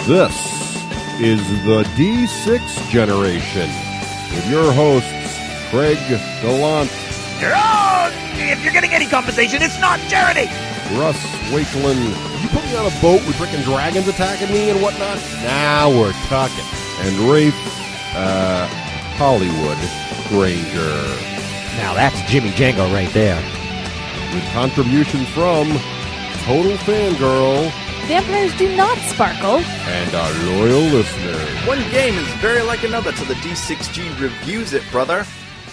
This is the D6 generation with your hosts, Craig Gallant. Wrong! If you're getting any compensation, it's not charity! Russ Wakelin. You put me on a boat with frickin' dragons attacking me and whatnot? Now we're talking. And Rafe, Hollywood Granger. Now that's Jimmy Django right there. With contributions from Total Fangirl. Vampires do not sparkle. And our loyal listeners. One game is very like another till the D6G reviews it, brother.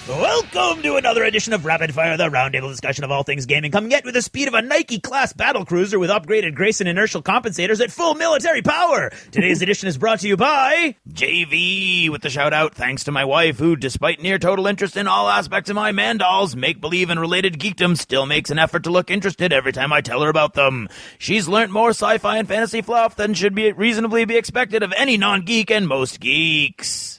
Welcome to another edition of Rapid Fire, the roundtable discussion of all things gaming, coming at with the speed of a Nike-class battlecruiser with upgraded grace and inertial compensators at full military power. Today's edition is brought to you by JV, with the shout-out thanks to my wife, who, despite near-total interest in all aspects of my man-dolls, make-believe and related geekdom, still makes an effort to look interested every time I tell her about them. She's learnt more sci-fi and fantasy fluff than should be reasonably be expected of any non-geek and most geeks.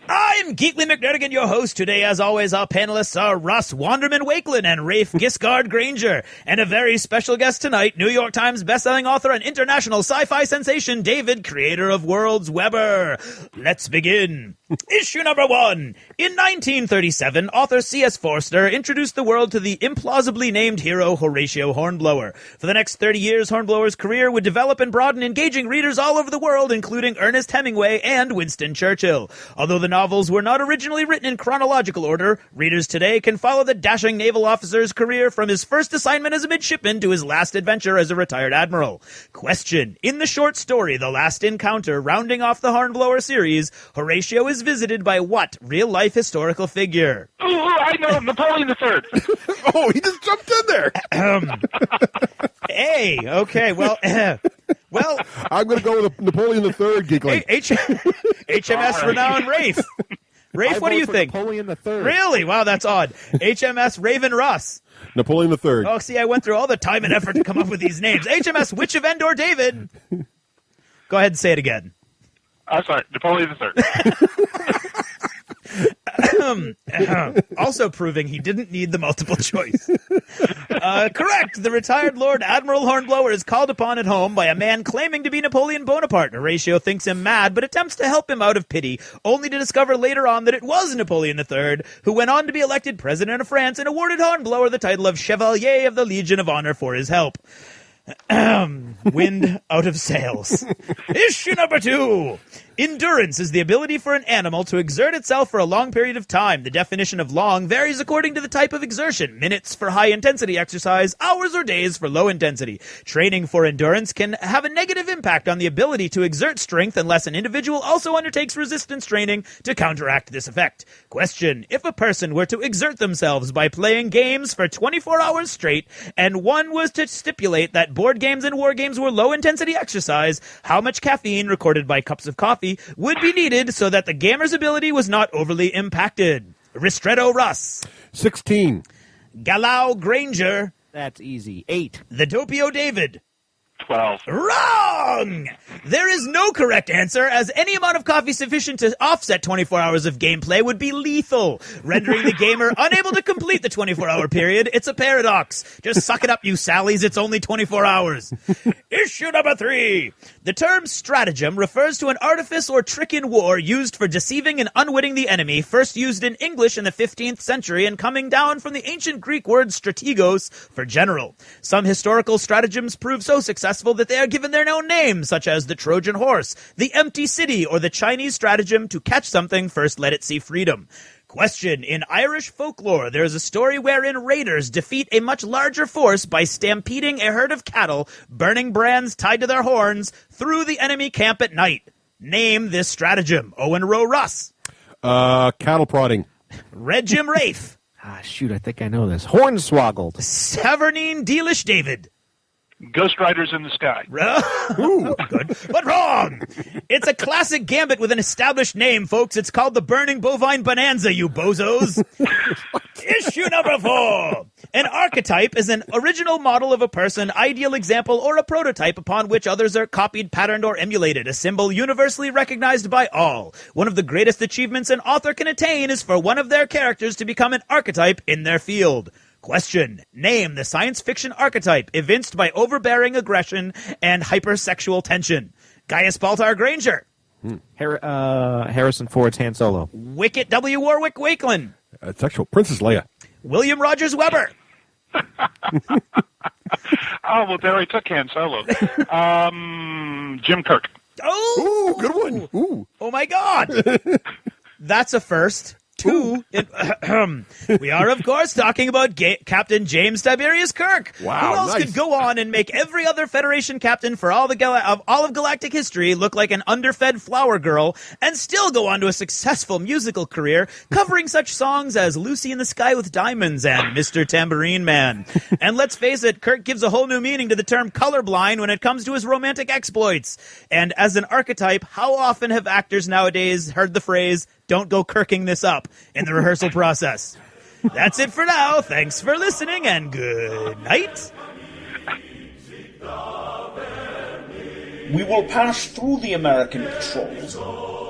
I'm Geekly McNerdigan, your host. Today, as always, our panelists are Russ Wanderman Wakelin and Rafe Giscard Granger. And a very special guest tonight, New York Times bestselling author and international sci-fi sensation, David, creator of Worlds, Weber. Let's begin. Issue number 1. In 1937, author C.S. Forster introduced the world to the implausibly named hero Horatio Hornblower. For the next 30 years, Hornblower's career would develop and broaden, engaging readers all over the world, including Ernest Hemingway and Winston Churchill. Although the novels were not originally written in chronological order, readers today can follow the dashing naval officer's career from his first assignment as a midshipman to his last adventure as a retired admiral. Question. In the short story, The Last Encounter, rounding off the Hornblower series, Horatio is visited by what real-life historical figure? Oh, I know, Napoleon III. Oh, he just jumped in there. Hey, okay, well, I'm going to go with Napoleon III, Geekly. HMS Renown Rafe. Rafe, what do you think? Napoleon III. Really? Wow, that's odd. HMS Raven Russ. Napoleon III. Oh, see, I went through all the time and effort to come up with these names. HMS Witch of Endor David. Go ahead and say it again. I'm sorry, Napoleon III. Also proving he didn't need the multiple choice. Correct. The retired Lord Admiral Hornblower is called upon at home by a man claiming to be Napoleon Bonaparte. Horatio thinks him mad, but attempts to help him out of pity, only to discover later on that it was Napoleon III, who went on to be elected President of France and awarded Hornblower the title of Chevalier of the Legion of Honor for his help. Wind out of sails. Issue number 2. Endurance is the ability for an animal to exert itself for a long period of time. The definition of long varies according to the type of exertion. Minutes for high-intensity exercise, hours or days for low intensity. Training for endurance can have a negative impact on the ability to exert strength unless an individual also undertakes resistance training to counteract this effect. Question. If a person were to exert themselves by playing games for 24 hours straight, and one was to stipulate that board games and war games were low-intensity exercise, how much caffeine, recorded by cups of coffee, would be needed so that the gamer's ability was not overly impacted? Ristretto Russ. 16. Galau Granger. That's easy. 8. The Doppio David. 12. Wrong! There is no correct answer, as any amount of coffee sufficient to offset 24 hours of gameplay would be lethal, rendering the gamer unable to complete the 24-hour period. It's a paradox. Just suck it up, you Sallies. It's only 24 hours. Issue number 3. The term stratagem refers to an artifice or trick in war used for deceiving and unwitting the enemy, first used in English in the 15th century and coming down from the ancient Greek word strategos for general. Some historical stratagems prove so successful that they are given their own names, such as the Trojan horse, the empty city, or the Chinese stratagem to catch something, first let it see freedom. Question. In Irish folklore, there is a story wherein raiders defeat a much larger force by stampeding a herd of cattle, burning brands tied to their horns, through the enemy camp at night. Name this stratagem. Owen Rowe Russ. Cattle prodding. Red Jim Rafe. Shoot, I think I know this. Hornswoggled. Savernine Dealish David. Ghost Riders in the Sky. Ooh, good, but wrong. It's a classic gambit with an established name, folks. It's called the Burning Bovine Bonanza, you bozos. Issue number 4. An archetype is an original model of a person, ideal example, or a prototype upon which others are copied, patterned, or emulated, a symbol universally recognized by all. One of the greatest achievements an author can attain is for one of their characters to become an archetype in their field. Question. Name the science fiction archetype evinced by overbearing aggression and hypersexual tension. Gaius Baltar Granger. Harrison Ford's Han Solo. Wicket W. Warwick Wakeland. It's actual Princess Leia. William Rogers Weber. Oh, well, there I took Han Solo. Jim Kirk. Oh, Ooh, good one. Ooh. oh my God. That's a first. Two, we are, of course, talking about Captain James Tiberius Kirk. Wow, Who else nice. could go on and make every other Federation captain for all of galactic history look like an underfed flower girl and still go on to a successful musical career covering such songs as Lucy in the Sky with Diamonds and Mr. Tambourine Man? And let's face it, Kirk gives a whole new meaning to the term colorblind when it comes to his romantic exploits. And as an archetype, how often have actors nowadays heard the phrase, "Don't go Kirking this up," in the rehearsal process? That's it for now. Thanks for listening, and good night. We will pass through the American patrols,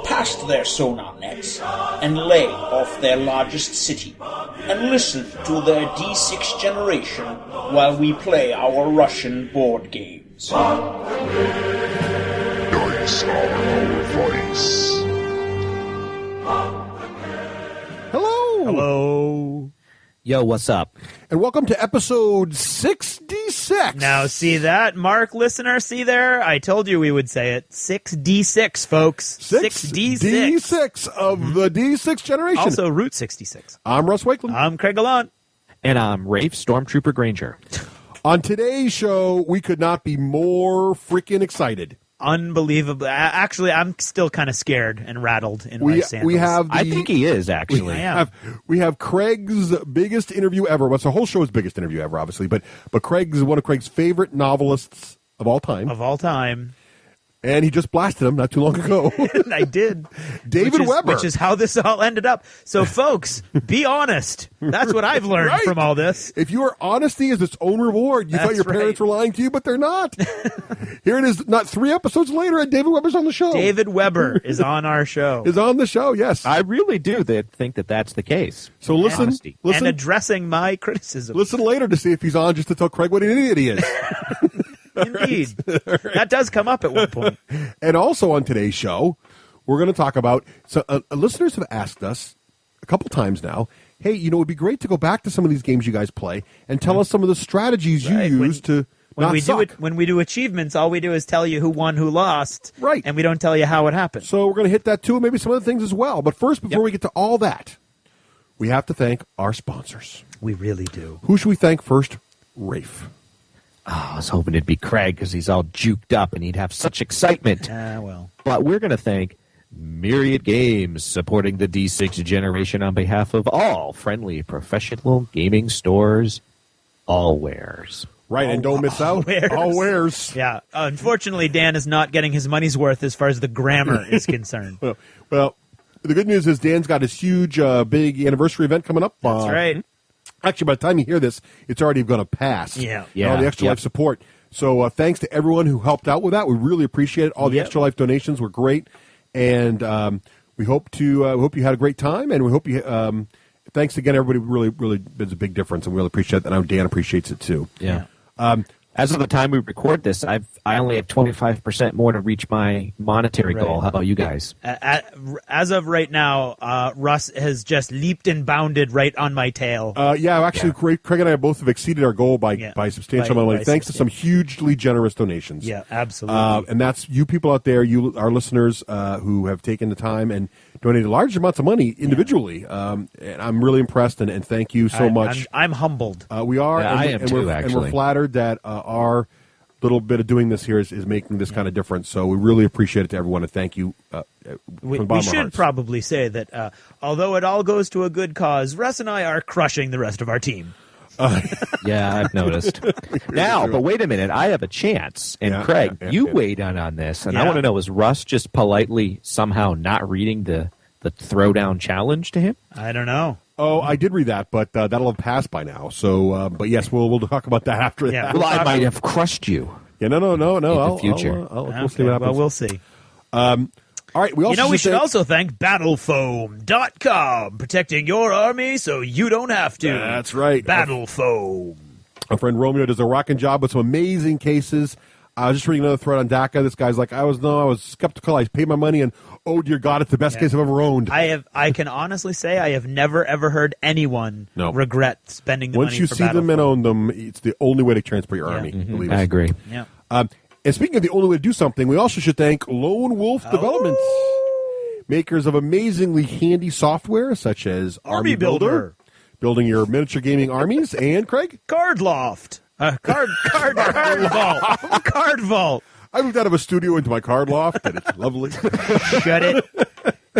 past their sonar nets, and lay off their largest city, and listen to their D6 generation while we play our Russian board games. Dice are our vice. Hello. Hello. Yo, what's up? And welcome to episode 6D6. Now, see that, Mark, listener? See there? I told you we would say it. 6D6, folks. 6D6. D6 of the D6 generation. Also, Route 66. I'm Russ Wakeland. I'm Craig Gallant. And I'm Rafe Stormtrooper Granger. On today's show, we could not be more freaking excited. Unbelievable. Actually, I'm still kind of scared and rattled in my sandals. We have the, I think he is, actually. we have Craig's biggest interview ever. Well, it's the whole show's biggest interview ever, obviously. But Craig is one of Craig's favorite novelists of all time. Of all time. And he just blasted him not too long ago. I did. David Weber. Which is how this all ended up. So, folks, be honest. That's what I've learned Right. from all this. If your honesty is its own reward, you thought That's your parents were lying to you, but they're not. Here it is, not 3 episodes later, and David Weber's on the show. David Weber is on our show. is on the show, yes. I really do think that that's the case. So listen, Honesty. And addressing my criticism. listen later to see if he's on just to tell Craig what an idiot he is. Indeed. That does come up at one point. And also on today's show, we're going to talk about, so listeners have asked us a couple times now, hey, it would be great to go back to some of these games you guys play and tell us some of the strategies you Right. use to not suck. When we do achievements, all we do is tell you who won, who lost. Right. And we don't tell you how it happened. So we're going to hit that too, and maybe some other things as well. But first, before we get to all that, we have to thank our sponsors. We really do. Who should we thank first? Rafe. Oh, I was hoping it'd be Craig because he's all juked up and he'd have such excitement. Well. But we're going to thank Myriad Games, supporting the D6 generation on behalf of all friendly professional gaming stores, all wares. Right, and don't miss out. wares. All wares. Yeah. Unfortunately, Dan is not getting his money's worth as far as the grammar is concerned. Well, the good news is Dan's got his huge, big anniversary event coming up. That's right. Actually, by the time you hear this, it's already going to pass. Yeah. All the Extra Life support. So thanks to everyone who helped out with that. We really appreciate it. All the Extra Life donations were great. And we hope you had a great time. And we hope you thanks again, everybody. Really it's a big difference. And we really appreciate it. And I know Dan appreciates it, too. Yeah. As of the time we record this, I only have 25% more to reach my monetary goal. How about you guys? As of right now, Russ has just leaped and bounded right on my tail. Craig and I both have exceeded our goal by a substantial amount of money, thanks to some hugely generous donations. Yeah, absolutely. And that's you people out there, our listeners who have taken the time and donated large amounts of money individually. And I'm really impressed, and thank you so much. I'm humbled. We are. Yeah, I am too, and we're flattered that our little bit of doing this here is making this kind of difference. So we really appreciate it to everyone, and thank you. We should probably say that although it all goes to a good cause, Russ and I are crushing the rest of our team. Yeah, I've noticed. Now, but wait a minute. I have a chance. And Craig, you weighed in on this. And I want to know, is Russ just politely somehow not reading the throwdown challenge to him? I don't know. Oh, I did read that, but that'll have passed by now. So, but yes, we'll talk about that after that. Well, I might have crushed you. Yeah, no. In the future. We'll see what happens. Well, we'll see. All right, we should also thank BattleFoam.com, protecting your army so you don't have to. That's right. BattleFoam. Our friend Romeo does a rocking job with some amazing cases. I was just reading another thread on DACA. This guy's like, I was skeptical. I paid my money, and oh dear God, it's the best case I've ever owned. I can honestly say I have never ever heard anyone regret spending the money. Once you see them and own them, it's the only way to transport your army. Believe us. I agree. Yeah. And speaking of the only way to do something, we also should thank Lone Wolf Developments, makers of amazingly handy software such as Army Builder, building your miniature gaming armies, and Craig? Card Loft. Card Vault. Card Vault. I moved out of a studio into my card loft, and it's lovely.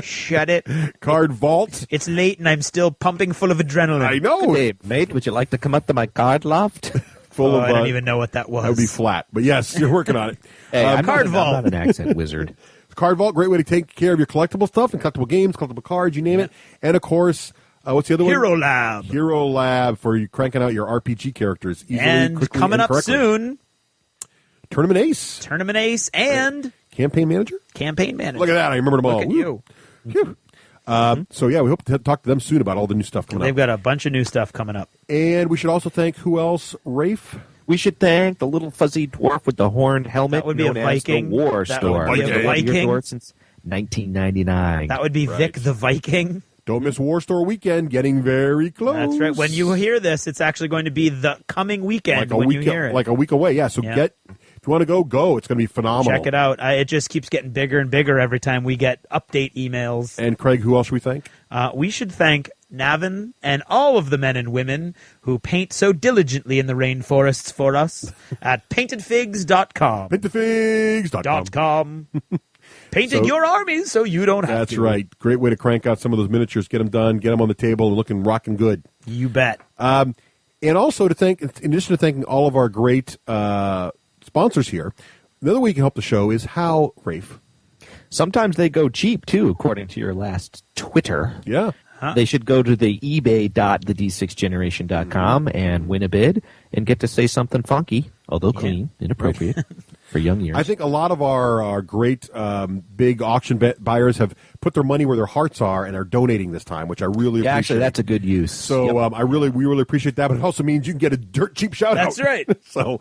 Shut it. Card Vault. It's late, and I'm still pumping full of adrenaline. I know. Hey, mate, would you like to come up to my card loft? I don't even know what that was. That would be flat. But yes, you're working on it. Hey, Card Vault. I'm not an accent wizard. Card Vault, great way to take care of your collectible stuff and collectible games, collectible cards, you name it. And, of course, what's the other one? Hero Lab. Hero Lab for you cranking out your RPG characters easily, and quickly, coming and up correctly. soon, Tournament Ace. and Campaign Manager. Look at that. I remember them all. at you. Phew. So, yeah, we hope to talk to them soon about all the new stuff coming They've up. got a bunch of new stuff coming up. And we should also thank who else? Rafe? We should thank the little fuzzy dwarf with the horned helmet. That would be a known Viking. As the War That Store. would be a Viking. Store since 1999. That would be Vic the Viking. Don't miss War Store weekend. Getting very close. That's right. When you hear this, it's actually going to be the coming weekend when you hear it. Like a week away, yeah. So if you want to go. It's going to be phenomenal. Check it out. It just keeps getting bigger and bigger every time we get update emails. And Craig, who else should we thank? We should thank Navin and all of the men and women who paint so diligently in the rainforests for us at paintedfigs.com. Paintedfigs.com. Painting your armies so you don't have That's to. right. Great way to crank out some of those miniatures, get them done, get them on the table, and looking rocking good. You bet. And also to thank, in addition to thanking all of our great sponsors here, another way you can help the show is how, Rafe? Sometimes they go cheap, too, according to your last Twitter. Yeah. They should go to the ebay.the d6generation.com and win a bid and get to say something funky, although clean, inappropriate for young ears. I think a lot of our great big auction buyers have put their money where their hearts are and are donating this time, which I really appreciate. Actually, that's a good use. So we really appreciate that, but it also means you can get a dirt cheap shout out. That's right. So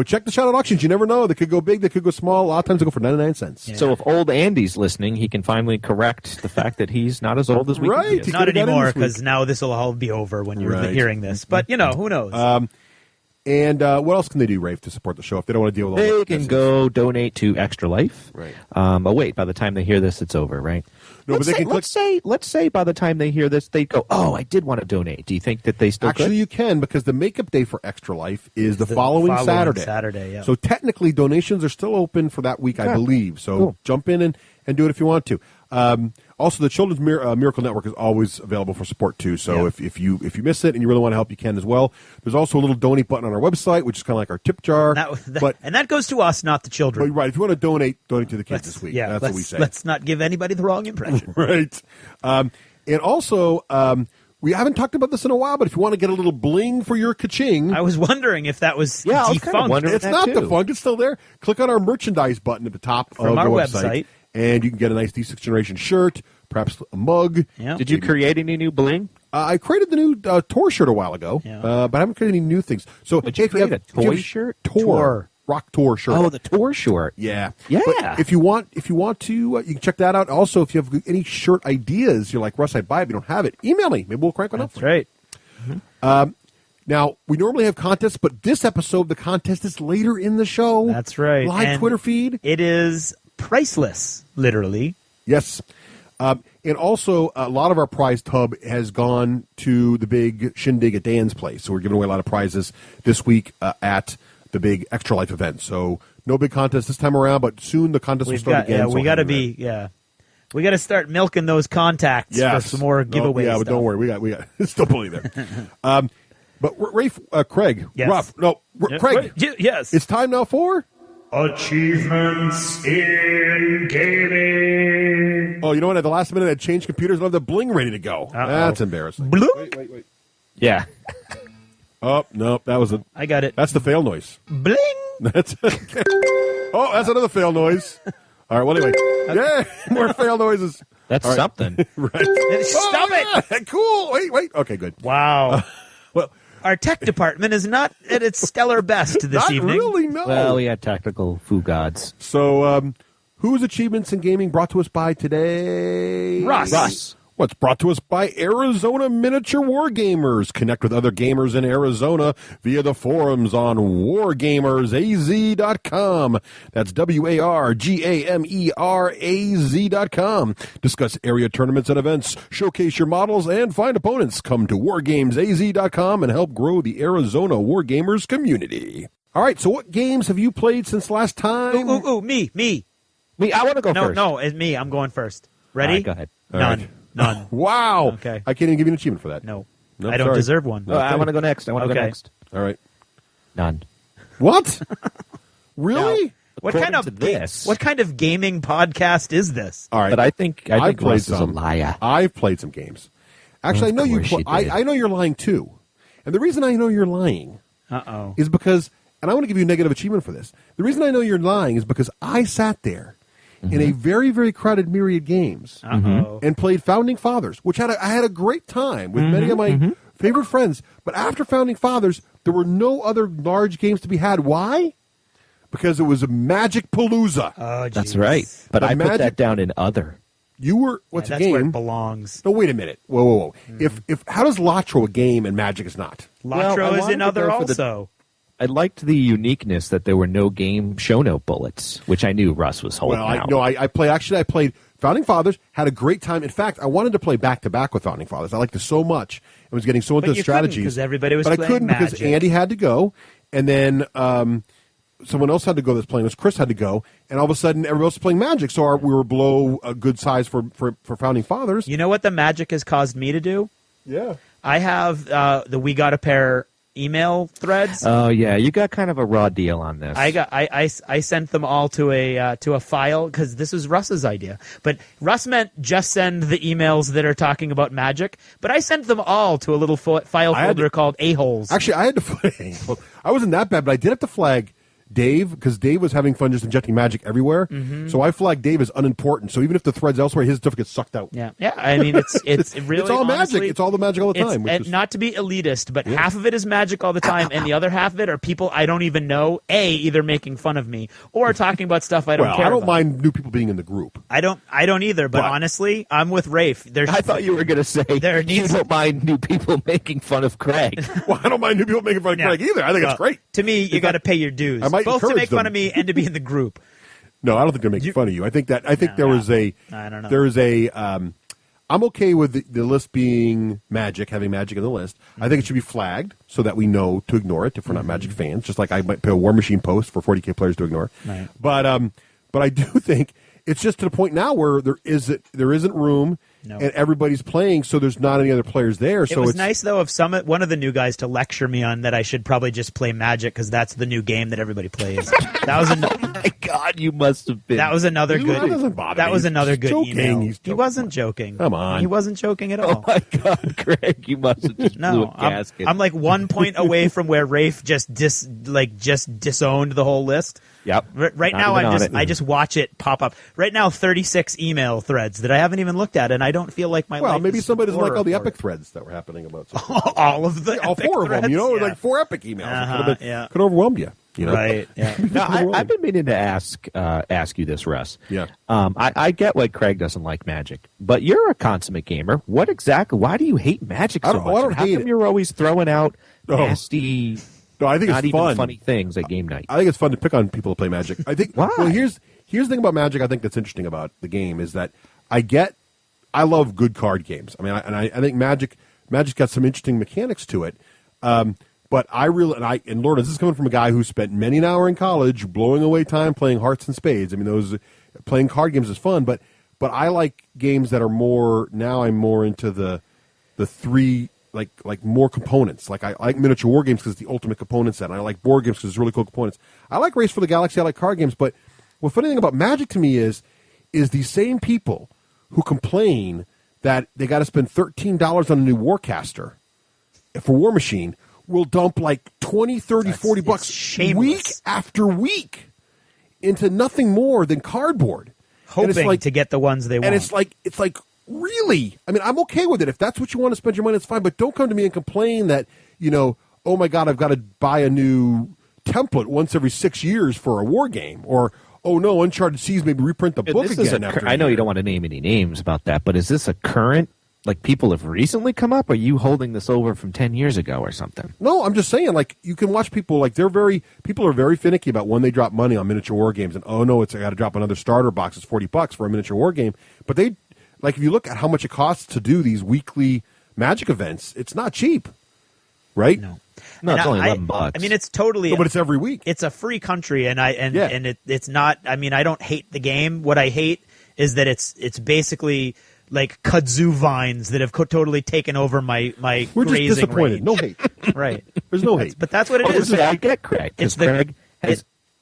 check the shout out auctions. You never know. They could go big, they could go small. A lot of times they go for 99 cents. Yeah. So if old Andy's listening, he can finally correct the fact that he's not as old as we Right. think he is. Not anymore, because now this will all be over when you're hearing this. But, who knows? And what else can they do, Rafe, to support the show if they don't want to deal with all They that can business? go donate to Extra Life. Right. Wait, by the time they hear this, it's over, right? No, but they can let's say by the time they hear this, they go, "Oh, I did want to donate." Do you think that they still Actually, could? you can, because the makeup day for Extra Life is the following Saturday. Yeah. So technically, donations are still open for that week, I believe. So jump in and do it if you want to. Also, the Children's Miracle Network is always available for support too. So if you miss it and you really want to help, you can as well. There's also a little donate button on our website, which is kind of like our tip jar. And that goes to us, not the children. But right, if you want to donate to the kids this week. Yeah, that's what we say. Let's not give anybody the wrong impression. Right. And also, we haven't talked about this in a while, but if you want to get a little bling for your ka-ching. I was wondering if that was I was defunct. kind of wondering It's that not too. defunct. It's still there. Click on our merchandise button at the top From of our the website. and you can get a nice D6 Generation shirt, perhaps a mug. Yeah. Did you create any new bling? I created the new Tor shirt a while ago, Yeah. but I haven't created any new things. So Did you create a toy shirt? Tor. Rock Tor shirt. Oh, the tour short. Yeah. Yeah. But if you want to, you can check that out. Also, if you have any shirt ideas, you're like, Russ, I'd buy it, but you don't have it, email me. Maybe we'll crank one up. That's right. Now, we normally have contests, but this episode, the contest is later in the show. That's right. Live And Twitter feed. It is priceless, literally. Yes. And also, a lot of our prize tub has gone to the big shindig at Dan's place. So we're giving away a lot of prizes this week at the big Extra Life event. So no big contest this time around, but soon the contest will start again. We got to start milking those contacts for some more giveaways. Yeah, but don't worry, we got still plenty there. But Rafe, Craig, Yes. Craig, Yes. it's time now for Achievements in gaming. Oh, you know what? At the last minute, I changed computers and I have the bling ready to go. That's embarrassing. Bloop. Wait. Yeah. Oh no, that was I got it. That's the fail noise. Bling. That's oh, that's another fail noise. All right. Well, anyway, yeah, more fail noises. That's something. Right. Stop it. Cool. Wait. Okay, good. Wow. Well, Our tech department is not at its stellar best this Not evening. really, no. Well, we had technical foo gods. So, whose achievements in gaming brought to us by today? Russ. What's brought to us by Arizona Miniature Wargamers. Connect with other gamers in Arizona via the forums on wargamersaz.com. That's WARGAMERAZ.com. Discuss area tournaments and events, showcase your models, and find opponents. Come to wargamesaz.com and help grow the Arizona Wargamers community. All right, so what games have you played since last time? Ooh, me. Me, I want to go first. No, it's me. I'm going first. Ready? All right, go ahead. None. None. Wow. Okay. I can't even give you an achievement for that. No. No, I don't sorry. deserve one. No. I want to go next. All right. None. What? Really? What According kind to of this. What kind of gaming podcast is this? All right. But I think I've played Russ is a some. liar. I've played some games. Actually, Of I know you. course you did. I know you're lying too. And the reason I know you're lying Uh-oh. is because, and I want to give you a negative achievement for this. The reason I know you're lying is because I sat there in a very, very crowded myriad games Uh-oh. and played Founding Fathers, which I had a great time with many of my favorite friends. But after Founding Fathers, there were no other large games to be had. Why? Because it was a Magic Palooza. Oh, That's jeez. right. But The I put magic- that down in other. You were what's Yeah, a that's where game? it belongs. No, wait a minute. Whoa. If how does Latro a game and Magic is not? Well, I Latro is wanted in to other go for the- also. I liked the uniqueness that there were no game show note bullets, which I knew Russ was holding out. I played Founding Fathers, had a great time. In fact, I wanted to play back to back with Founding Fathers. I liked it so much. I was getting so into But the you couldn't strategies. 'cause everybody was but I playing couldn't because Magic. Andy had to go, and then someone else had to go that's playing us. Chris had to go, and all of a sudden everybody else was playing Magic, so we were below a good size for Founding Fathers. You know what the magic has caused me to do? Yeah. I have the We Got a Pair email threads. Oh yeah, you got kind of a raw deal on this. I sent them all to a file because this was Russ's idea. But Russ meant just send the emails that are talking about magic. But I sent them all to a little file folder called A-holes. Actually, I had to flag. Well, I wasn't that bad, but I did have to flag Dave because Dave was having fun just injecting magic everywhere. So I flagged Dave as unimportant. So even if the thread's elsewhere, his stuff gets sucked out. Yeah. I mean, it's really it's all honestly, magic. It's all the magic all the it's- time. Which and is, not to be elitist, but half of it is magic all the time, and the other half of it are people I don't even know. Either making fun of me or talking about stuff I don't well, care I don't about. mind new people being in the group. I don't either. But honestly, I'm with Rafe. I thought you were going to say There you needs- don't mind new people making fun of Craig. Well, I don't mind new people making fun of Yeah. Craig either. I think it's great. To me, you got to pay your dues. I might both to encourage make fun them. of me and to be in the group. No, I don't think they're making fun of you. I think there was a. I don't know. There is a. I'm okay with the list being magic, having magic in the list. I think it should be flagged so that we know to ignore it if we're not Magic fans. Just like I might put a War Machine post for 40K players to ignore. Right. But I do think it's just to the point now where there isn't room. No. And everybody's playing, so there's not any other players there. So It was it's nice though of one of the new guys to lecture me on that I should probably just play Magic because that's the new game that everybody plays. That was Oh my God, you must have been. that was another That good. doesn't bother That me. was another He's good joking. email. He's He joking. wasn't joking. Come on. He wasn't joking at all. Oh my God, Craig, you must have just blew No, a gasket. I'm like 1 point away from where Rafe just disowned the whole list. Yep. Right Not now, even on it. I just watch it pop up. Right now, 36 email threads that I haven't even looked at, and I don't feel like my well, life maybe is somebody doesn't like horror all the for epic it. threads that were happening about all of the all epic four of them. You know, threads, yeah. like 4 epic emails. Uh-huh, It could yeah. have overwhelmed you. You know, Right? Yeah. No, I've been meaning to ask you this, Russ. Yeah. I get why Craig doesn't like Magic, but you're a consummate gamer. What exactly? Why do you hate Magic so I don't much? How hate come it. you're always throwing out Oh. nasty, No, I think not it's even fun. funny things at game night? I think it's fun to pick on people who play Magic. I think. Why? Well, here's the thing about Magic. I think that's interesting about the game is that I love good card games. I mean, I think Magic's got some interesting mechanics to it. But I really and Lord, this is coming from a guy who spent many an hour in college blowing away time playing hearts and spades. I mean, those playing card games is fun, but I like games that are more. Now I'm more into the three. Like more components. Like I like miniature war games because it's the ultimate component set. And I like board games because it's really cool components. I like Race for the Galaxy. I like card games. But what funny thing about Magic to me is these same people who complain that they got to spend $13 on a new Warcaster for War Machine will dump like 20, 30, 40 bucks shameless. week after week into nothing more than cardboard. And it's Hoping to get the ones they want. and it's like really. I mean, I'm okay with it if that's what you want to spend your money. It's fine, but don't come to me and complain that oh my God, I've got to buy a new template once every 6 years for a war game, or oh no, Uncharted Seas maybe reprint the book again. I know you don't want to name any names about that, but is this a current? Like, people have recently come up? Or are you holding this over from 10 years ago or something? No, I'm just saying, like, you can watch people, like, people are very finicky about when they drop money on miniature war games, and oh no, I got to drop another starter box, it's $40 for a miniature war game. But they, like, if you look at how much it costs to do these weekly Magic events, it's not cheap, right? No, it's only $11. I mean, it's totally. No, but it's every week. It's a free country, and it's not. I mean, I don't hate the game. What I hate is that it's basically like kudzu vines that have totally taken over my We're just grazing disappointed. range. No hate. Right. There's no hate. But that's what it is. I get Craig. Craig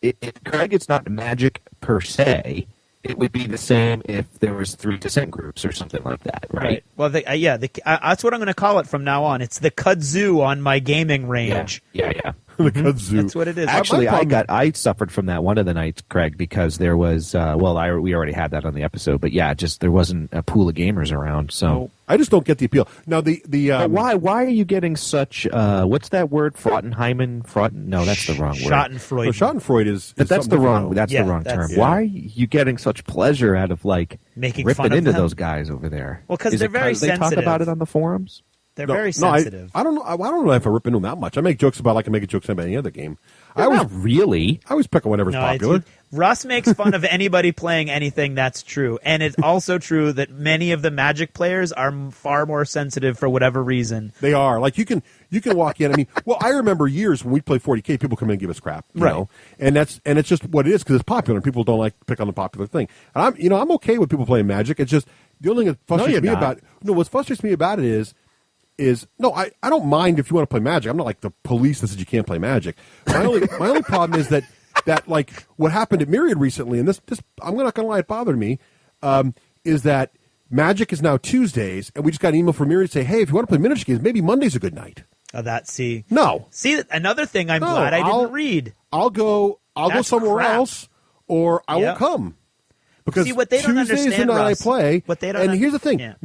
it's not magic per se. It would be the same if there was 3 descent groups or something like that, right? Well, that's what I'm going to call it from now on. It's the kudzu on my gaming range. Yeah. The kudzu. That's what it is. Actually, I suffered from that one of the nights, Craig, because there was we already had that on the episode, but yeah, just there wasn't a pool of gamers around, so I just don't get the appeal. Now why are you getting such what's that word? Frottenheimen? No, that's the wrong word. Schadenfreude. No, Schadenfreude is that's the wrong term. Yeah. Why are you getting such pleasure out of like making ripping fun of into them? those guys over there? Well, because they're very sensitive. They talk about it on the forums. They're very sensitive. I don't know. I don't know if I rip into them that much. I make jokes about like I make jokes about any other game. Not really. I always pick on whatever's popular. Russ makes fun of anybody playing anything. That's true, and it's also true that many of the Magic players are far more sensitive for whatever reason. They are. Like you can walk in. I mean, well, I remember years when we played 40K, people come in and give us crap, you know, and it's just what it is because it's popular and people don't like to pick on the popular thing. And I'm okay with people playing Magic. It's just the only thing that frustrates me what frustrates me about it is I don't mind if you want to play Magic. I'm not like the police that says you can't play Magic. My only problem is that like what happened at Myriad recently, and this I'm not going to lie, it bothered me, is that Magic is now Tuesdays, and we just got an email from Myriad to say, hey, if you want to play miniature games, maybe Monday's a good night. See, another thing I'm glad I didn't read. I'll go somewhere else, or I won't come because what they don't Tuesdays understand, the night Russ, I play. What they don't and here's the thing,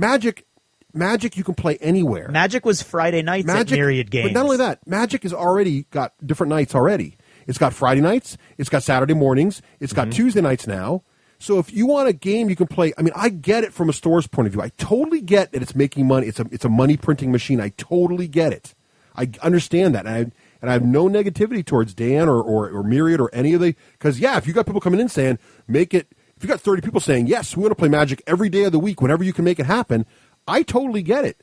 Magic you can play anywhere. Magic was Friday nights at Myriad Games. But not only that, Magic has already got different nights already. It's got Friday nights, it's got Saturday mornings, it's got Tuesday nights now. So if you want a game you can play, I mean, I get it from a store's point of view. I totally get that it's making money. It's a money printing machine. I totally get it. I understand that. And I have no negativity towards Dan or Myriad or any of the, because if you got people coming in saying, if you got 30 people saying, yes, we want to play Magic every day of the week, whenever you can make it happen, I totally get it,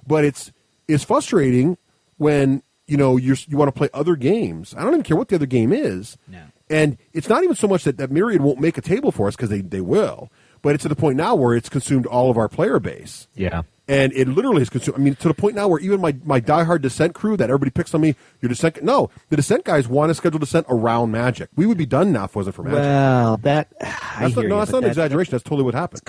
but it's frustrating when you want to play other games. I don't even care what the other game is, and it's not even so much that Myriad won't make a table for us because they will, but it's to the point now where it's consumed all of our player base. Yeah, and it literally is consumed. I mean, to the point now where even my diehard Descent crew that everybody picks on me, the Descent guys want to schedule Descent around Magic. We would be done now if it wasn't for Magic. Well, that's not an exaggeration. That's totally what happened.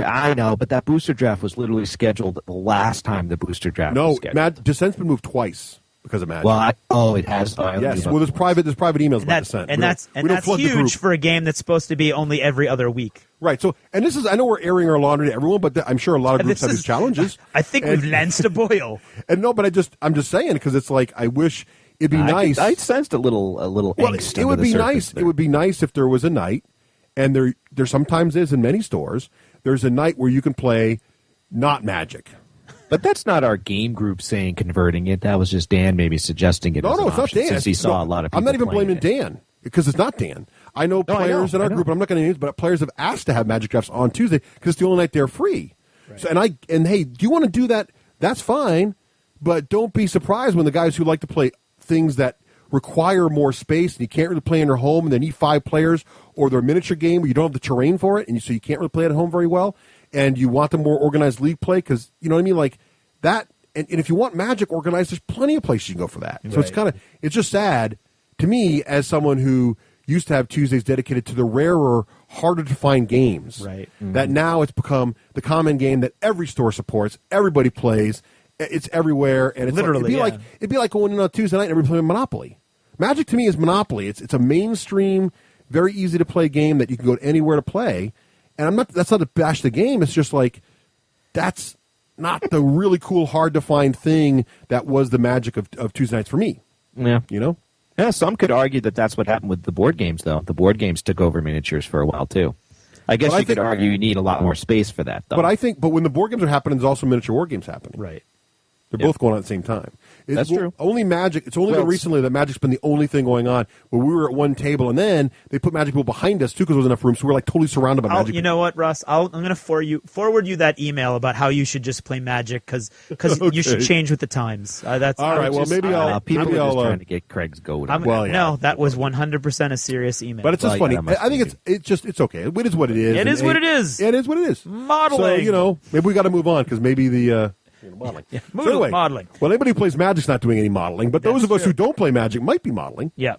I know, but that booster draft was literally scheduled the last time the booster draft was scheduled. Descent's been moved twice because of Magic. Well, it has. Yes. Well, there's private emails about Descent. And that's huge for a game that's supposed to be only every other week. Right. So, and this is, I know we're airing our laundry to everyone, but I'm sure a lot of groups have these challenges. I think we've lanced a boil. And no, but I'm just saying because it's like I wish it'd be nice. I sensed a little angst. It would be nice. There. It would be nice if there was a night, and there sometimes is in many stores. There's a night where you can play not Magic. But that's not our game group saying converting it. That was just Dan maybe suggesting it. No, it's not Dan. Since he saw a lot of people. I'm not even blaming it. Dan because it's not Dan. I know players in our group, and I'm not going to name, but players have asked to have Magic drafts on Tuesday because it's the only night they're free. Right. So and hey, do you want to do that? That's fine, but don't be surprised when the guys who like to play things that require more space and you can't really play in your home and they need 5 players, or they're a miniature game where you don't have the terrain for it, and so you can't really play it at home very well, and you want the more organized league play because you know what I mean, like that. And if you want Magic organized, there's plenty of places you can go for that. So it's just sad to me as someone who used to have Tuesdays dedicated to the rarer, harder to find games. Right. Mm-hmm. That now it's become the common game that every store supports, everybody plays, it's everywhere, and it's literally it'd be like going in on Tuesday night and everybody playing Monopoly. Magic to me is Monopoly. It's a mainstream, very easy to play game that you can go anywhere to play. And that's not to bash the game. It's just like that's the really cool, hard to find thing that was the magic of Tuesday nights for me. Yeah. You know? Yeah, some could argue that that's what happened with the board games, though. The board games took over miniatures for a while, too. I guess you could argue you need a lot more space for that, though. But when the board games are happening, there's also miniature war games happening. Right. They're both going on at the same time. That's true. Only Magic. It's only been recently that Magic's been the only thing going on where we were at one table, and then they put Magic people behind us too because there was enough room, so we're like totally surrounded by Magic. You know what, Russ? I'm going to forward you that email about how you should just play Magic because Okay. you should change with the times. That's all right. Well, maybe I'll. People maybe are just I'll, trying to get Craig's goat. No, that was 100% a serious email. But it's just funny. I think it's okay. It is what it is. It is what it is. It is what it is. Modeling. So maybe we got to move on because maybe the. Modeling. Yeah, so anyway, modeling. Well, anybody who plays Magic's not doing any modeling, but those of us who don't play Magic might be modeling. Yeah.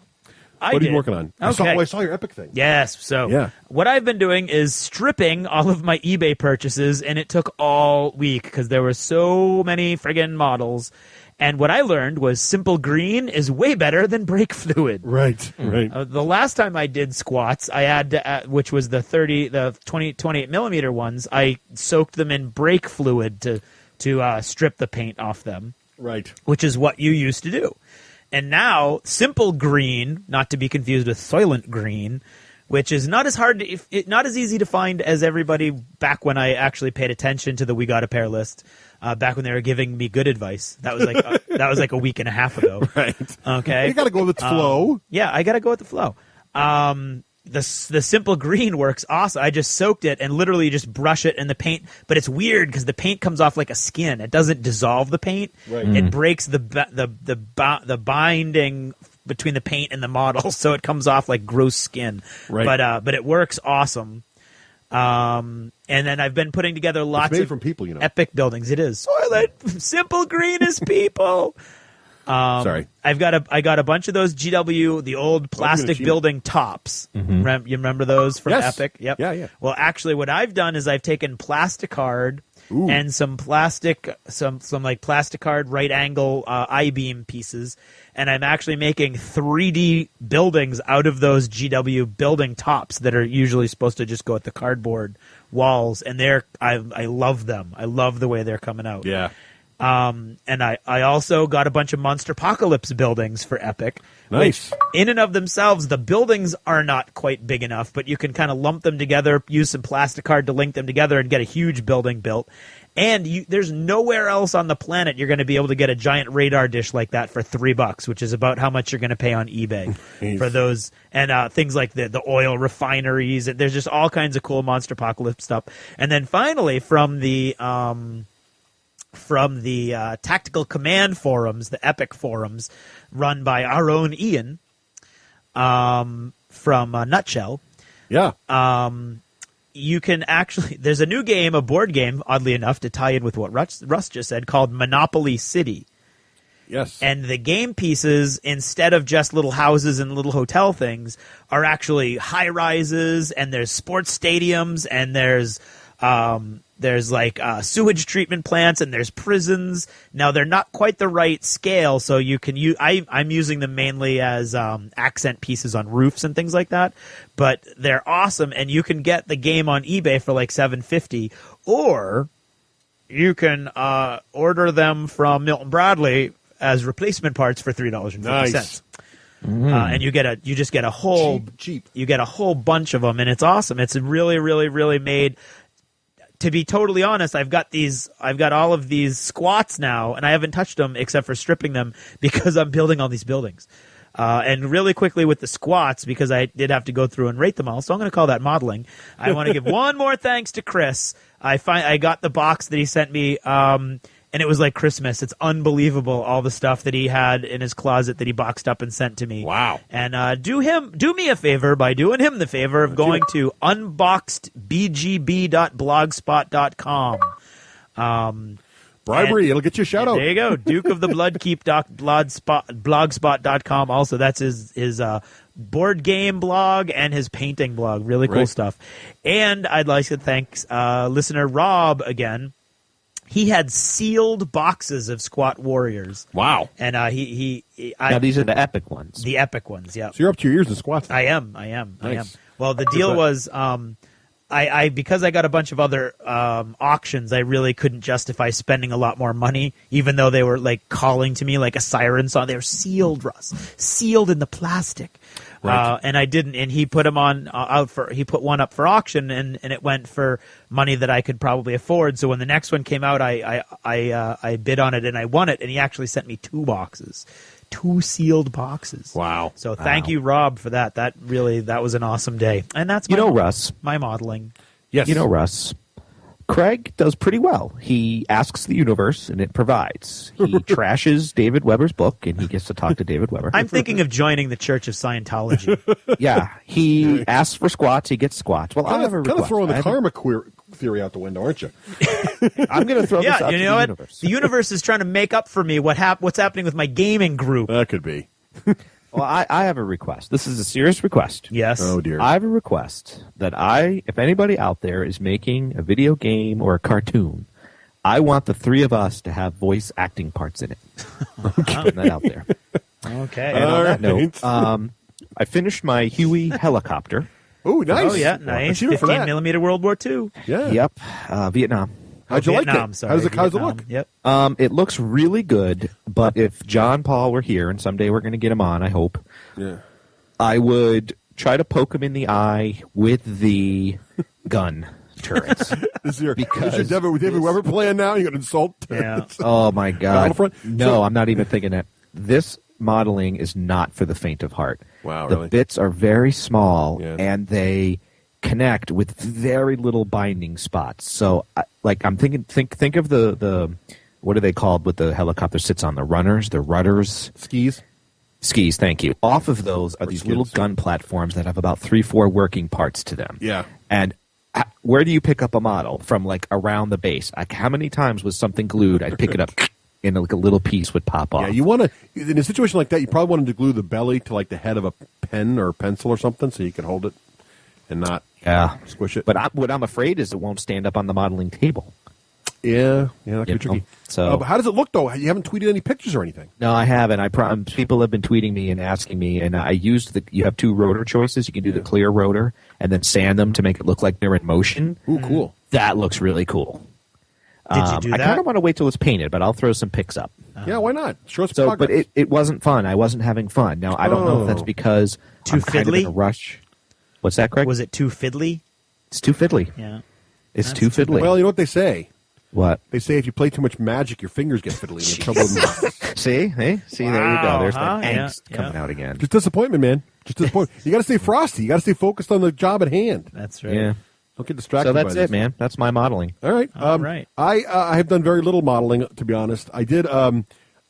What are you working on? Okay. I saw your Epic thing. Yes. So what I've been doing is stripping all of my eBay purchases, and it took all week because there were so many friggin' models. And what I learned was simple green is way better than brake fluid. Right. The last time I did squats, I had which was the 28 millimeter ones. I soaked them in brake fluid to strip the paint off them. Right. Which is what you used to do. And now, simple green, not to be confused with Soylent Green, which is not as hard, not as easy to find as everybody back when I actually paid attention to the We Got a Pair list, back when they were giving me good advice. That was like a week and a half ago. Right. Okay. You got to go with the flow. Yeah, I got to go with the flow. The simple green works awesome. I just soaked it and literally just brush it in the paint. But it's weird because the paint comes off like a skin. It doesn't dissolve the paint. Right. It breaks the binding between the paint and the model, so it comes off like gross skin. Right. But it works awesome. And then I've been putting together lots of from people, epic buildings. It is Soylent. Simple green is people. Sorry. I got a bunch of those GW, the old plastic building tops. Mm-hmm. You remember those from Epic? Yep. Yeah. Well, actually, what I've done is I've taken plasticard and some plasticard right angle I-beam pieces, and I'm actually making 3D buildings out of those GW building tops that are usually supposed to just go at the cardboard walls, and I love them. I love the way they're coming out. Yeah. And I also got a bunch of Monsterpocalypse buildings for Epic. Nice. Which, in and of themselves, the buildings are not quite big enough, but you can kind of lump them together, use some plasticard to link them together, and get a huge building built. And there's nowhere else on the planet you're going to be able to get a giant radar dish like that for $3, which is about how much you're going to pay on eBay for those. And things like the oil refineries. There's just all kinds of cool Monsterpocalypse stuff. And then finally, from the Tactical Command forums, the Epic forums, run by our own Ian from Nutshell. Yeah. You can actually – there's a new game, a board game, oddly enough, to tie in with what Russ just said, called Monopoly City. Yes. And the game pieces, instead of just little houses and little hotel things, are actually high-rises, and there's sports stadiums, and there's like sewage treatment plants, and there's prisons. Now, they're not quite the right scale, so you can use. I'm using them mainly as accent pieces on roofs and things like that. But they're awesome, and you can get the game on eBay for like $7.50, or you can order them from Milton Bradley as replacement parts for $3.50. Nice. And you just get a whole cheap. You get a whole bunch of them, and it's awesome. It's really, really, really made. To be totally honest, I've got all of these squats now, and I haven't touched them except for stripping them because I'm building all these buildings. And really quickly with the squats, because I did have to go through and rate them all, so I'm going to call that modeling. I want to give one more thanks to Chris. I got the box that he sent me, and it was like Christmas. It's unbelievable, all the stuff that he had in his closet that he boxed up and sent to me. Wow. And do me a favor by doing him the favor of going to unboxedbgb.blogspot.com. Bribery, it'll get you a shout out. There you go. Duke of the Blogspot.com. Also, that's his board game blog and his painting blog. Really cool stuff. And I'd like to thank listener Rob again. He had sealed boxes of Squat Warriors. Wow. And now these are the epic ones. The epic ones, yeah. So you're up to your ears in squats. I am. Nice. Well, the deal was I because I got a bunch of other auctions, I really couldn't justify spending a lot more money, even though they were like calling to me like a siren song. They were sealed, Russ, sealed in the plastic. Right. And I didn't, and he put them on he put one up for auction, and it went for money that I could probably afford. So when the next one came out, I bid on it and I won it, and he actually sent me 2 boxes. 2 sealed boxes. Wow. So thank you, Rob, for that. That was an awesome day. And that's Russ, my modeling. Yes. Russ, Craig does pretty well. He asks the universe, and it provides. He trashes David Weber's book, and he gets to talk to David Weber. I'm thinking of joining the Church of Scientology. Yeah, he asks for squats, he gets squats. Well, I have a request. Kind of throwing the karma theory out the window, aren't you? I'm going to throw this out to the what? universe. The universe is trying to make up for me what's happening with my gaming group. That could be. Well, I have a request. This is a serious request. Yes. Oh, dear. I have a request that if anybody out there is making a video game or a cartoon, I want the 3 of us to have voice acting parts in it. Putting that out there. Okay. And on that right. note, I finished my Huey helicopter. Oh, nice. Oh, yeah, nice. Achievement for 15 that. millimeter World War II. Yeah. Yep, Vietnam. How'd you like Vietnam, it? sorry, How's it look? Yep. It looks really good, but if John Paul were here, and someday we're going to get him on, I hope, Yeah. I would try to poke him in the eye with the gun turrets. Is your Because David Weber plan now? You're going to insult? Yeah. Oh, my God. Battlefront? No, I'm not even thinking that. This modeling is not for the faint of heart. Wow, The really? bits are very small, Yeah. and they connect with very little binding spots. So, I'm thinking, think of the what are they called? With the helicopter sits on the runners, the rudders, Skis? skis. Thank you. Off of those are these skids. little gun platforms that have about 3-4 working parts to them. Yeah. And where do you pick up a model from? Like around the base? Like how many times was something glued? I'd pick it up. And like a little piece would pop off. Yeah, you want to, in a situation like that, you probably wanted to glue the belly to like the head of a pen or pencil or something so you can hold it and not squish it. But what I'm afraid is it won't stand up on the modeling table. Yeah, that could be tricky. So, but how does it look, though? You haven't tweeted any pictures or anything. No, I haven't. People have been tweeting me and asking me, and I used you have 2 rotor choices. You can do the clear rotor and then sand them to make it look like they're in motion. Ooh, cool. That looks really cool. Did you do that? I kind of want to wait till it's painted, but I'll throw some pics up. Yeah, why not? Show us So, progress. but it wasn't fun. I wasn't having fun. Now, I don't know if that's because Too I'm kind of fiddly? in a rush. What's that, Craig? Was it too fiddly? It's too fiddly. Yeah. It's That's too too fiddly. Well, you know what they say? What? They say if you play too much Magic, your fingers get fiddly. And you're in trouble with See? Hey? See, there you go. There's Wow, that huh? angst Yeah, coming yeah. out again. Just disappointment, man. Just disappointment. You got to stay frosty. You got to stay focused on the job at hand. That's right. Yeah. Don't get distracted. So that's by it, this. man. That's my modeling. All right. All right. I have done very little modeling, to be honest. I did. No,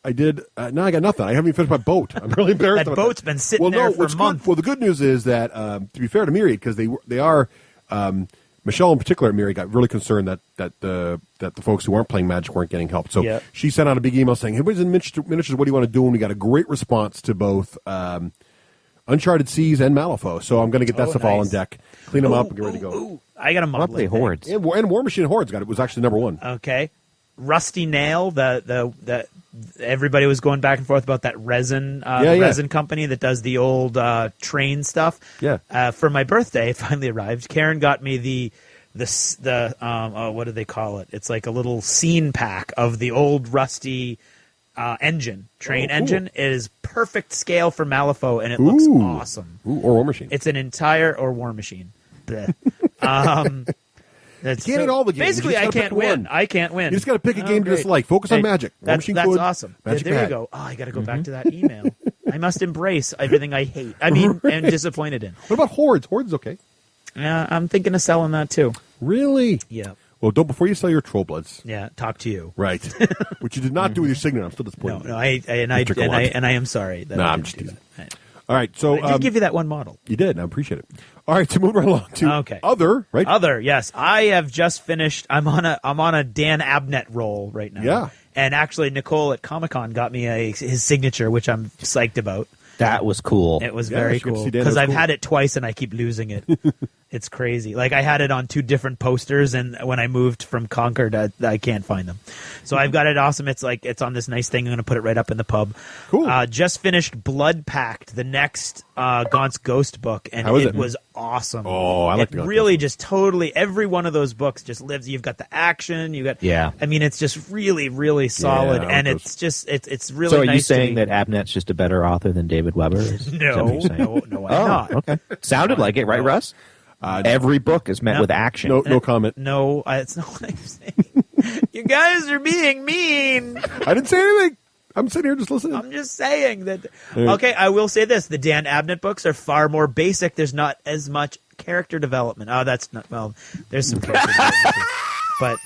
I got nothing. I haven't even finished my boat. I'm really embarrassed. That about boat's been sitting there for what's a month. Good, well, the good news is that, to be fair to Myriad, because they are Michelle in particular at Myriad got really concerned that the folks who weren't playing Magic weren't getting help. So Yep. she sent out a big email saying, "Hey, everybody's in miniatures. What do you want to do?" And we got a great response to both Uncharted Seas and Malifaux. So I'm going to get that stuff all on nice. deck, clean them up, and get ready to go. I got a I model. want to play Hordes. And War Machine Hordes was actually number 1. Okay. Rusty Nail, the everybody was going back and forth about that resin resin company that does the old train stuff. Yeah. For my birthday, it finally arrived. Karen got me the what do they call it? It's like a little scene pack of the old rusty train engine. It is perfect scale for Malifaux, and it looks awesome. Ooh, or War Machine. It's an entire War Machine. Bleh. That's You can't hit all the games. Basically, You just I gotta can't pick win. one. I can't win. You just got to pick a game to great. dislike. Focus on Hey, Magic. War Machine That's Code, awesome. Magic There you Pad. go. Oh, I got to go back to that email. I must embrace everything I hate. I mean, and disappointed in. What about Hordes? Hordes is okay. Yeah, I'm thinking of selling that too. Really? Yeah. Well, don't before you sell your Troll Bloods. Yeah. Talk to you. Right. Which you did not do with your signet. I'm still disappointed. No, I am sorry. That No, I I'm didn't just do teasing. that. All right. So I did give you that one model. you did. I appreciate it. All right. So moving right along to Okay. other. Right. Other, yes. I have just finished. I'm on a Dan Abnett roll right now. Yeah. And actually, Nicole at Comic-Con got me his signature, which I'm psyched about. That was cool. It was Yeah, very she got to cool see Dan. because That was I've cool. had it twice and I keep losing it. It's crazy. Like, I had it on 2 different posters, and when I moved from Concord, I can't find them. So I've got it awesome. It's like, it's on this nice thing. I'm going to put it right up in the pub. Cool. Just finished Blood Pact, the next Gaunt's Ghost book, and How is it it? was awesome. Oh, I like it. the Really just totally, every one of those books just lives. You've got the action. You got, I mean, it's just really, really solid, and it's just, it's really So are nice you saying to that Abnett's just a better author than David Weber? No, I'm not. Okay. Sounded like it, right, Russ? Every book is met with action. No comment. No, it's not what I'm saying. You guys are being mean. I didn't say anything. I'm sitting here just listening. I'm just saying that. Okay, I will say this: the Dan Abnett books are far more basic. There's not as much character development. Oh, that's not. Well, there's some character development, too. But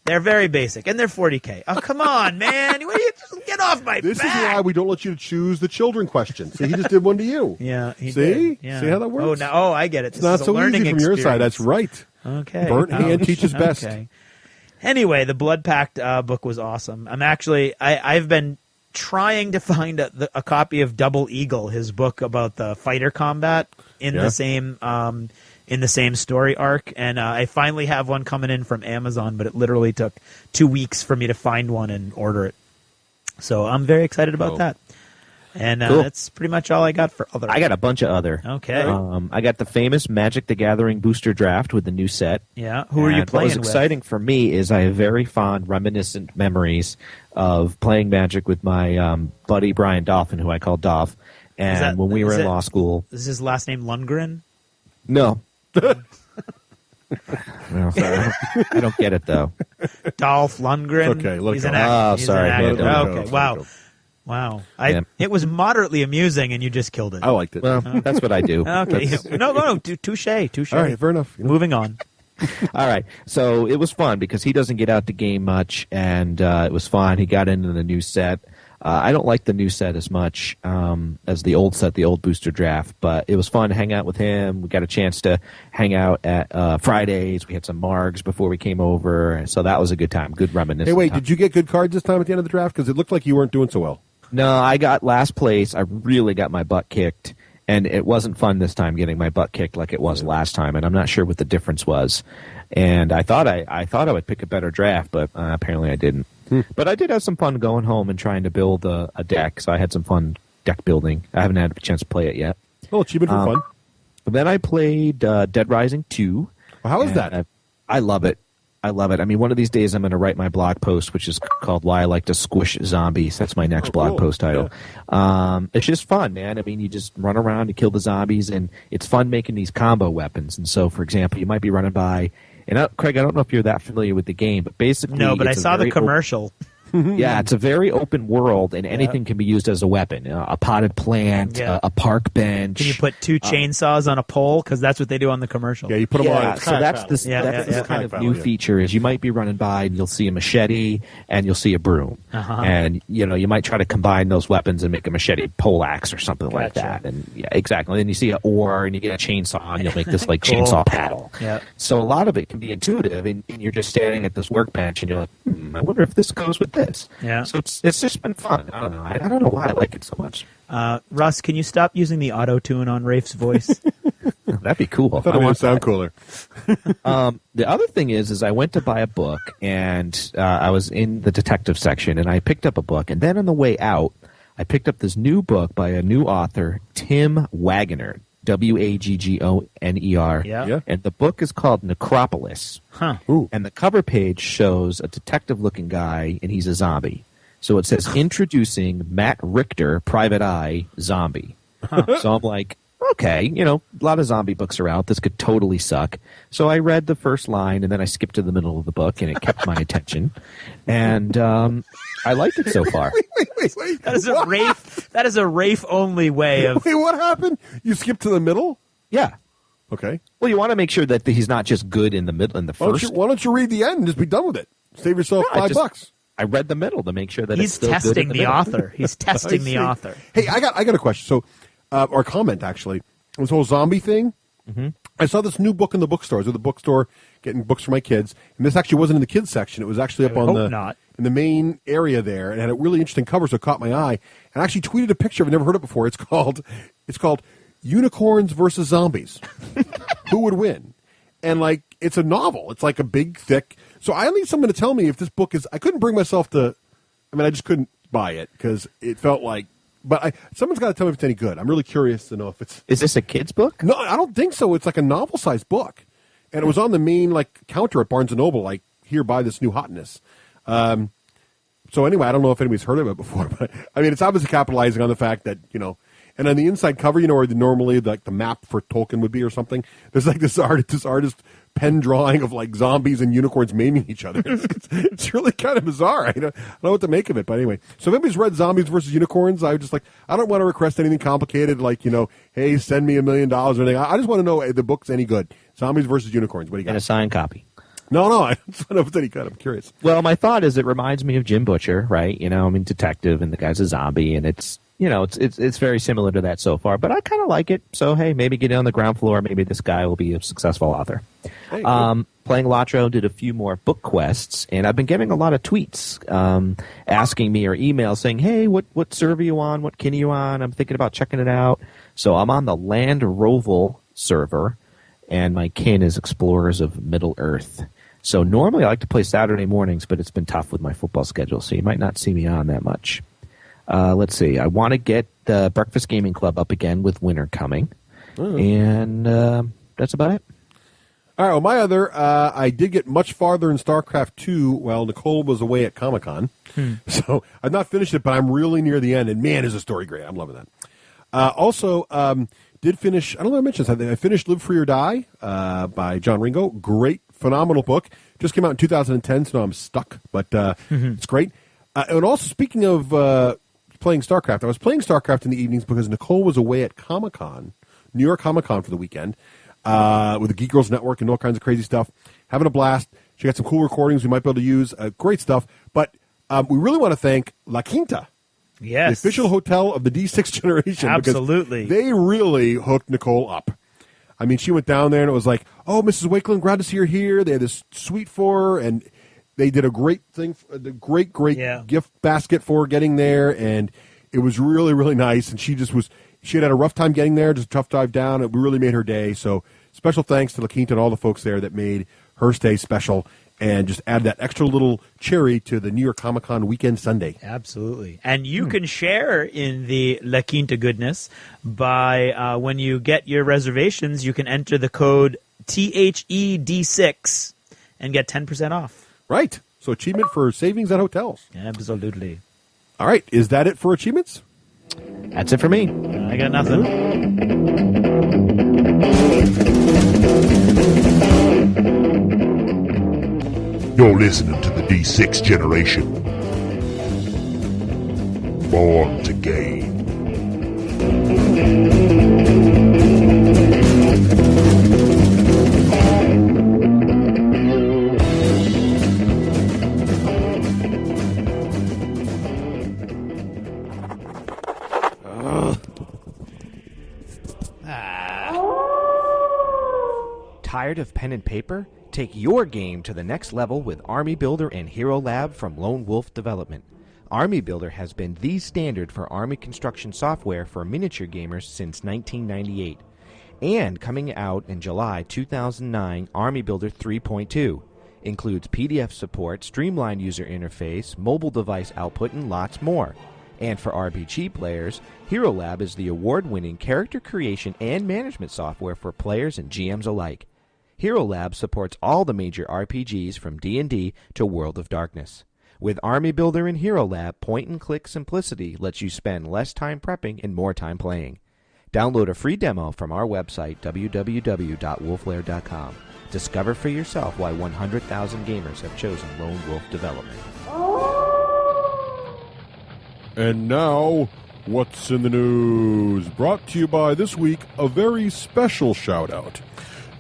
they're very basic, and they're 40K. Oh, come on, man! What are you, just get off my This back. is why we don't let you choose the children question. See, he just did one to you. Yeah, he See? did. Yeah. See how that works? Oh, I get it. It's not so easy from your side. That's right. Okay. Burnt hand teaches best. Okay. Anyway, the Blood Pact book was awesome. I've been trying to find a copy of Double Eagle, his book about the fighter combat in the same story arc, and I finally have one coming in from Amazon, but it literally took 2 weeks for me to find one and order it. So I'm very excited about that. And Cool. that's pretty much all I got for other. I got a bunch of other. Okay. I got the famous Magic the Gathering booster draft with the new set. Yeah. Who are you playing with? What was exciting for me is I have very fond, reminiscent memories of playing Magic with my buddy Brian Dolphin, who I call Dolph. And when we were in law school. Is his last name Lundgren? No. No, sorry. I don't get it, though. Dolph Lundgren. It's okay, look He's it an up. actor. Oh, He's sorry. an actor. Look it up. Okay. Wow. Wow. Yeah. It was moderately amusing, and you just killed it. I liked it. Well, that's what I do. Okay. No. Touche. All right, fair enough. Moving on. All right. So it was fun because he doesn't get out the game much, and it was fun. He got into the new set. I don't like the new set as much as the old set, the old booster draft, but it was fun to hang out with him. We got a chance to hang out at Fridays. We had some margs before we came over, so that was a good time. Good reminiscence. Hey, wait, did you get good cards this time at the end of the draft? Because it looked like you weren't doing so well. No, I got last place. I really got my butt kicked, and it wasn't fun this time getting my butt kicked like it was last time, and I'm not sure what the difference was. And I thought I would pick a better draft, but apparently I didn't. But I did have some fun going home and trying to build a deck, so I had some fun deck building. I haven't had a chance to play it yet. Well, achievement for fun. But then I played Dead Rising 2. Well, how is that? I love it. I love it. I mean, one of these days I'm going to write my blog post, which is called Why I Like to Squish Zombies. That's my next blog post title. Yeah. It's just fun, man. I mean, you just run around and kill the zombies, and it's fun making these combo weapons. And so, for example, you might be running by, and Craig, I don't know if you're that familiar with the game, but basically... No, but I saw the commercial. Yeah, it's a very open world, and anything can be used as a weapon. A potted plant, a park bench. Can you put 2 chainsaws on a pole? Because that's what they do on the commercial. Yeah, you put them on. So that's this kind of new feature is you might be running by and you'll see a machete and you'll see a broom. And, you might try to combine those weapons and make a machete poleaxe or something like that. And yeah, exactly. And then you see an oar and you get a chainsaw and you'll make this like chainsaw paddle. Yeah. So a lot of it can be intuitive, and you're just standing at this workbench and you're like, I wonder if this goes with this. Yeah. So it's just been fun. I don't know. I don't know why I like it so much. Russ, can you stop using the auto-tune on Rafe's voice? That'd be cool. I thought it would sound cooler. The other thing is I went to buy a book, and I was in the detective section, and I picked up a book. And then on the way out, I picked up this new book by a new author, Tim Waggoner, Waggoner. Yeah. And the book is called Necropolis. Huh. And the cover page shows a detective-looking guy, and he's a zombie. So it says, introducing Matt Richter, Private Eye, Zombie. So I'm like, okay, a lot of zombie books are out. This could totally suck. So I read the first line, and then I skipped to the middle of the book, and it kept my attention. And I like it so far. Wait. That is a Rafe-only way of... Wait, what happened? You skipped to the middle? Yeah. Okay. Well, you want to make sure that he's not just good in the middle, in the first. Why don't you read the end and just be done with it? Save yourself $5. I read the middle to make sure that he's it's still testing good the author. He's testing the author. Hey, I got a question. So, or comment actually. This whole zombie thing. Mm-hmm. I saw this new book in the bookstore. I was at the bookstore getting books for my kids, and this actually wasn't in the kids section. It was actually up in the main area there, and had a really interesting cover, so it caught my eye. And I actually tweeted a picture. I've never heard it before. It's called Unicorns versus Zombies. Who would win? and like it's a novel. It's like a big, thick. So I need someone to tell me if this book is. I couldn't bring myself to. I mean, I just couldn't buy it because it felt like. But someone's got to tell me if it's any good. I'm really curious to know if it's. Is this a kid's book? No, I don't think so. It's like a novel-sized book, and it was on the main like counter at Barnes & Noble. Like, here, buy this new hotness. So anyway, I don't know if anybody's heard of it before, but I mean, it's obviously capitalizing on the fact that and on the inside cover, where normally like the map for Tolkien would be or something. There's like this artist pen drawing of like zombies and unicorns maiming each other. It's really kind of bizarre. I don't know what to make of it, but anyway. So if anybody's read Zombies versus Unicorns, I just I don't want to request anything complicated like hey, send me $1 million or anything. I just want to know if the book's any good. Zombies versus Unicorns. What do you got? And a signed copy. No, I just want to know if it's any good. I'm curious. Well, my thought is it reminds me of Jim Butcher, right? Detective, and the guy's a zombie, and it's it's very similar to that so far. But I kind of like it. So hey, maybe get on the ground floor. Maybe this guy will be a successful author. Hey, Playing Latro did a few more book quests, and I've been getting a lot of tweets asking me or emails saying, hey, what server are you on? What kin are you on? I'm thinking about checking it out. So I'm on the Land Roval server, and my kin is Explorers of Middle Earth. So normally I like to play Saturday mornings, but it's been tough with my football schedule, so you might not see me on that much. Let's see. I want to get the Breakfast Gaming Club up again with winter coming, and that's about it. All right, well, my other, I did get much farther in StarCraft 2 while Nicole was away at Comic-Con. So I've not finished it, but I'm really near the end, and man, is the story great. I'm loving that. Also, did finish, I don't know if I mentioned this, I finished Live Free or Die by John Ringo. Great, phenomenal book. Just came out in 2010, so now I'm stuck, but it's great. And also, speaking of playing StarCraft, I was playing StarCraft in the evenings because Nicole was away at Comic-Con, New York Comic-Con for the weekend, with the Geek Girls Network and all kinds of crazy stuff. Having a blast. She got some cool recordings we might be able to use. Great stuff. But we really want to thank La Quinta. Yes. The official hotel of the D6 generation. Absolutely. Because they really hooked Nicole up. I mean, she went down there and it was like, oh, Mrs. Wakeland, glad to see her here. They had this suite for her, and they did a great thing, the great gift basket for her getting there, and it was really, really nice. And she had a rough time getting there, just a tough dive down. It really made her day. So special thanks to La Quinta and all the folks there that made her stay special and just add that extra little cherry to the New York Comic-Con weekend Sunday. Absolutely. And you can share in the La Quinta goodness by, when you get your reservations, you can enter the code THED6 and get 10% off. Right. So achievement for savings at hotels. Absolutely. All right. Is that it for achievements? That's it for me. I got nothing. You're listening to the D6 generation. Born to gain. Tired of pen and paper? Take your game to the next level with Army Builder and Hero Lab from Lone Wolf Development. Army Builder has been the standard for Army construction software for miniature gamers since 1998. And coming out in July 2009, Army Builder 3.2 includes PDF support, streamlined user interface, mobile device output, and lots more. And for RPG players, Hero Lab is the award-winning character creation and management software for players and GMs alike. Hero Lab supports all the major RPGs from D&D to World of Darkness. With Army Builder and Hero Lab, point-and-click simplicity lets you spend less time prepping and more time playing. Download a free demo from our website, www.wolflair.com. Discover for yourself why 100,000 gamers have chosen Lone Wolf Development. And now, what's in the news? Brought to you by this week, a very special shout-out.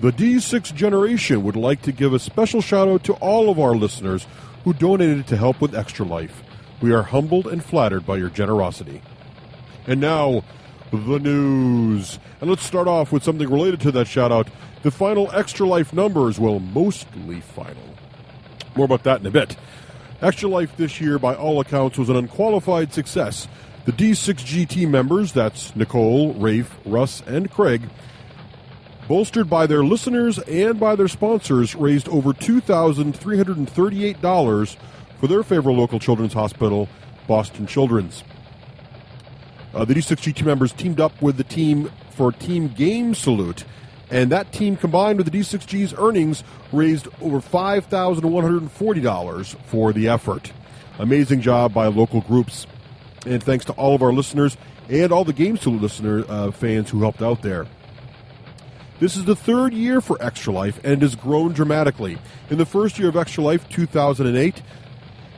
The D6 generation would like to give a special shout-out to all of our listeners who donated to help with Extra Life. We are humbled and flattered by your generosity. And now, the news. And let's start off with something related to that shout-out. The final Extra Life numbers, well, mostly final. More about that in a bit. Extra Life this year, by all accounts, was an unqualified success. The D6G team members, that's Nicole, Rafe, Russ, and Craig, bolstered by their listeners and by their sponsors, raised over $2,338 for their favorite local children's hospital, Boston Children's. The D6G team members teamed up with the team for Team Game Salute, and that team, combined with the D6G's earnings, raised over $5,140 for the effort. Amazing job by local groups, and thanks to all of our listeners and all the Game Salute listener fans who helped out there. This is the third year for Extra Life, and it has grown dramatically. In the first year of Extra Life, 2008,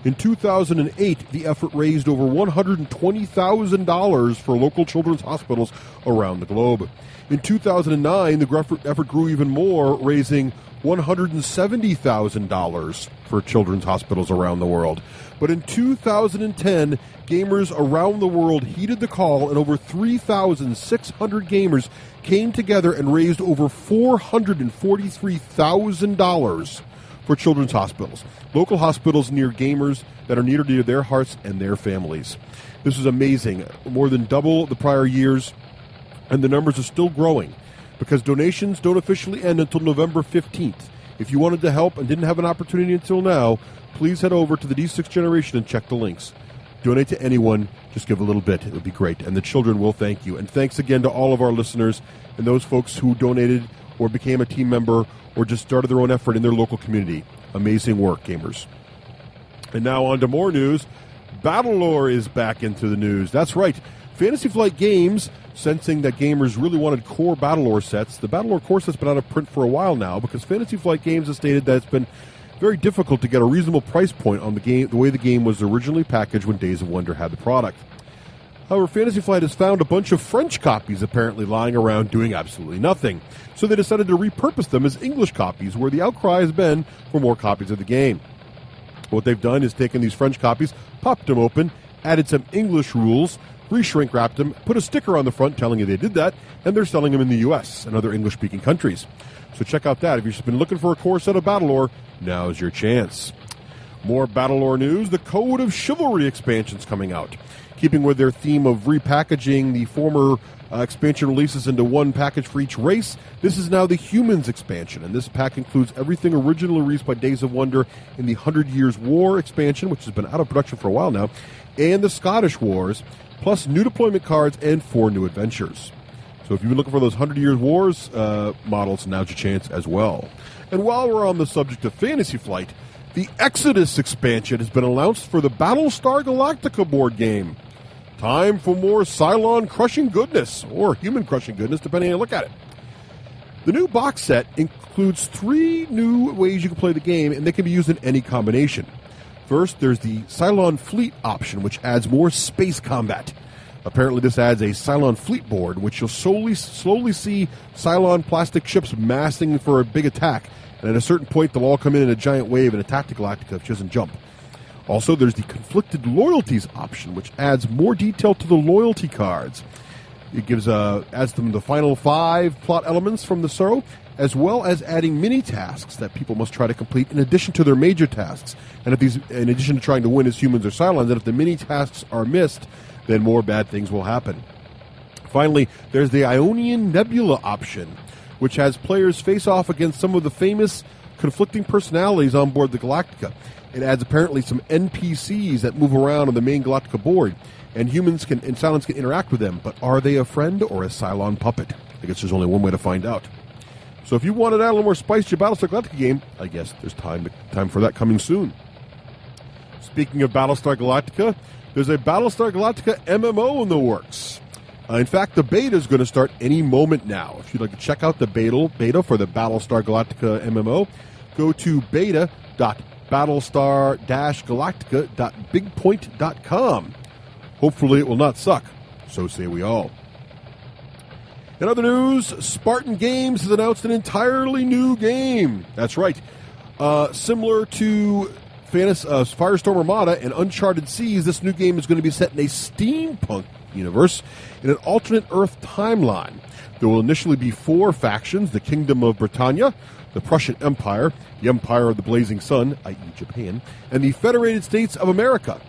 in 2008, the effort raised over $120,000 for local children's hospitals around the globe. In 2009, the effort grew even more, raising $170,000 for children's hospitals around the world. But in 2010, gamers around the world heeded the call, and over 3,600 gamers came together and raised over $443,000 for children's hospitals, local hospitals near gamers that are near and dear to their hearts and their families. This is amazing, more than double the prior years, and the numbers are still growing because donations don't officially end until November 15th. If you wanted to help and didn't have an opportunity until now, please head over to the D6 Generation and check the links. Donate to anyone, just give a little bit. It would be great, and the children will thank you. And thanks again to all of our listeners and those folks who donated or became a team member or just started their own effort in their local community. Amazing work, gamers. And now on to more news. Battlelore is back into the news. That's right. Fantasy Flight Games, sensing that gamers really wanted core Battlelore sets, the Battlelore core set's been out of print for a while now because Fantasy Flight Games has stated that it's been very difficult to get a reasonable price point on the game, the way the game was originally packaged when Days of Wonder had the product. However, Fantasy Flight has found a bunch of French copies apparently lying around doing absolutely nothing, so they decided to repurpose them as English copies, where the outcry has been for more copies of the game. What they've done is taken these French copies, popped them open, added some English rules, re-shrink wrapped them, put a sticker on the front telling you they did that, and they're selling them in the U.S. and other English-speaking countries. So check out that. If you've been looking for a core set of Battlelore, now's your chance. More Battlelore news. The Code of Chivalry expansion's coming out. Keeping with their theme of repackaging the former expansion releases into one package for each race, this is now the Humans expansion, and this pack includes everything originally released by Days of Wonder in the 100 Years' War expansion, which has been out of production for a while now, and the Scottish Wars, plus new deployment cards and 4 new adventures. So if you've been looking for those 100 Years' Wars models, now's your chance as well. And while we're on the subject of Fantasy Flight, the Exodus expansion has been announced for the Battlestar Galactica board game. Time for more Cylon crushing goodness, or human crushing goodness, depending on how you look at it. The new box set includes 3 new ways you can play the game, and they can be used in any combination. First, there's the Cylon Fleet option, which adds more space combat. Apparently, this adds a Cylon Fleet board, which you'll slowly see Cylon plastic ships massing for a big attack, and at a certain point, they'll all come in a giant wave and attack the Galactica if she doesn't jump. Also, there's the Conflicted Loyalties option, which adds more detail to the loyalty cards. It adds them the final 5 plot elements from the SORO, as well as adding mini-tasks that people must try to complete in addition to their major tasks. And in addition to trying to win as humans or Cylons, and if the mini-tasks are missed, then more bad things will happen. Finally, there's the Ionian Nebula option, which has players face off against some of the famous conflicting personalities on board the Galactica. It adds apparently some NPCs that move around on the main Galactica board, and humans and Cylons can interact with them, but are they a friend or a Cylon puppet? I guess there's only one way to find out. So if you wanted to add a little more spice to your Battlestar Galactica game, I guess there's time for that coming soon. Speaking of Battlestar Galactica, there's a Battlestar Galactica MMO in the works. In fact, the beta is going to start any moment now. If you'd like to check out the beta for the Battlestar Galactica MMO, go to beta.battlestar-galactica.bigpoint.com. Hopefully it will not suck. So say we all. In other news, Spartan Games has announced an entirely new game. That's right. Similar to Firestorm Armada and Uncharted Seas, this new game is going to be set in a steampunk universe in an alternate Earth timeline. There will initially be 4 factions: the Kingdom of Britannia, the Prussian Empire, the Empire of the Blazing Sun, i.e. Japan, and the Federated States of America.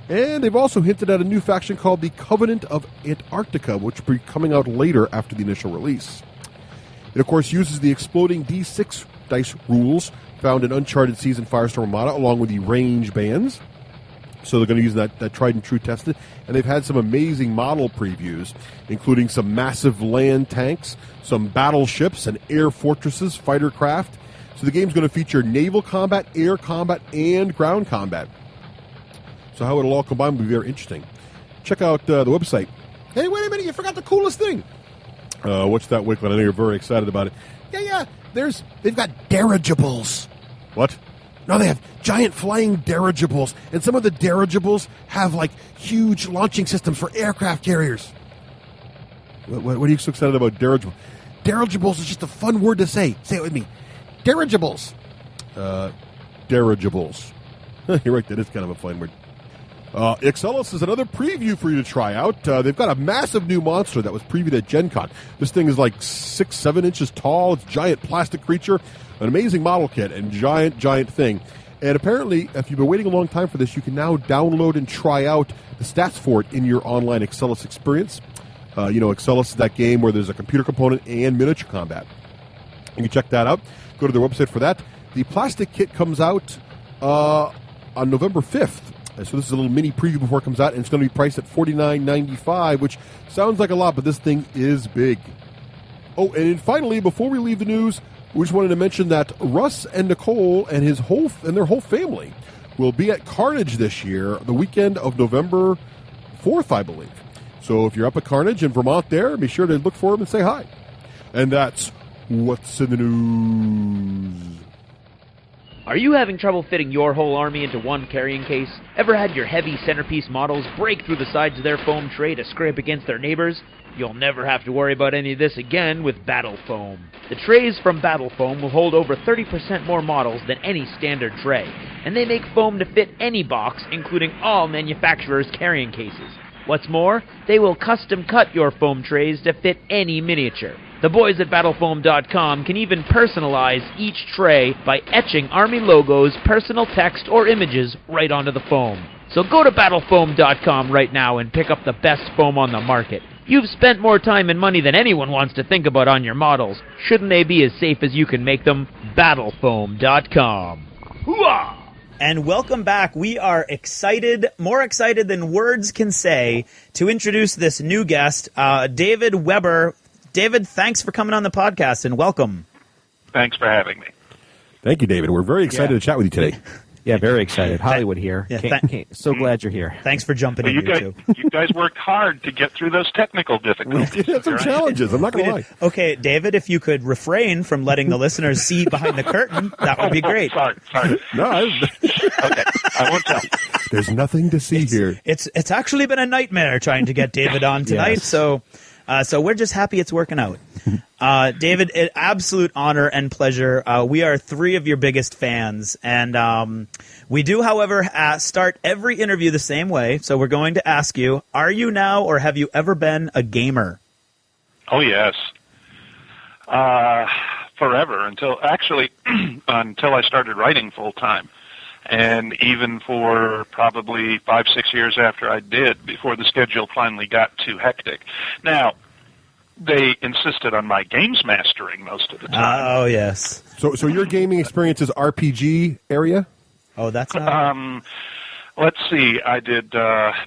And they've also hinted at a new faction called the Covenant of Antarctica, which will be coming out later after the initial release. It, of course, uses the exploding D6 dice rules found in Uncharted Season Firestorm Armada, along with the range bands. So they're going to use that tried and true tested. And they've had some amazing model previews, including some massive land tanks, some battleships and air fortresses, fighter craft. So the game's going to feature naval combat, air combat, and ground combat. So how it'll all combine will be very interesting. Check out the website. Hey, wait a minute, you forgot the coolest thing. What's that, Wickland? I know you're very excited about it. Yeah, they've got dirigibles. What? No, they have giant flying dirigibles, and some of the dirigibles have, like, huge launching systems for aircraft carriers. What are you so excited about dirigibles? Dirigibles is just a fun word to say. Say it with me. Dirigibles. Dirigibles. You're right, that is kind of a fun word. Excellus is another preview for you to try out. They've got a massive new monster that was previewed at Gen Con. This thing is like 6-7 inches tall. It's a giant plastic creature, an amazing model kit, and giant thing. And apparently, if you've been waiting a long time for this, you can now download and try out the stats for it in your online Excellus experience. Excellus is that game where there's a computer component and miniature combat. You can check that out. Go to their website for that. The plastic kit comes out on November 5th. So this is a little mini preview before it comes out, and it's going to be priced at $49.95, which sounds like a lot, but this thing is big. Oh, and then finally, before we leave the news, we just wanted to mention that Russ and Nicole and their whole family will be at Carnage this year, the weekend of November 4th, I believe. So if you're up at Carnage in Vermont there, be sure to look for them and say hi. And that's what's in the news. Are you having trouble fitting your whole army into one carrying case? Ever had your heavy centerpiece models break through the sides of their foam tray to scrape against their neighbors? You'll never have to worry about any of this again with Battle Foam. The trays from Battle Foam will hold over 30% more models than any standard tray, and they make foam to fit any box, including all manufacturers' carrying cases. What's more, they will custom cut your foam trays to fit any miniature. The boys at BattleFoam.com can even personalize each tray by etching Army logos, personal text, or images right onto the foam. So go to BattleFoam.com right now and pick up the best foam on the market. You've spent more time and money than anyone wants to think about on your models. Shouldn't they be as safe as you can make them? BattleFoam.com. Hooah! And welcome back. We are excited, more excited than words can say, to introduce this new guest, David Weber. David, thanks for coming on the podcast, and welcome. Thanks for having me. Thank you, David. We're very excited to chat with you today. Yeah, very excited. Hollywood here. So glad you're here. Thanks for jumping in here, too. You guys worked hard to get through those technical difficulties. We did have some challenges, I'm not going to lie. Okay, David, if you could refrain from letting the listeners see behind the curtain, that would be great. Sorry. Okay, I won't tell. There's nothing to see here. It's actually been a nightmare trying to get David on tonight, Yes. So we're just happy it's working out. David, an absolute honor and pleasure. We are three of your biggest fans, and we do, however, start every interview the same way. So we're going to ask you, are you now or have you ever been a gamer? Oh, yes. Forever, until I started writing full-time. And even for probably 5-6 years after I did, before the schedule finally got too hectic. Now, they insisted on my games mastering most of the time. Oh, yes. So your gaming experience is RPG area? Oh, that's not... Let's see. I did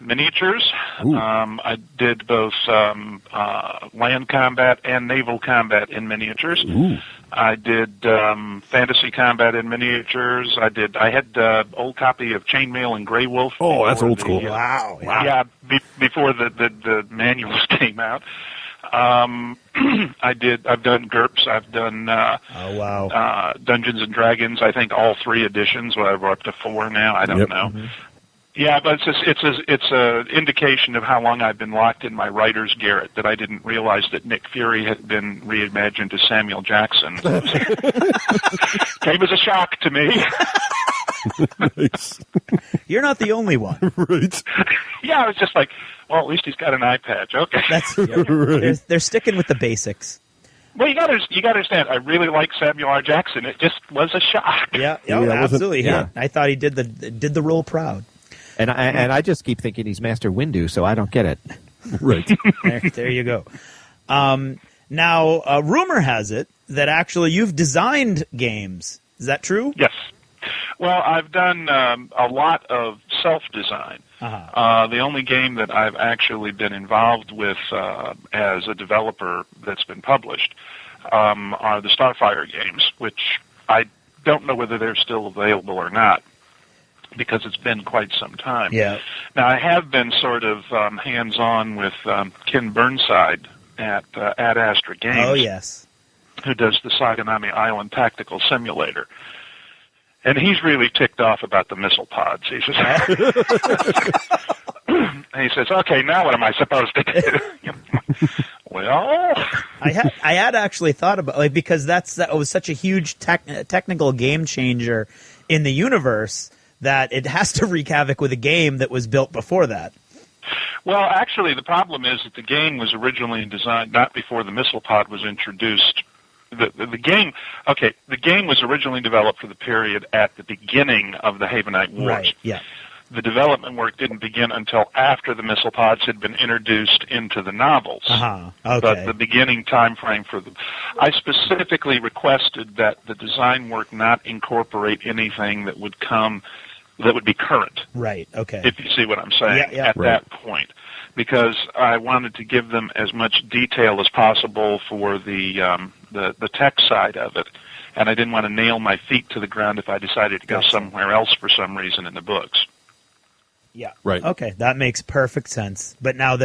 miniatures. I did both land combat and naval combat in miniatures. Ooh. I did fantasy combat in miniatures. I had old copy of Chainmail and Grey Wolf. Oh, that's old school. Wow. Yeah, before the manuals came out. I've done GURPS. I've done Dungeons and Dragons. I think all 3 editions. Well, we're up to 4 now. I don't know. Mm-hmm. Yeah, but it's a indication of how long I've been locked in my writer's garret that I didn't realize that Nick Fury had been reimagined as Samuel Jackson. Came as a shock to me. Nice. You're not the only one. Right. Yeah, I was just like, well, at least he's got an eye patch. Okay. Right. They're sticking with the basics. Well, you got to understand. I really like Samuel R. Jackson. It just was a shock. Yeah, absolutely. Yeah. I thought he did the role proud. And I just keep thinking he's Master Windu, so I don't get it. Right. There you go. Now, rumor has it that actually you've designed games. Is that true? Yes. Well, I've done a lot of self-design. The only game that I've actually been involved with as a developer that's been published are the Starfire games, which I don't know whether they're still available or not, because it's been quite some time. Yeah. Now, I have been sort of hands-on with Ken Burnside at Ad Astra Games. Oh, yes. Who does the Saganami Island Tactical Simulator. And he's really ticked off about the missile pods. He says, okay, now what am I supposed to do? Well, I had actually thought about, because that was such a huge technical game changer in the universe that it has to wreak havoc with a game that was built before that. Well, actually, the problem is that the game was originally designed not before the missile pod was introduced. The game was originally developed for the period at the beginning of the Havenite Wars. Right, yeah. The development work didn't begin until after the missile pods had been introduced into the novels. Okay. But the beginning time frame for them. I specifically requested that the design work not incorporate anything that would be current. Right, okay. If you see what I'm saying, at that point. Because I wanted to give them as much detail as possible for the tech side of it, and I didn't want to nail my feet to the ground if I decided to go somewhere else for some reason in the books. Yeah. Right. Okay, that makes perfect sense. But now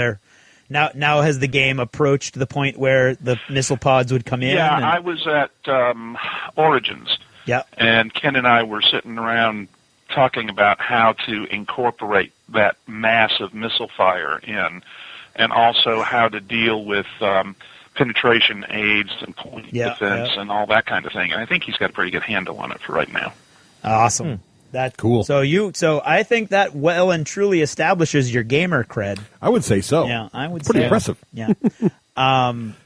now has the game approached the point where the missile pods would come in? Yeah, I was at Origins. Yeah. And Ken and I were sitting around talking about how to incorporate that massive missile fire in, and also how to deal with penetration aids and point defense and all that kind of thing. And I think he's got a pretty good handle on it for right now. Awesome. That's cool. So I think that well and truly establishes your gamer cred. I would say so. Yeah, I would. Pretty say impressive. Yeah.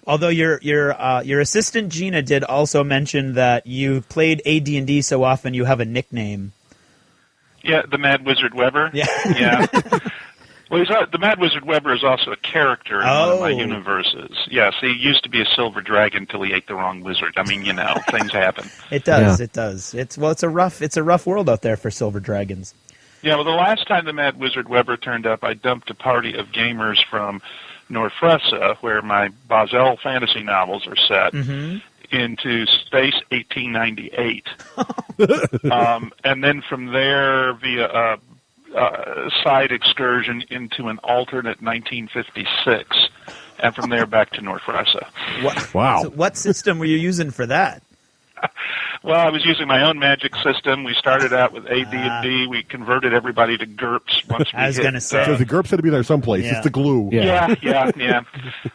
Although your assistant Gina did also mention that you played AD&D so often you have a nickname. Yeah, the Mad Wizard Weber. Yeah. Well, the Mad Wizard Weber is also a character in one of my universes. Yes, he used to be a silver dragon until he ate the wrong wizard. I mean, things happen. It does. Yeah. It does. It's a rough world out there for silver dragons. Yeah. Well, the last time the Mad Wizard Weber turned up, I dumped a party of gamers from Norfressa, where my Basel fantasy novels are set. Mm-hmm. Into Space 1898. And then from there, via a side excursion into an alternate 1956, and from there back to Norfressa. Wow. So what system were you using for that? Well, I was using my own magic system. We started out with AD&D. We converted everybody to GURPS once we I was going to say. So the GURPS had to be there someplace. Yeah. It's the glue. Yeah.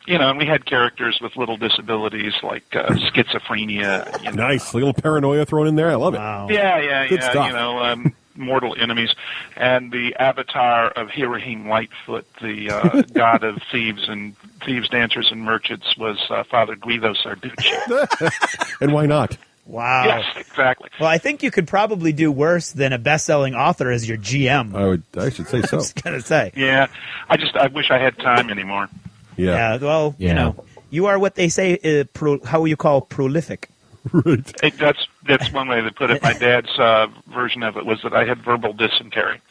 And we had characters with little disabilities like schizophrenia. Nice. A little paranoia thrown in there. I love it. Wow. Yeah. Good stuff. Mortal enemies. And the avatar of Hirohime Lightfoot, the god of thieves, dancers, and merchants, was Father Guido Sarducci. And why not? Wow. Yes, exactly. Well, I think you could probably do worse than a best-selling author as your GM. I should say so. I was going to say. Yeah. I wish I had time anymore. Yeah. Well, you are what they say, how you call prolific. Right. That's one way to put it. My dad's version of it was that I had verbal dysentery.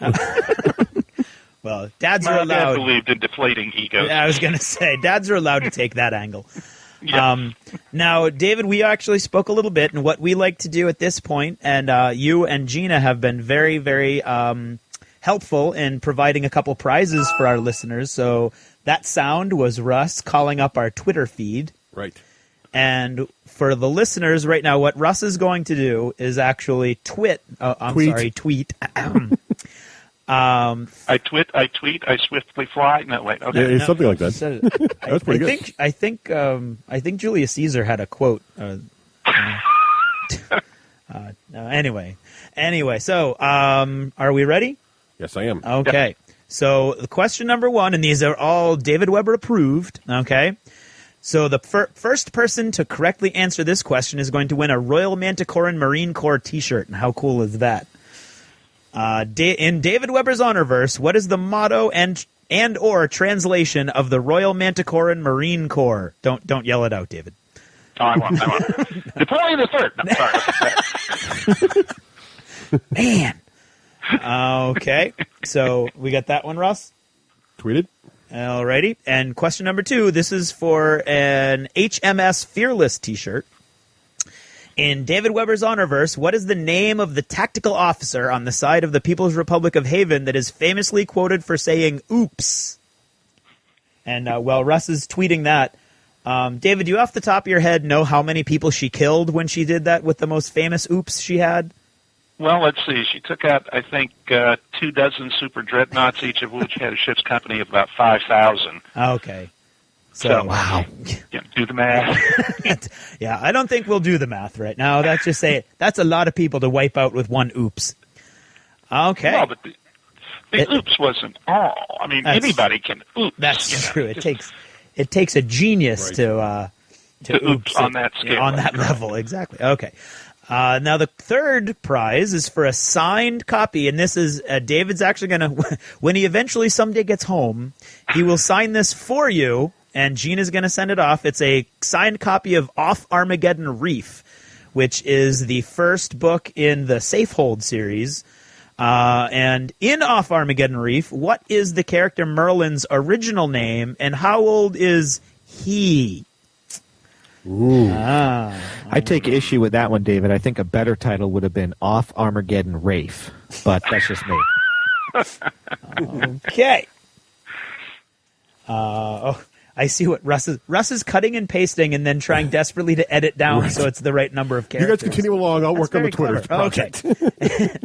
Well, dads My are allowed. dad believed in deflating egos. Yeah, I was going to say, dads are allowed to take that angle. Yeah. Now, David, we actually spoke a little bit, and what we like to do at this point, and you and Gina have been very, very helpful in providing a couple prizes for our listeners. So that sound was Russ calling up our Twitter feed. Right. And for the listeners right now, what Russ is going to do is actually tweet. I tweet, I swiftly fly. No, wait, okay. Yeah, something like that. That's pretty good. I think Julius Caesar had a quote. Anyway, so are we ready? Yes, I am. Okay. Yep. So the question number one, and these are all David Weber approved, okay? So the first person to correctly answer this question is going to win a Royal Manticoran Marine Corps t-shirt. And how cool is that? In David Weber's Honorverse, what is the motto and or translation of the Royal Manticoran Marine Corps? Don't yell it out, David. Oh, I won't. Deploying the third. No, sorry. Man. Okay. So we got that one, Russ? Tweeted. Alrighty. And question number 2. This is for an HMS Fearless t-shirt. In David Weber's Honorverse, what is the name of the tactical officer on the side of the People's Republic of Haven that is famously quoted for saying, oops? And while Russ is tweeting that, David, do you off the top of your head know how many people she killed when she did that with the most famous oops she had? Well, let's see. She took out, I think, 24 super dreadnoughts, each of which had a ship's company of about 5,000. Okay. So wow. Do the math. Yeah, I don't think we'll do the math right now. That's just say that's a lot of people to wipe out with one oops. Okay. No, but the oops wasn't all. I mean, anybody can oops. That's true. It takes a genius to oops on that scale. On that level, exactly. Okay. Now, the third prize is for a signed copy, and this is David's actually going to, when he eventually someday gets home, he will sign this for you, and Gina's going to send it off. It's a signed copy of Off Armageddon Reef, which is the first book in the Safehold series. And in Off Armageddon Reef, what is the character Merlin's original name, and how old is he? Ooh. I take issue with that one, David. I think a better title would have been Off Armageddon Rafe, but that's just me. Okay. I see what Russ is cutting and pasting and then trying desperately to edit down so it's the right number of characters. You guys continue along. I'll work on the Twitter project. Okay.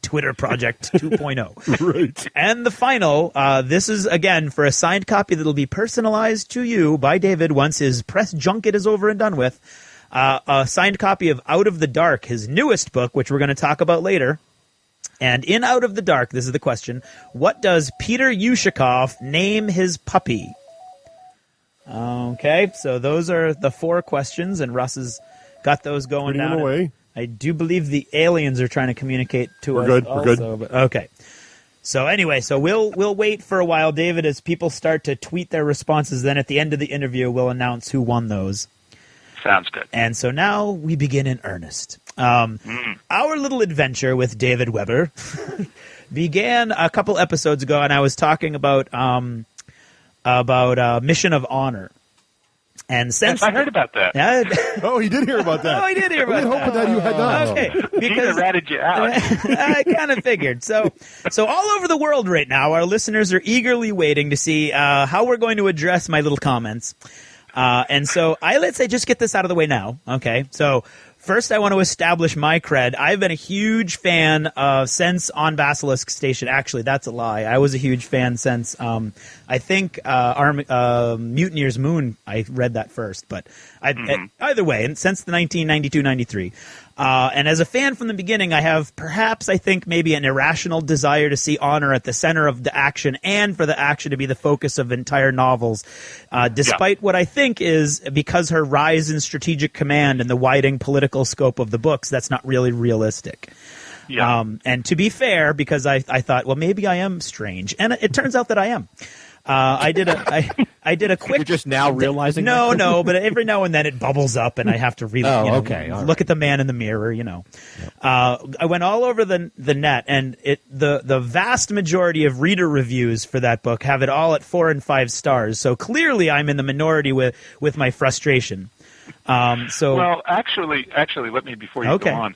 Twitter project 2.0. Right. And the final, this is, again, for a signed copy that will be personalized to you by David once his press junket is over and done with. A signed copy of Out of the Dark, his newest book, which we're going to talk about later. And in Out of the Dark, this is the question, what does Peter Yushikov name his puppy? Okay, so those are the 4 questions, and Russ has got those going down. Away. I do believe the aliens are trying to communicate to us. We're also, good. But, okay. So anyway, we'll wait for a while, David, as people start to tweet their responses. Then at the end of the interview, we'll announce who won those. Sounds good. And so now we begin in earnest. Our little adventure with David Weber began a couple episodes ago, and I was talking about Mission of Honor. And since I heard about that. Oh, he did hear about that. Oh, he did hear about that. We hoping that you had not. Okay, because he ratted you out. I kind of figured. So all over the world right now, our listeners are eagerly waiting to see how we're going to address my little comments. And so let's say just get this out of the way now. Okay, so first I want to establish my cred. I've been a huge fan since On Basilisk Station. Actually, that's a lie. I was a huge fan since I think Mutineer's Moon. I read that first, but either way, and since the 1992-93. And as a fan from the beginning, I have perhaps, I think, maybe an irrational desire to see Honor at the center of the action and for the action to be the focus of entire novels, despite what I think is, because her rise in strategic command and the widening political scope of the books, that's not really realistic. Yeah. And to be fair, because I thought, well, maybe I am strange. And it turns out that I am. I did a quick. You're just now realizing. No, but every now and then it bubbles up, and I have to really look at the man in the mirror. Yep. I went all over the net, and the vast majority of reader reviews for that book have it all at 4 and 5 stars. So clearly, I'm in the minority with my frustration. Well, actually, let me before you go on.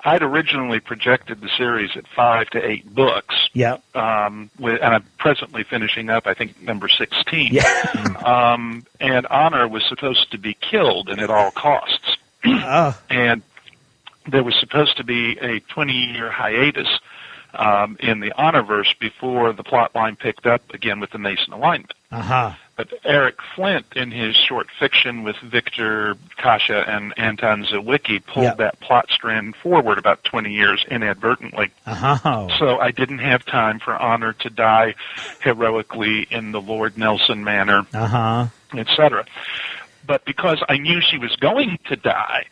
I'd originally projected the series at 5 to 8 books. Yeah. And I'm presently finishing up, I think, number 16. Yeah. And Honor was supposed to be killed, and at all costs. And there was supposed to be a 20-year hiatus in the Honorverse before the plot line picked up again with the Mason alignment. But Eric Flint, in his short fiction with Victor Kasha and Anton Zawicki, pulled that plot strand forward about 20 years inadvertently. So I didn't have time for Honor to die heroically in the Lord Nelson manner, etc. But because I knew she was going to die,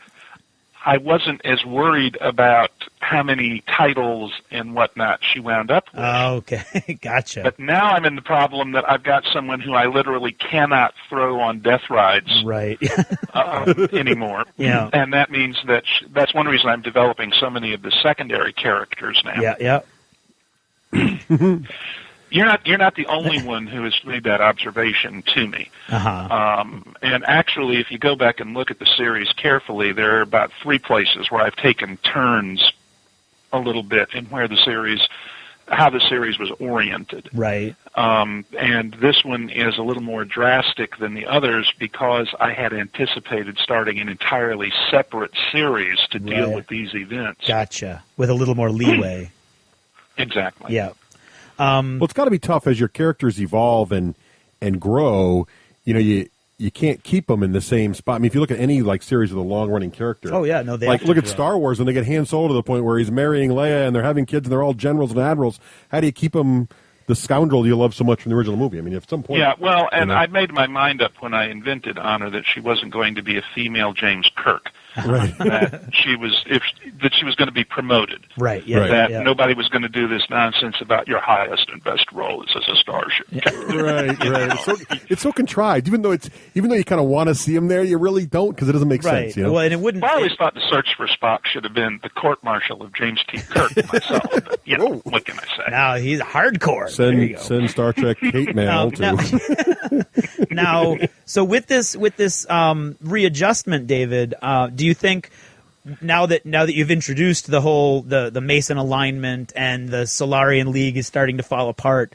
I wasn't as worried about how many titles and whatnot she wound up with. Okay, gotcha. But now I'm in the problem that I've got someone who I literally cannot throw on death rides anymore. Yeah. And that means that that's one reason I'm developing so many of the secondary characters now. Yeah. You're not the only one who has made that observation to me. And actually, if you go back and look at the series carefully, there are about 3 places where I've taken turns a little bit in how the series was oriented. Right. And this one is a little more drastic than the others because I had anticipated starting an entirely separate series to deal with these events. Gotcha. With a little more leeway. Exactly. Yeah. Well, it's got to be tough as your characters evolve and grow. You can't keep them in the same spot. I mean, if you look at any series with a long running character. Oh yeah, no. They look at Star Wars when they get Han Solo to the point where he's marrying Leia and they're having kids and they're all generals and admirals. How do you keep them the scoundrel you love so much from the original movie? I mean, at some point. Yeah, well, and I made my mind up when I invented Honor that she wasn't going to be a female James Kirk. Right. That she was going to be promoted. Right. Yeah. That nobody was going to do this nonsense about your highest and best role is as a starship. Right. It's so contrived. Even though you kind of want to see him there, you really don't because it doesn't make sense. Well, and it wouldn't. Well, I always thought the search for Spock should have been the court-martial of James T. Kirk myself. But, what can I say? Now he's hardcore. Send Star Trek hate mail to. Now, so with this readjustment, David, do you think now that you've introduced the whole the Mason alignment and the Solarian League is starting to fall apart,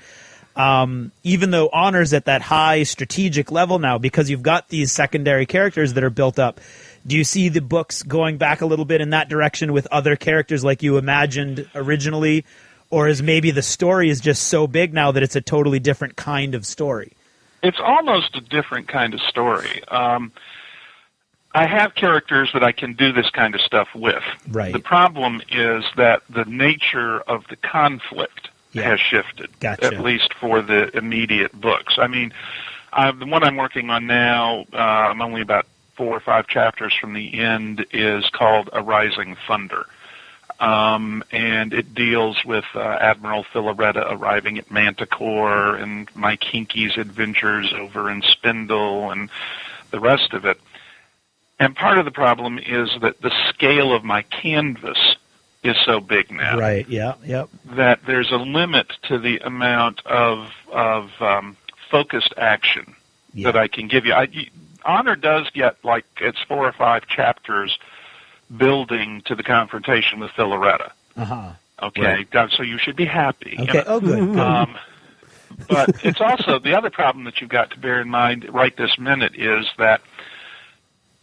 even though Honor's at that high strategic level now because you've got these secondary characters that are built up, do you see the books going back a little bit in that direction with other characters like you imagined originally, or is maybe the story is just so big now that it's a totally different kind of story? It's almost a different kind of story. I have characters that I can do this kind of stuff with. Right. The problem is that the nature of the conflict has shifted, at least for the immediate books. I mean, the one I'm working on now, I'm only about 4 or 5 chapters from the end, is called A Rising Thunder. And it deals with Admiral Philaretta arriving at Manticore and Mike Hinkey's adventures over in Spindle and the rest of it. And part of the problem is that the scale of my canvas is so big now. Right, yep. That there's a limit to the amount of focused action that I can give you. Honor does get, it's 4 or 5 chapters building to the confrontation with Philaretta. Okay, right. So you should be happy. Okay, good. But it's also, the other problem that you've got to bear in mind right this minute is that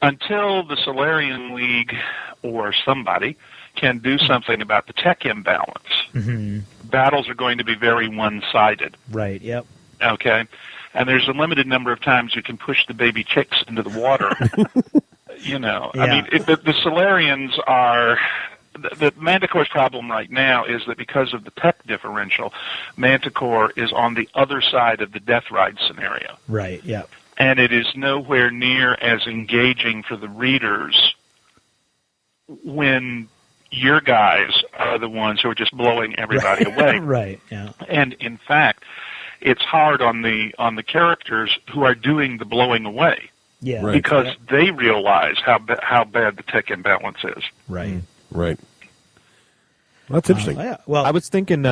until the Solarian League or somebody can do something about the tech imbalance, battles are going to be very one-sided. Right, yep. Okay? And there's a limited number of times you can push the baby chicks into the water. I mean, the Solarians are... The Manticore's problem right now is that because of the tech differential, Manticore is on the other side of the death ride scenario. Right, yep. And it is nowhere near as engaging for the readers when your guys are the ones who are just blowing everybody away. Right, yeah. And in fact, it's hard on the characters who are doing the blowing away. Yeah. Right. Because they realize how bad the tech imbalance is. Right. Right. Well, that's interesting. Well, I was thinking,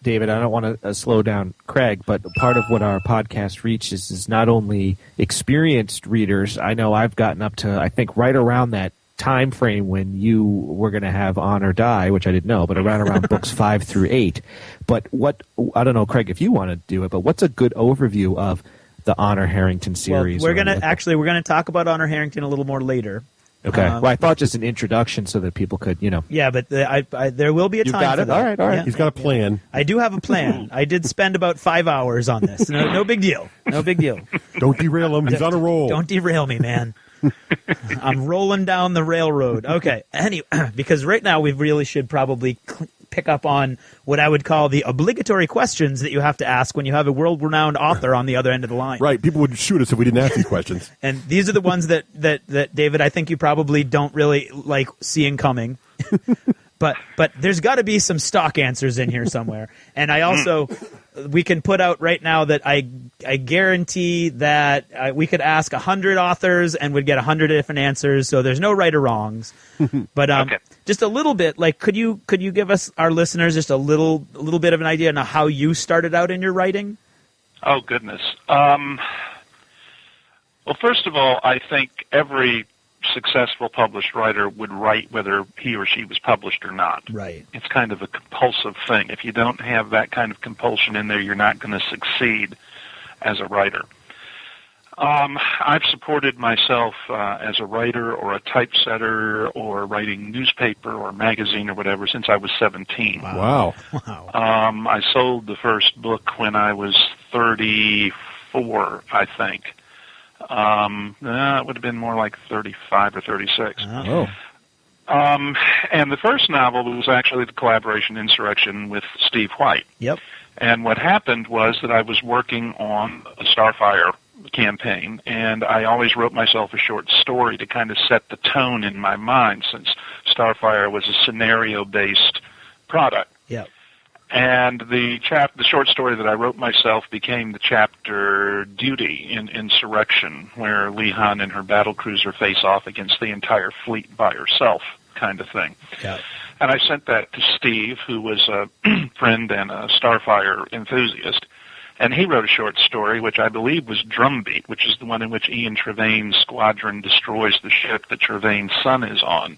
David, I don't want to slow down Craig, but part of what our podcast reaches is not only experienced readers. I know I've gotten up to, I think, right around that time frame when you were going to have Honor die, which I didn't know, but around books 5 through 8. But I don't know, Craig, if you want to do it, but what's a good overview of the Honor Harrington series? Well, we're going to talk about Honor Harrington a little more later. Okay. Well, I thought just an introduction so that people could, Yeah, but there will be a time. You got it. For that. All right. Yeah. He's got a plan. I do have a plan. I did spend about 5 hours on this. No big deal. No big deal. Don't derail him. He's on a roll. Don't derail me, man. I'm rolling down the railroad. Okay. Anyway, because right now we really should probably pick up on what I would call the obligatory questions that you have to ask when you have a world-renowned author on the other end of the line. Right. People would shoot us if we didn't ask these questions. And these are the ones that David, I think you probably don't really like seeing coming. But there's got to be some stock answers in here somewhere. And I also, we can put out right now that I guarantee that we could ask 100 authors and would get 100 different answers. So there's no right or wrongs. But Okay. just a little bit, like could you give us, our listeners, just a little bit of an idea on how you started out in your writing? Oh, goodness. Well, first of all, I think every successful published writer would write whether he or she was published or not. Right. It's kind of a compulsive thing. If you don't have that kind of compulsion in there, you're not going to succeed as a writer. I've supported myself as a writer or a typesetter or writing newspaper or magazine or whatever since I was 17. Wow. I sold the first book when I was 34, I think. It would have been more like 35 or 36. Oh. And the first novel was actually the collaboration Insurrection with Steve White. Yep. And what happened was that I was working on a Starfire campaign, and I always wrote myself a short story to kind of set the tone in my mind, since Starfire was a scenario-based product. Yep. And the short story that I wrote myself became the chapter Duty in Insurrection, where Lee Han and her battlecruiser face off against the entire fleet by herself, kind of thing. Yeah. And I sent that to Steve, who was a friend and a Starfire enthusiast, and he wrote a short story, which I believe was Drumbeat, which is the one in which Ian Trevain's squadron destroys the ship that Trevain's son is on.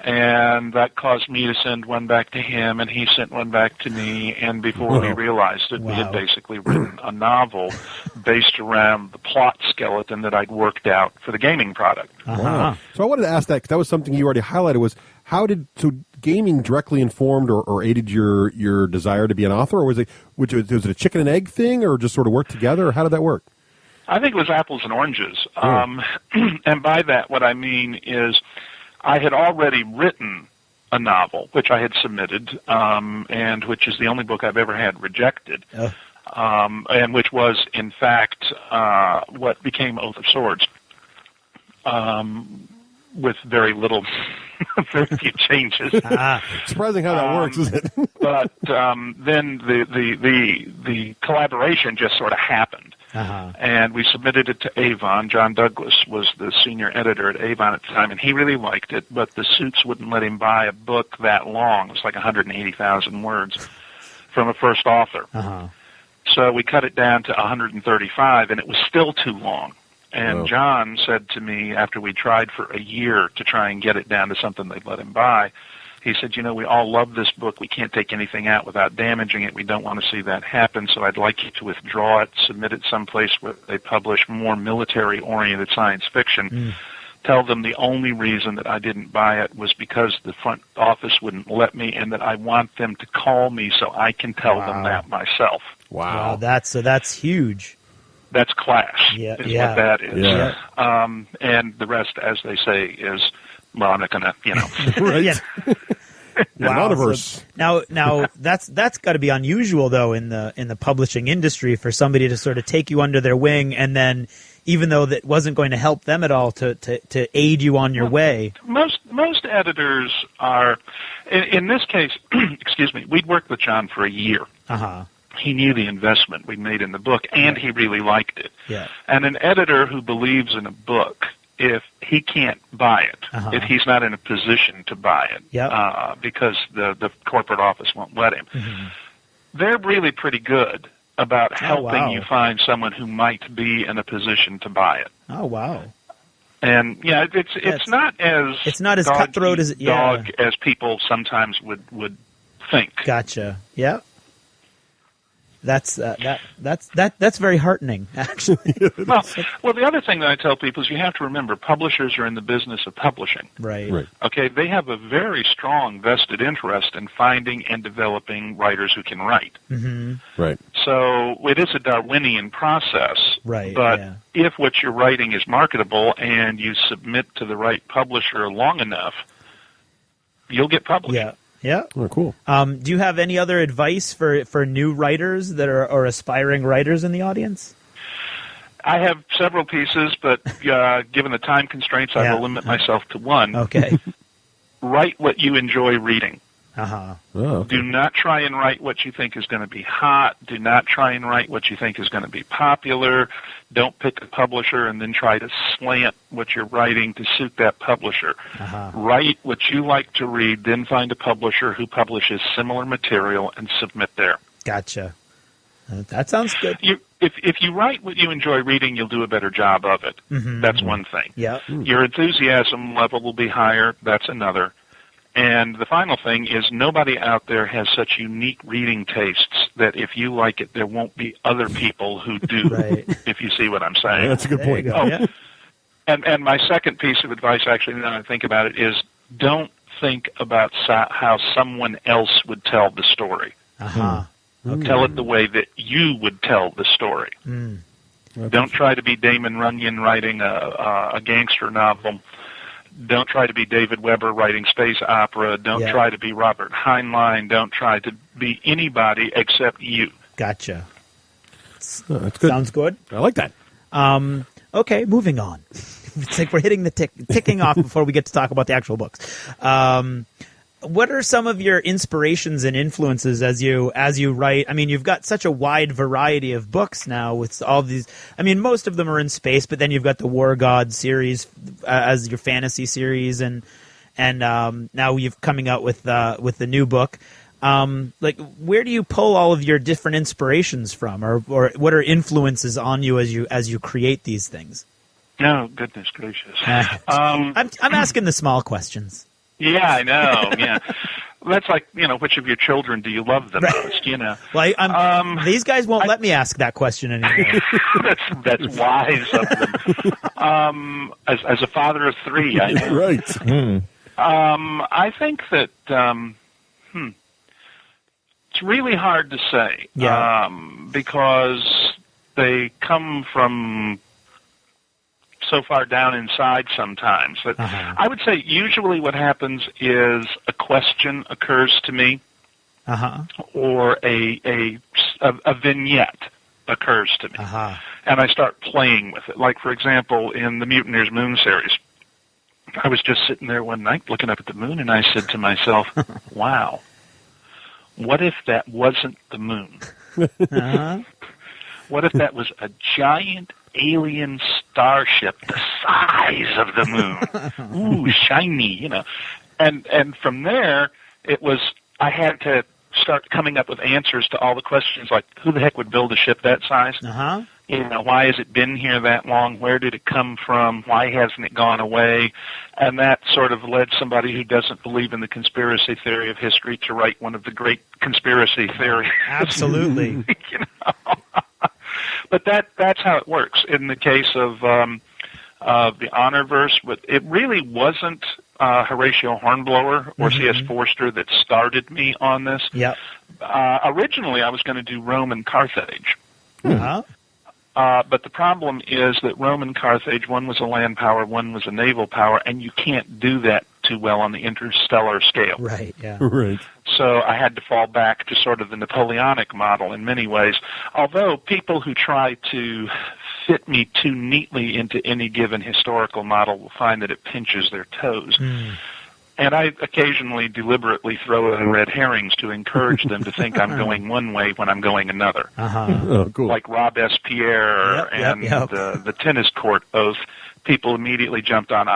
And that caused me to send one back to him, and he sent one back to me, and before we realized it, we had basically written a novel based around the plot skeleton that I'd worked out for the gaming product. Wow. So I wanted to ask that, because that was something you already highlighted, was so gaming directly informed or aided your desire to be an author, or was it a chicken and egg thing, or just sort of work together, or how did that work? I think it was apples and oranges. And by that, what I mean is I had already written a novel, which I had submitted, and which is the only book I've ever had rejected, and which was, in fact, what became Oath of Swords, with very little, very few changes. Surprising how that works, isn't it? But then the collaboration just sort of happened. And we submitted it to Avon. John Douglas was the senior editor at Avon at the time, and he really liked it, but the suits wouldn't let him buy a book that long. It was like 180,000 words from a first author. So we cut it down to 135, and it was still too long. And John said to me, after we tried for a year to try and get it down to something they'd let him buy, he said, we all love this book. We can't take anything out without damaging it. We don't want to see that happen, so I'd like you to withdraw it, submit it someplace where they publish more military-oriented science fiction. Tell them the only reason that I didn't buy it was because the front office wouldn't let me, and that I want them to call me so I can tell them that myself. Wow. That's huge. That's class, is what that is. Yeah. And the rest, as they say, is, well, I'm not going to, Right. Wow. So now that's got to be unusual, though, in the publishing industry, for somebody to sort of take you under their wing, and then, even though that wasn't going to help them at all, to aid you on your way. Most editors are, in this case, excuse me, we'd worked with John for a year. He knew the investment we made in the book, and he really liked it. Yeah. And an editor who believes in a book, if he can't buy it, if he's not in a position to buy it, because the corporate office won't let him, they're really pretty good about helping you find someone who might be in a position to buy it. Oh, wow. And it's not as cutthroat as as people sometimes would think. Gotcha. Yeah. That's very heartening, actually. Well, the other thing that I tell people is you have to remember, publishers are in the business of publishing. Right. Okay, they have a very strong vested interest in finding and developing writers who can write. Right. So it is a Darwinian process. Right. But if what you're writing is marketable and you submit to the right publisher long enough, you'll get published. Yeah. Yeah. Oh, cool. Do you have any other advice for new writers that are or aspiring writers in the audience? I have several pieces, but given the time constraints, I will limit myself to one. Okay. Write what you enjoy reading. Uh-huh. Oh, okay. Do not try and write what you think is going to be hot. Do not try and write what you think is going to be popular. Don't pick a publisher and then try to slant what you're writing to suit that publisher. Uh-huh. Write what you like to read, then find a publisher who publishes similar material and submit there. Gotcha. That sounds good. If you write what you enjoy reading, you'll do a better job of it. Mm-hmm. That's one thing. Yeah. Your enthusiasm level will be higher. That's another. And the final thing is nobody out there has such unique reading tastes that if you like it, there won't be other people who do, Right. if you see what I'm saying. Yeah, that's a good point. There you go. Yeah. And my second piece of advice, actually, now I think about it, is don't think about how someone else would tell the story. Uh-huh. Okay. Tell it the way that you would tell the story. Mm. Don't try to be Damon Runyon writing a gangster novel. Don't try to be David Weber writing space opera. Don't try to be Robert Heinlein. Don't try to be anybody except you. Gotcha. That's good. Sounds good. I like that. Okay, moving on. It's like we're hitting the ticking off before we get to talk about the actual books. What are some of your inspirations and influences as you write? I mean, you've got such a wide variety of books now with all these. I mean, most of them are in space, but then you've got the War God series as your fantasy series, and now you've coming out with the new book. Like, where do you pull all of your different inspirations from, or what are influences on you as you create these things? Oh, goodness gracious! I'm asking the small questions. Yeah, I know. Yeah, that's like, which of your children do you love the most? Well, these guys won't let me ask that question anymore. that's wise of them. As a father of three, I know. Right. Mm. I think that it's really hard to say. Yeah. Because they come from so far down inside sometimes. But I would say usually what happens is a question occurs to me, or a vignette occurs to me, and I start playing with it. Like, for example, in the Mutineer's Moon series, I was just sitting there one night looking up at the moon, and I said to myself, wow, what if that wasn't the moon? What if that was a giant alien starship the size of the moon? Ooh, shiny, And from there, I had to start coming up with answers to all the questions, like, who the heck would build a ship that size? Why has it been here that long? Where did it come from? Why hasn't it gone away? And that sort of led somebody who doesn't believe in the conspiracy theory of history to write one of the great conspiracy theories. Absolutely. But that's how it works. In the case of the Honorverse, but it really wasn't Horatio Hornblower or C.S. Forster that started me on this. Yep. Originally, I was going to do Rome and Carthage. But the problem is that Rome and Carthage, one was a land power, one was a naval power, and you can't do that too well on the interstellar scale. Right, yeah. Right. So I had to fall back to sort of the Napoleonic model in many ways, although people who try to fit me too neatly into any given historical model will find that it pinches their toes. And I occasionally deliberately throw in red herrings to encourage them to think I'm going one way when I'm going another. Oh, cool. Like Robespierre and the tennis court oath. People immediately jumped on,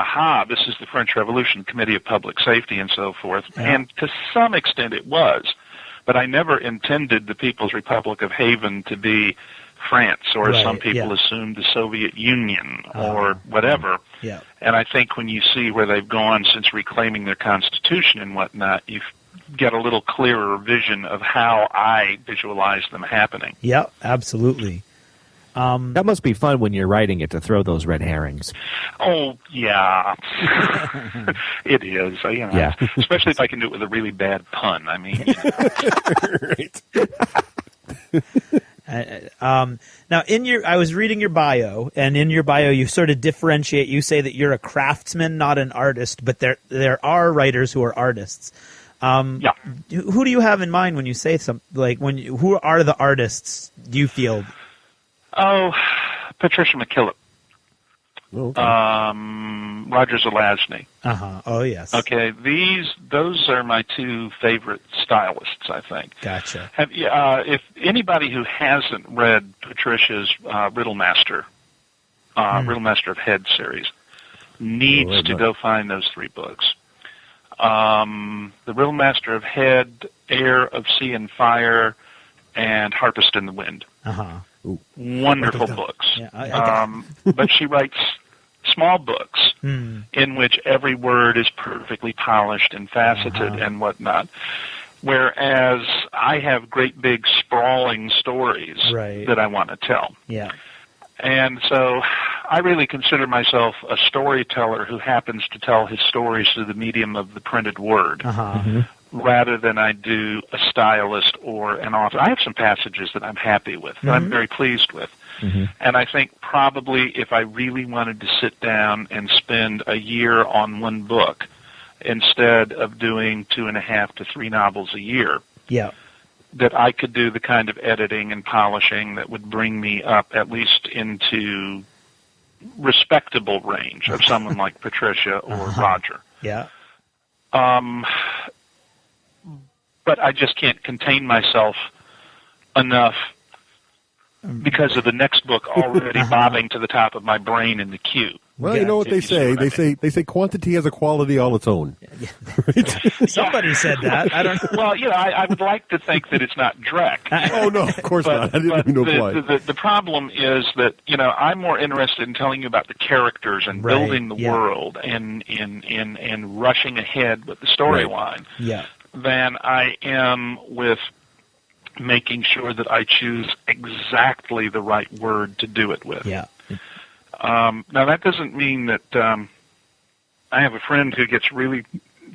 this is the French Revolution, Committee of Public Safety, and so forth. And to some extent it was. But I never intended the People's Republic of Haven to be France, or as some people assumed, the Soviet Union, or whatever. Yeah. And I think when you see where they've gone since reclaiming their constitution and whatnot, you get a little clearer vision of how I visualize them happening. Yeah, absolutely. That must be fun when you're writing it, to throw those red herrings. Oh, yeah. It is. Especially if I can do it with a really bad pun. I mean, Now, I was reading your bio, and in your bio you sort of differentiate. You say that you're a craftsman, not an artist, but there are writers who are artists. Yeah. Who do you have in mind when you say something like who are the artists do you feel? Oh, Patricia McKillop. Okay. Roger Zelazny. Oh, yes. Okay, those are my two favorite stylists, I think. Gotcha. If anybody who hasn't read Patricia's Riddlemaster of Head series needs to go find those 3 books. The Riddlemaster of Head, Air of Sea and Fire, and Harpist in the Wind. Wonderful books. Yeah, but she writes small books in which every word is perfectly polished and faceted and whatnot. Whereas I have great big sprawling stories that I want to tell. Yeah. And so I really consider myself a storyteller who happens to tell his stories through the medium of the printed word. Rather than I do a stylist or an author. I have some passages that I'm happy with, that I'm very pleased with. And I think probably if I really wanted to sit down and spend a year on one book instead of doing 2.5 to 3 novels a year, that I could do the kind of editing and polishing that would bring me up at least into respectable range of someone like Patricia or Roger. Yeah. But I just can't contain myself enough because of the next book already bobbing to the top of my brain in the queue. Well, you know what they say. They say quantity has a quality all its own. Somebody said that. I don't know. Well, I would like to think that it's not Drek. Oh, no, of course not. I didn't even apply. The problem is that, I'm more interested in telling you about the characters and building the world and rushing ahead with the storyline. Than I am with making sure that I choose exactly the right word to do it with. Now, that doesn't mean that I have a friend who gets really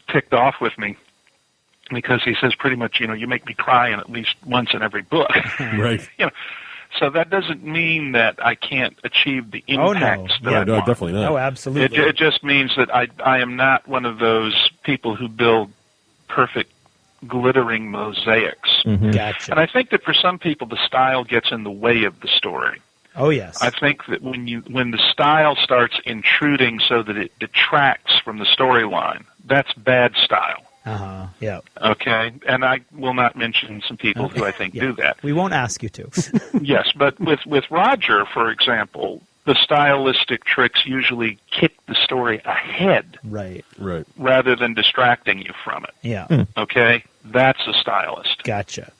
ticked off with me because he says pretty much, you make me cry at least once in every book. Right. So that doesn't mean that I can't achieve the impact that I want. No, definitely not. Oh, absolutely. It just means that I am not one of those people who build perfect glittering mosaics. Gotcha. And I think that for some people the style gets in the way of the story. Oh, yes. I think that when the style starts intruding so that it detracts from the storyline, that's bad style. Yeah. Okay? And I will not mention some people who I think do that. We won't ask you to. Yes, but with Roger, for example, the stylistic tricks usually kick the story ahead. Right. Rather than distracting you from it. Yeah. Okay? That's a stylist. Gotcha.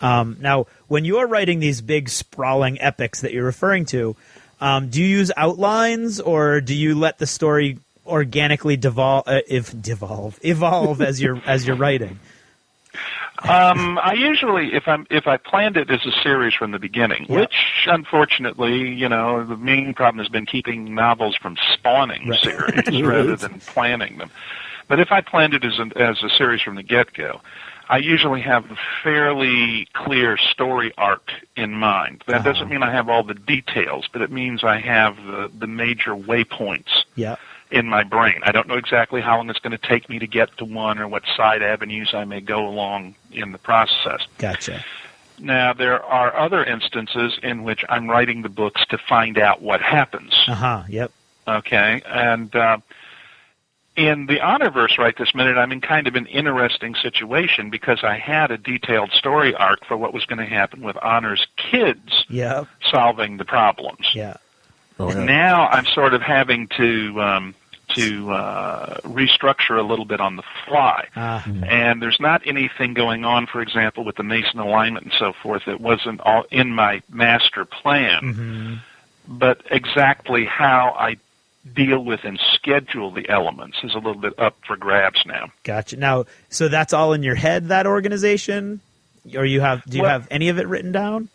Now, when you're writing these big, sprawling epics that you're referring to, do you use outlines, or do you let the story organically evolve as you're writing? I usually, if I planned it as a series from the beginning, which unfortunately, the main problem has been keeping novels from spawning series rather than planning them. But if I planned it as a series from the get-go, I usually have a fairly clear story arc in mind. That doesn't mean I have all the details, but it means I have the major waypoints in my brain. I don't know exactly how long it's going to take me to get to one or what side avenues I may go along in the process. Gotcha. Now, there are other instances in which I'm writing the books to find out what happens. Yep. Okay, and in the Honorverse right this minute, I'm in kind of an interesting situation because I had a detailed story arc for what was going to happen with Honor's kids solving the problems. Now I'm sort of having to restructure a little bit on the fly. And there's not anything going on, for example, with the Mason alignment and so forth that wasn't all in my master plan. But exactly how I deal with and schedule the elements is a little bit up for grabs now. Gotcha. Now, so that's all in your head, that organization? Or do you have any of it written down?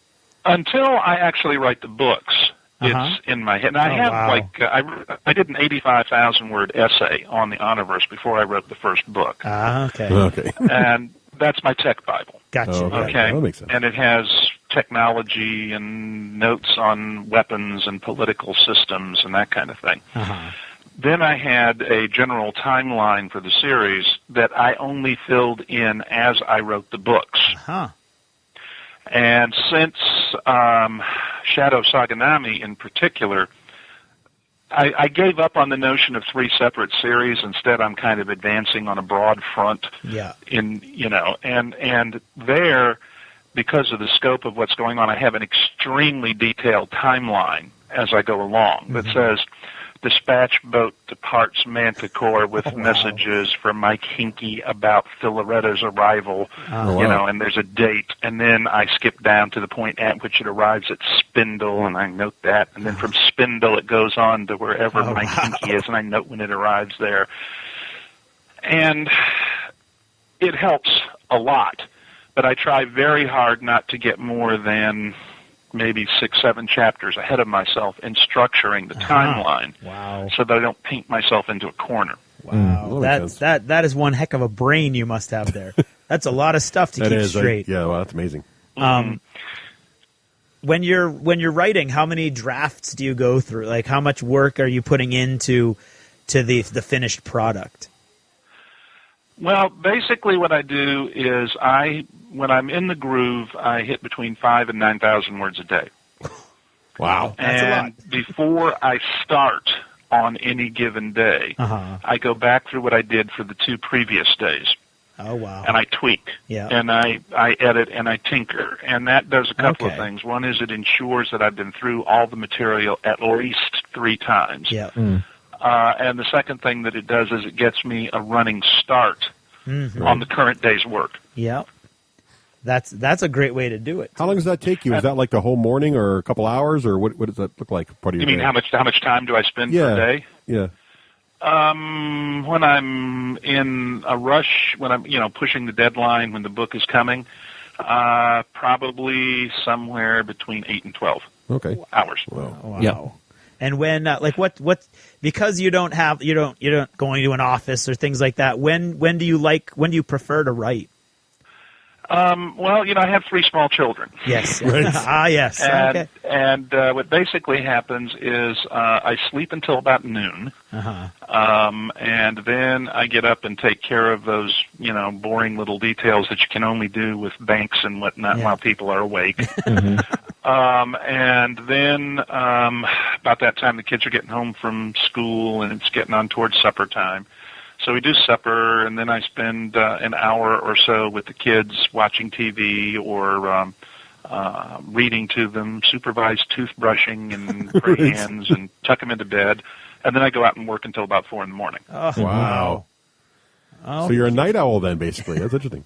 Until I actually write the books, it's in my head. And I I did an 85,000 word essay on the Honorverse before I wrote the first book. Okay. And that's my tech Bible. Gotcha. Okay. That makes sense. And it has technology and notes on weapons and political systems and that kind of thing. Then I had a general timeline for the series that I only filled in as I wrote the books. Uh-huh. And since Shadow of Saganami in particular, I gave up on the notion of 3 separate series. Instead, I'm kind of advancing on a broad front. Yeah. And there, because of the scope of what's going on, I have an extremely detailed timeline as I go along that says, dispatch boat departs Manticore with messages from Mike Hinkey about Philaretta's arrival, and there's a date, and then I skip down to the point at which it arrives at Spindle, and I note that, and then from Spindle it goes on to wherever Mike Hinkey is, and I note when it arrives there. And it helps a lot, but I try very hard not to get more than maybe 6-7 chapters ahead of myself in structuring the timeline. Wow. So that I don't paint myself into a corner. Wow. That is one heck of a brain you must have there. That's a lot of stuff to keep straight. Well, that's amazing. When you're writing, how many drafts do you go through? Like, how much work are you putting into the finished product? Well, basically what I do is when I'm in the groove, I hit between 5,000 and 9,000 words a day. Wow. That's a lot. And before I start on any given day, I go back through what I did for the 2 previous days. Oh, wow. And I tweak. Yeah. And I edit and I tinker. And that does a couple of things. One is it ensures that I've been through all the material at least 3 times. Yeah. And the second thing that it does is it gets me a running start on the current day's work. Yeah. That's a great way to do it. How long does that take you? Is that like the whole morning or a couple hours, or what does that look like? Part of your You mean day? how much time do I spend per day? Yeah. When I'm in a rush, when I'm pushing the deadline when the book is coming, probably somewhere between 8 and 12 hours. Wow. Yeah. And when what because you don't go into an office or things like that, when do you prefer to write? Well, I have 3 small children. Yes. Right. Yes. And what basically happens is I sleep until about noon, and then I get up and take care of those, boring little details that you can only do with banks and whatnot while people are awake. And then about that time, the kids are getting home from school, and it's getting on towards supper time. So we do supper, and then I spend an hour or so with the kids watching TV or reading to them, supervised toothbrushing and spray hands, and tuck them into bed. And then I go out and work until about 4 in the morning. Oh, wow. Oh. So you're a night owl then, basically. That's interesting.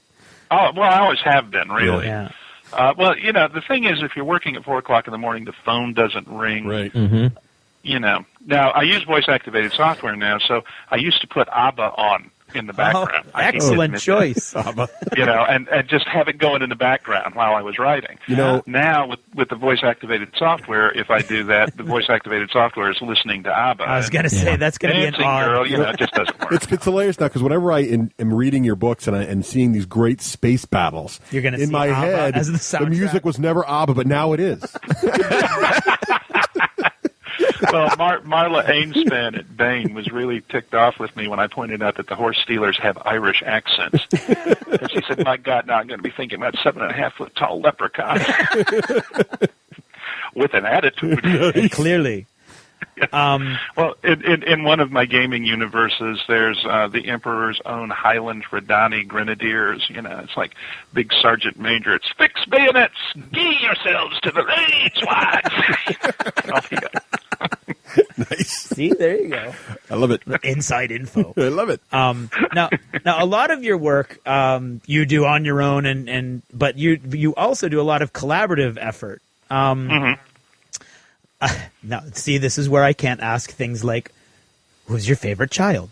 Oh, well, I always have been, really. Yeah. Well, the thing is, if you're working at 4 o'clock in the morning, the phone doesn't ring. Right. Now I use voice-activated software now, so I used to put ABBA on in the background. Excellent choice. And just have it going in the background while I was writing. Now with the voice-activated software, if I do that, the voice-activated software is listening to ABBA. I was going to say that's going to be an odd. Girl, it just doesn't work. It's hilarious now because whenever I am reading your books and seeing these great space battles, you're going to in see my ABBA head as the soundtrack. The music was never ABBA, but now it is. Well, Marla Ainspan at Bain was really ticked off with me when I pointed out that the horse stealers have Irish accents. And she said, "My God, now I'm going to be thinking about 7.5-foot tall leprechauns with an attitude." Clearly. Well, in one of my gaming universes, there's the Emperor's own Highland Redani Grenadiers. It's like big Sergeant Major. It's fixed bayonets, gee yourselves to the rage, wives. Off you go. Nice. See, there you go. I love it. Inside info. I love it. Now, a lot of your work you do on your own, but you also do a lot of collaborative effort. Now, see, this is where I can't ask things like, "Who's your favorite child?"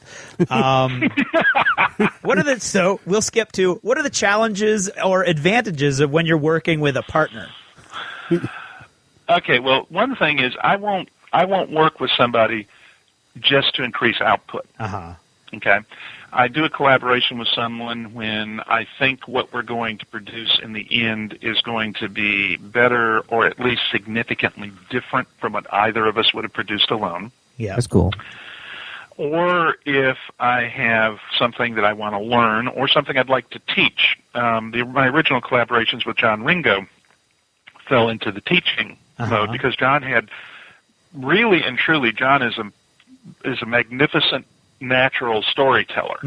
So we'll skip to what are the challenges or advantages of when you're working with a partner? Okay, well, one thing is I won't work with somebody just to increase output. Okay, I do a collaboration with someone when I think what we're going to produce in the end is going to be better or at least significantly different from what either of us would have produced alone. Yeah, that's cool. or if I have something that I want to learn or something I'd like to teach. My original collaborations with John Ringo fell into the teaching mode because John had really and truly, John is a magnificent natural storyteller,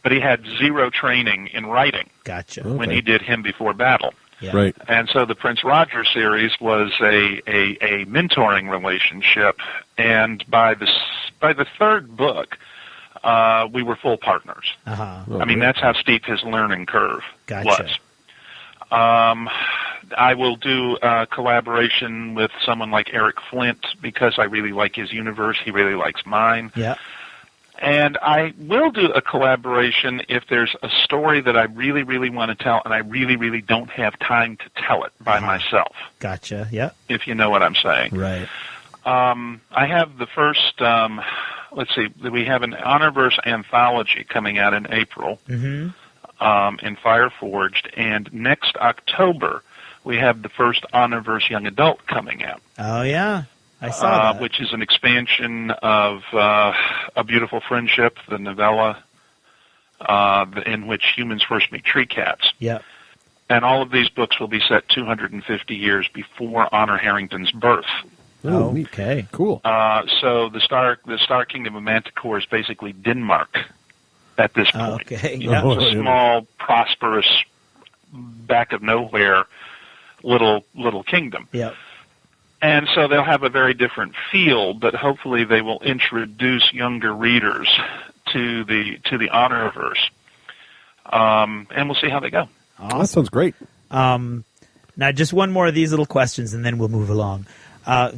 but he had zero training in writing. Gotcha. When he did Him Before Battle. Yeah. Right. And so the Prince Roger series was a mentoring relationship, and by the third book, we were full partners. I mean, that's how steep his learning curve was. I will do a collaboration with someone like Eric Flint because I really like his universe. He really likes mine. Yeah. And I will do a collaboration if there's a story that I really, really want to tell, and I really, really don't have time to tell it by myself. Gotcha, yeah. If you know what I'm saying. Right. I have the first, let's see, we have an Honorverse anthology coming out in April in Fireforged, and next October we have the first Honorverse Young Adult coming out. Oh, yeah. I saw that. Which is an expansion of A Beautiful Friendship, the novella in which humans first meet tree cats. Yeah. And all of these books will be set 250 years before Honor Harrington's birth. Oh, okay. Cool. So the Star Kingdom of Manticore is basically Denmark at this point. Okay. Yeah. It's a small, prosperous, back of nowhere little kingdom. Yeah. And so they'll have a very different feel, but hopefully they will introduce younger readers to the Honorverse, and we'll see how they go. Awesome. That sounds great. Now, just one more of these little questions, and then we'll move along.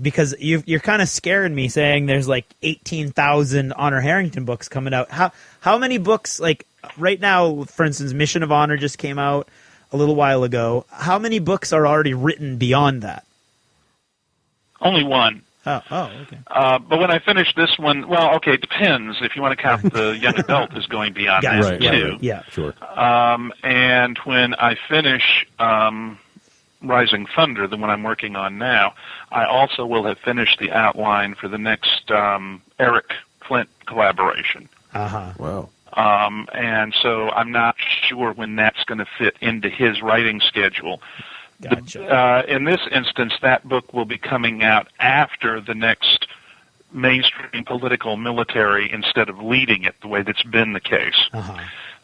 Because you're kind of scaring me saying there's like 18,000 Honor Harrington books coming out. How many books, like right now, for instance, Mission of Honor just came out a little while ago. How many books are already written beyond that? Only one. Oh, okay. But when I finish this one, well, okay, it depends. If you want to count the young adult is going beyond that, too. Yeah, sure. And when I finish Rising Thunder, the one I'm working on now, I also will have finished the outline for the next Eric Flint collaboration. Wow. And so I'm not sure when that's going to fit into his writing schedule. Gotcha. In this instance, that book will be coming out after the next mainstream political military instead of leading it the way that's been the case.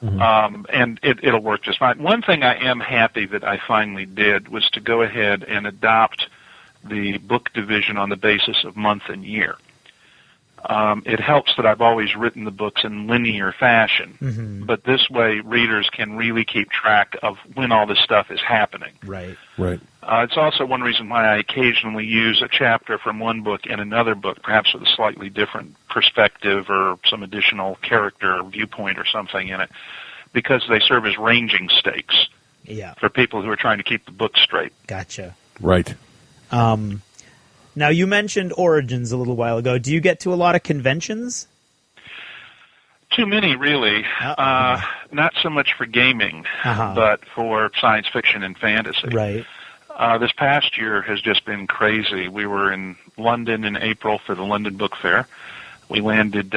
And it'll work just fine. One thing I am happy that I finally did was to go ahead and adopt the book division on the basis of month and year. It helps that I've always written the books in linear fashion, but this way readers can really keep track of when all this stuff is happening. Right. It's also one reason why I occasionally use a chapter from one book in another book, perhaps with a slightly different perspective or some additional character or viewpoint or something in it, because they serve as ranging stakes for people who are trying to keep the book straight. Gotcha. Right. Now, you mentioned Origins a little while ago. Do you get to a lot of conventions? Too many, really. Not so much for gaming, but for science fiction and fantasy. Right. This past year has just been crazy. We were in London in April for the London Book Fair. We landed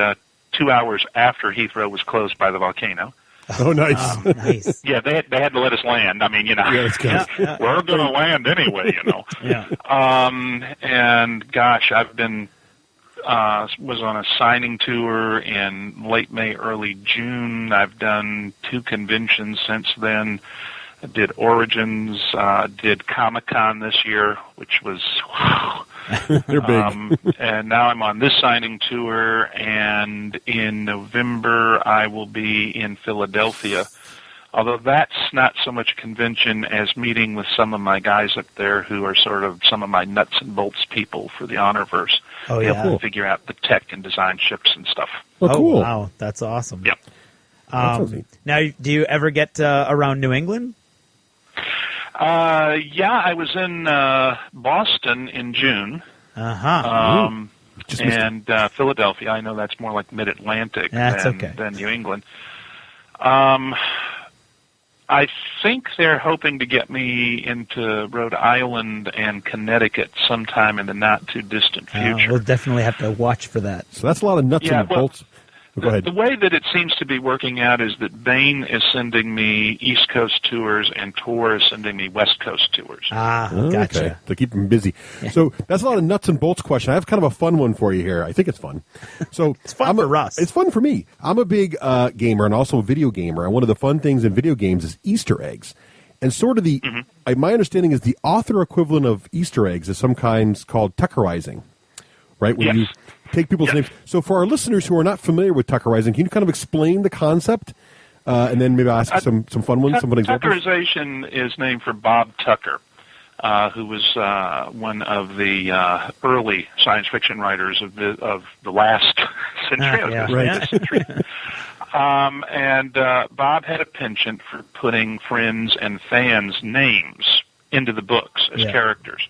2 hours after Heathrow was closed by the volcano. Oh, nice. Nice. Yeah, they had to let us land. I mean, we're going to land anyway, And gosh, I've been was on a signing tour in late May, early June. I've done 2 conventions since then. I did Origins, did Comic-Con this year, which was they're big. And now I'm on this signing tour, and in November I will be in Philadelphia. Although that's not so much a convention as meeting with some of my guys up there who are sort of some of my nuts and bolts people for the Honorverse. Oh, yeah. Help figure out the tech and design ships and stuff. Oh, cool. Wow. That's awesome. Yep. Now, do you ever get around New England? Yeah, I was in Boston in June. And Philadelphia. I know that's more like mid-Atlantic than New England. I think they're hoping to get me into Rhode Island and Connecticut sometime in the not-too-distant future. We'll definitely have to watch for that. So that's a lot of nuts and bolts. Go ahead. The way that it seems to be working out is that Bain is sending me East Coast tours and Tor is sending me West Coast tours. Gotcha. Okay. To keep them busy. So that's a lot of nuts and bolts question. I have kind of a fun one for you here. I think it's fun. So it's fun for Russ. It's fun for me. I'm a big gamer and also a video gamer. And one of the fun things in video games is Easter eggs. And sort of my understanding is the author equivalent of Easter eggs is some kinds called Tuckerizing, right? When you take people's names. So for our listeners who are not familiar with Tuckerizing, can you kind of explain the concept? And then maybe I'll ask some fun ones, some fun examples. Tuckerization is named for Bob Tucker, who was one of the early science fiction writers of the last century. And Bob had a penchant for putting friends and fans' names into the books as characters.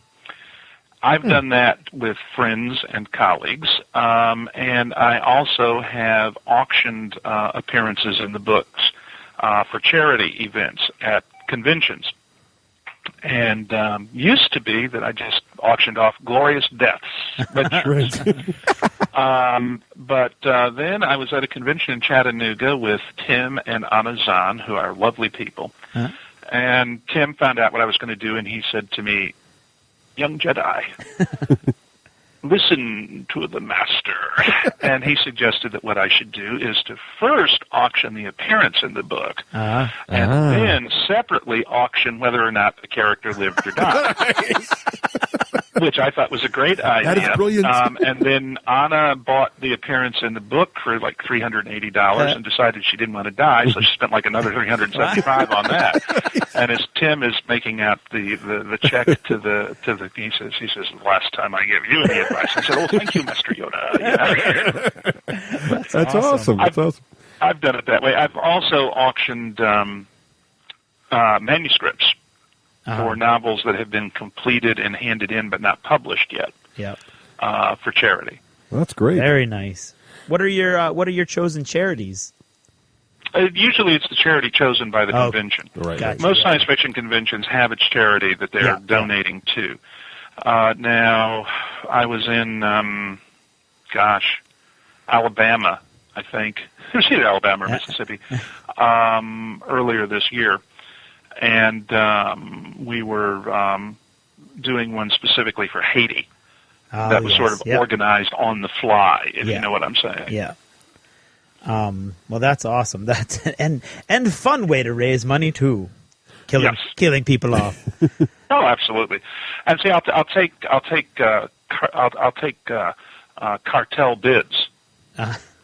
I've done that with friends and colleagues, and I also have auctioned appearances in the books for charity events at conventions. And used to be that I just auctioned off glorious deaths. But then I was at a convention in Chattanooga with Tim and Anna Zahn, who are lovely people. And Tim found out what I was going to do, and he said to me, "Young Jedi, listen to the master." And he suggested that what I should do is to first auction the appearance in the book, and then separately auction whether or not the character lived or died. Which I thought was a great idea. That is brilliant. And then Anna bought the appearance in the book for like $380 and decided she didn't want to die, so she spent like another $375 on that. And as Tim is making out the check to the he says the last time I gave you any advice, I said, "Oh, thank you, Mr. Yoda." That's awesome. That's awesome. I've done it that way. I've also auctioned manuscripts for novels that have been completed and handed in but not published yet. For charity. Well, that's great. Very nice. What are your chosen charities? Usually it's the charity chosen by the convention. Right. Gotcha. Most science fiction conventions have its charity that they're donating to. Now, I was in, Alabama, I think. It was either Alabama or Mississippi, earlier this year. And we were doing one specifically for Haiti. That was sort of organized on the fly, if you know what I'm saying. Yeah. Well, that's awesome. That's and fun way to raise money too. Killing people off. Oh, absolutely. And see, I'll take cartel bids.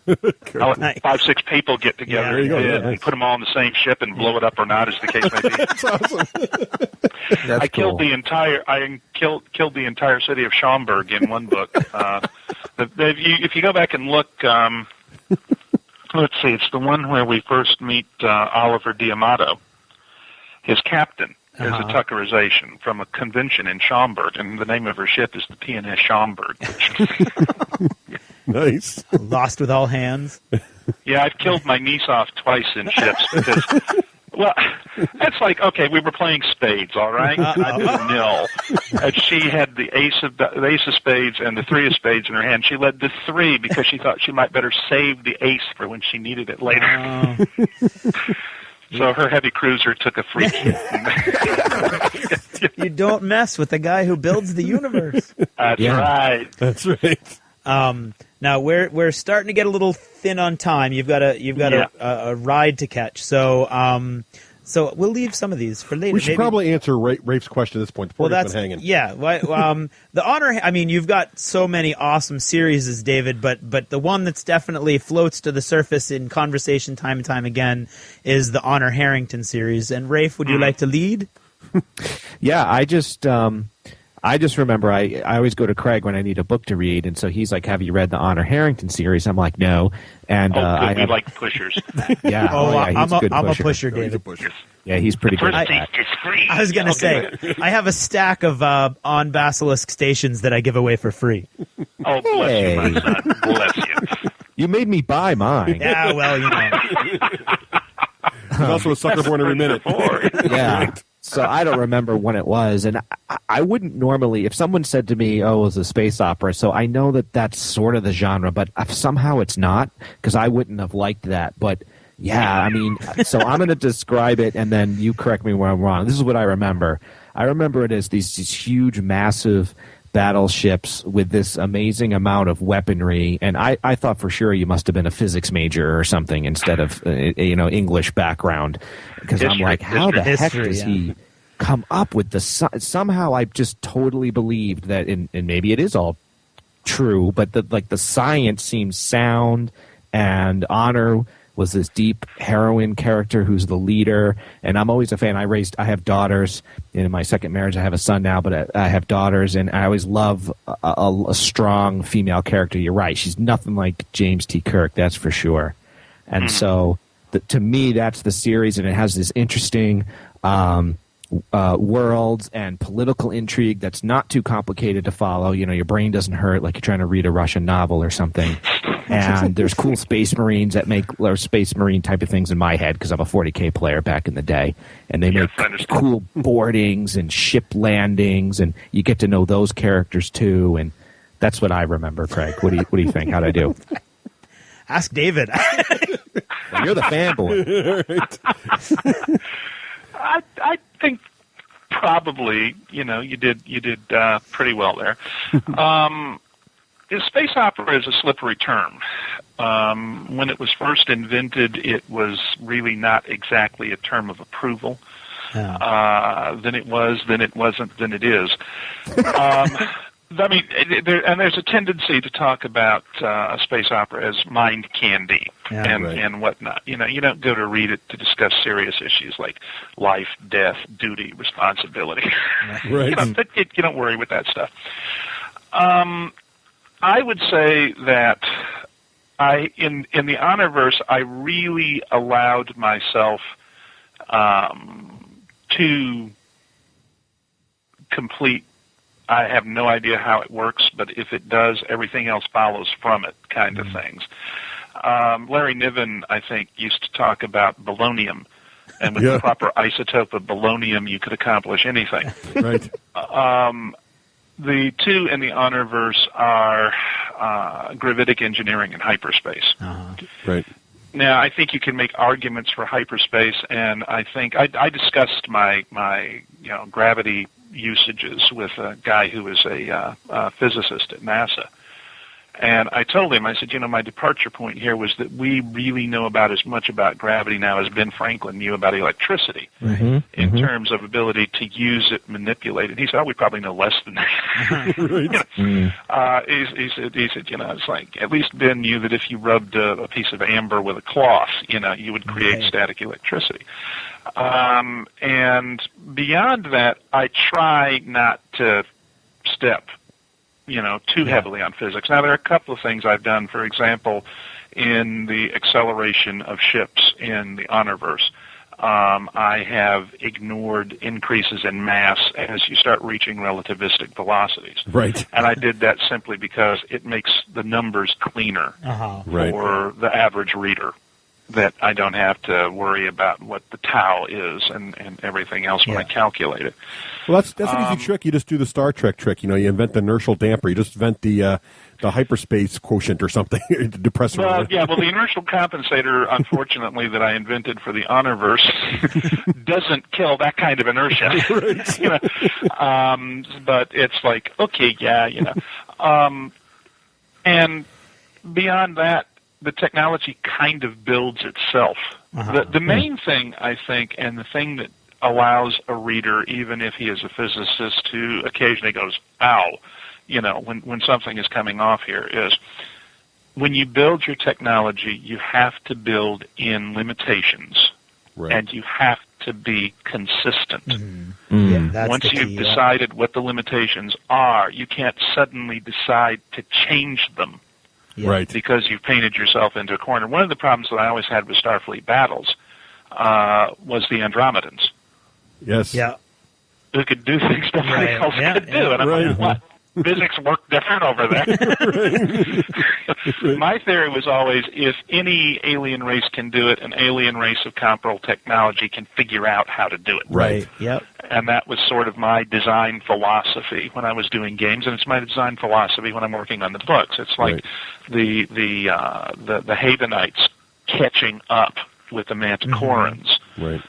5-6 people get together and put them all on the same ship and blow it up or not, as the case may be. That's awesome. I killed the entire city of Schaumburg in one book. If you go back and look, let's see, it's the one where we first meet Oliver D'Amato. His captain is a Tuckerization from a convention in Schaumburg, and the name of her ship is the PNS Schaumburg. Nice. Lost with all hands. Yeah, I've killed my niece off twice in ships because, well, that's like, okay, we were playing spades, all right? I did a nil, and she had the ace of spades and the 3 of spades in her hand. She led the 3 because she thought she might better save the ace for when she needed it later. So her heavy cruiser took a free hit. You don't mess with the guy who builds the universe. That's right. That's right. Now we're starting to get a little thin on time. You've got a ride to catch. So so we'll leave some of these for later. We should probably answer Rafe's question at this point. The point has been hanging. Yeah. The honor. I mean, you've got so many awesome series, David, but the one that's definitely floats to the surface in conversation time and time again is the Honor Harrington series. And Rafe, would you like to lead? Yeah, I just remember I always go to Craig when I need a book to read, and so he's like, "Have you read the Honor Harrington series?" I'm like, "No." And we like pushers. Yeah, I'm a pusher, David. He's a pusher. Yeah, he's pretty good at that. I was going to say, I have a stack of on Basilisk stations that I give away for free. Oh, bless you, my son. Bless you. You made me buy mine. Yeah, well, you know. also a sucker born every minute. Yeah. So I don't remember when it was, and I wouldn't normally, if someone said to me, oh, it was a space opera, so I know that that's sort of the genre, but somehow it's not, because I wouldn't have liked that. But yeah, I mean, so I'm going to describe it, and then you correct me where I'm wrong. This is what I remember. I remember it as these huge, massive battleships with this amazing amount of weaponry, and I thought for sure you must have been a physics major or something instead of English background, because I'm like, how the heck does he come up with the somehow I just totally believed that, and maybe it is all true, but the science seems sound, and Honor was this deep heroine character who's the leader, and I'm always a fan. I have daughters. In my second marriage, I have a son now, but I have daughters, and I always love a strong female character. You're right. She's nothing like James T. Kirk, that's for sure. And so, to me, that's the series, and it has this interesting worlds and political intrigue that's not too complicated to follow. Your brain doesn't hurt like you're trying to read a Russian novel or something. And there's cool space marines that make or space marine type of things in my head because I'm a 40K player back in the day. And they make cool boardings and ship landings, and you get to know those characters too. And that's what I remember, Craig. What do you think? How'd I do? Ask David. Well, you're the fanboy. I think probably you did pretty well there. Space opera is a slippery term. When it was first invented, it was really not exactly a term of approval. Then it was, then it wasn't, then it is. I mean, there's a tendency to talk about space opera as mind candy and whatnot. You don't go to read it to discuss serious issues like life, death, duty, responsibility. Right. You don't worry with that stuff. I would say that in the Honorverse, I really allowed myself to complete. I have no idea how it works, but if it does, everything else follows from it kind of things. Larry Niven, I think, used to talk about bolognium, and with the proper isotope of bolognium, you could accomplish anything. Right. The two in the Honorverse are gravitic engineering and hyperspace. Right. Now, I think you can make arguments for hyperspace, and I think I discussed my gravity usages with a guy who is a physicist at NASA. And I told him, I said, my departure point here was that we really know about as much about gravity now as Ben Franklin knew about electricity in terms of ability to use it, manipulate it. He said, we probably know less than that. He said, it's like, at least Ben knew that if you rubbed a piece of amber with a cloth, you would create static electricity. And beyond that, I try not to step too heavily on physics. Now, there are a couple of things I've done. For example, in the acceleration of ships in the Honorverse, I have ignored increases in mass as you start reaching relativistic velocities. Right. And I did that simply because it makes the numbers cleaner for the average reader, that I don't have to worry about what the tau is and everything else when I calculate it. Well, that's an easy trick. You just do the Star Trek trick. You invent the inertial damper. You just invent the hyperspace quotient or something, the depressor. Well, the inertial compensator, unfortunately, that I invented for the Honorverse doesn't kill that kind of inertia. But it's like, okay, and beyond that, the technology kind of builds itself. The main thing, I think, and the thing that allows a reader, even if he is a physicist, to occasionally goes, ow, when something is coming off here, is when you build your technology, you have to build in limitations, and you have to be consistent. Once you've decided what the limitations are, you can't suddenly decide to change them. Right. Because you've painted yourself into a corner. One of the problems that I always had with Starfleet battles was the Andromedans. Yes. Yeah. Who could do things nobody else could do. And I'm like, what? Physics work different over there. My theory was always, if any alien race can do it, an alien race of comparable technology can figure out how to do it. Right. Yep. And that was sort of my design philosophy when I was doing games, and it's my design philosophy when I'm working on the books. It's like the Havenites catching up with the Manticorans. Right.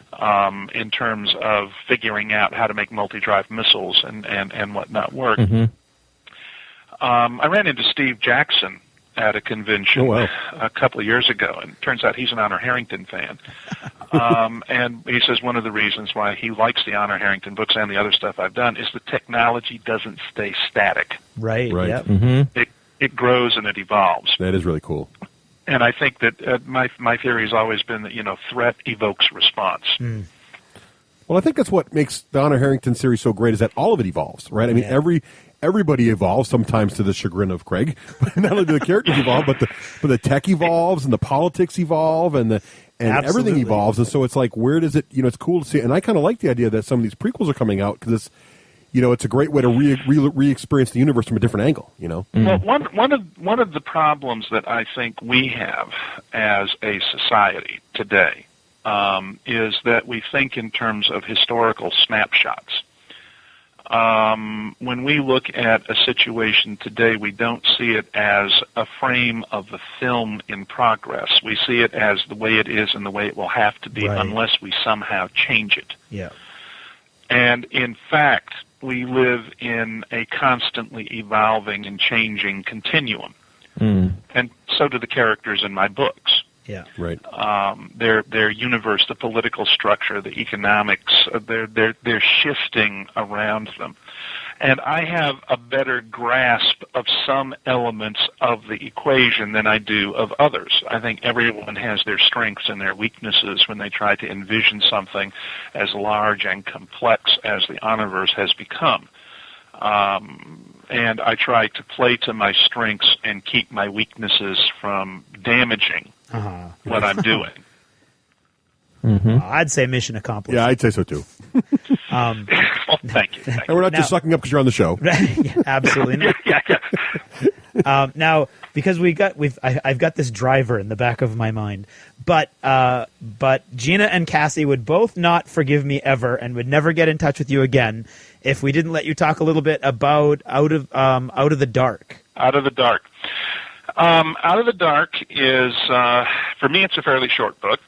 In terms of figuring out how to make multi-drive missiles and whatnot work. I ran into Steve Jackson at a convention a couple of years ago, and it turns out he's an Honor Harrington fan. And he says one of the reasons why he likes the Honor Harrington books and the other stuff I've done is the technology doesn't stay static. Right. Yep. It grows and it evolves. That is really cool. And I think that my theory has always been that, threat evokes response. Well, I think that's what makes the Honor Harrington series so great, is that all of it evolves, right? I mean, everybody evolves, sometimes to the chagrin of Craig. Not only do the characters evolve, but the tech evolves and the politics evolve and everything evolves. And so it's like, where does it? It's cool to see. And I kind of like the idea that some of these prequels are coming out because it's a great way to re-experience the universe from a different angle. Well, one of the problems that I think we have as a society today is that we think in terms of historical snapshots. When we look at a situation today, we don't see it as a frame of the film in progress. We see it as the way it is and the way it will have to be unless we somehow change it. Yeah. And in fact, we live in a constantly evolving and changing continuum. And so do the characters in my books. Yeah. Right. Their universe, the political structure, the economics, they're shifting around them. And I have a better grasp of some elements of the equation than I do of others. I think everyone has their strengths and their weaknesses when they try to envision something as large and complex as the Honorverse has become. And I try to play to my strengths and keep my weaknesses from damaging what I'm doing. I'd say mission accomplished. Yeah, I'd say so too. Well, thank you. And we're not just sucking up because you're on the show. Yeah, absolutely not. Now, because I've got this driver in the back of my mind, but Gina and Cassie would both not forgive me ever and would never get in touch with you again if we didn't let you talk a little bit about Out of the Dark. Out of the Dark. Out of the Dark is, for me, it's a fairly short book.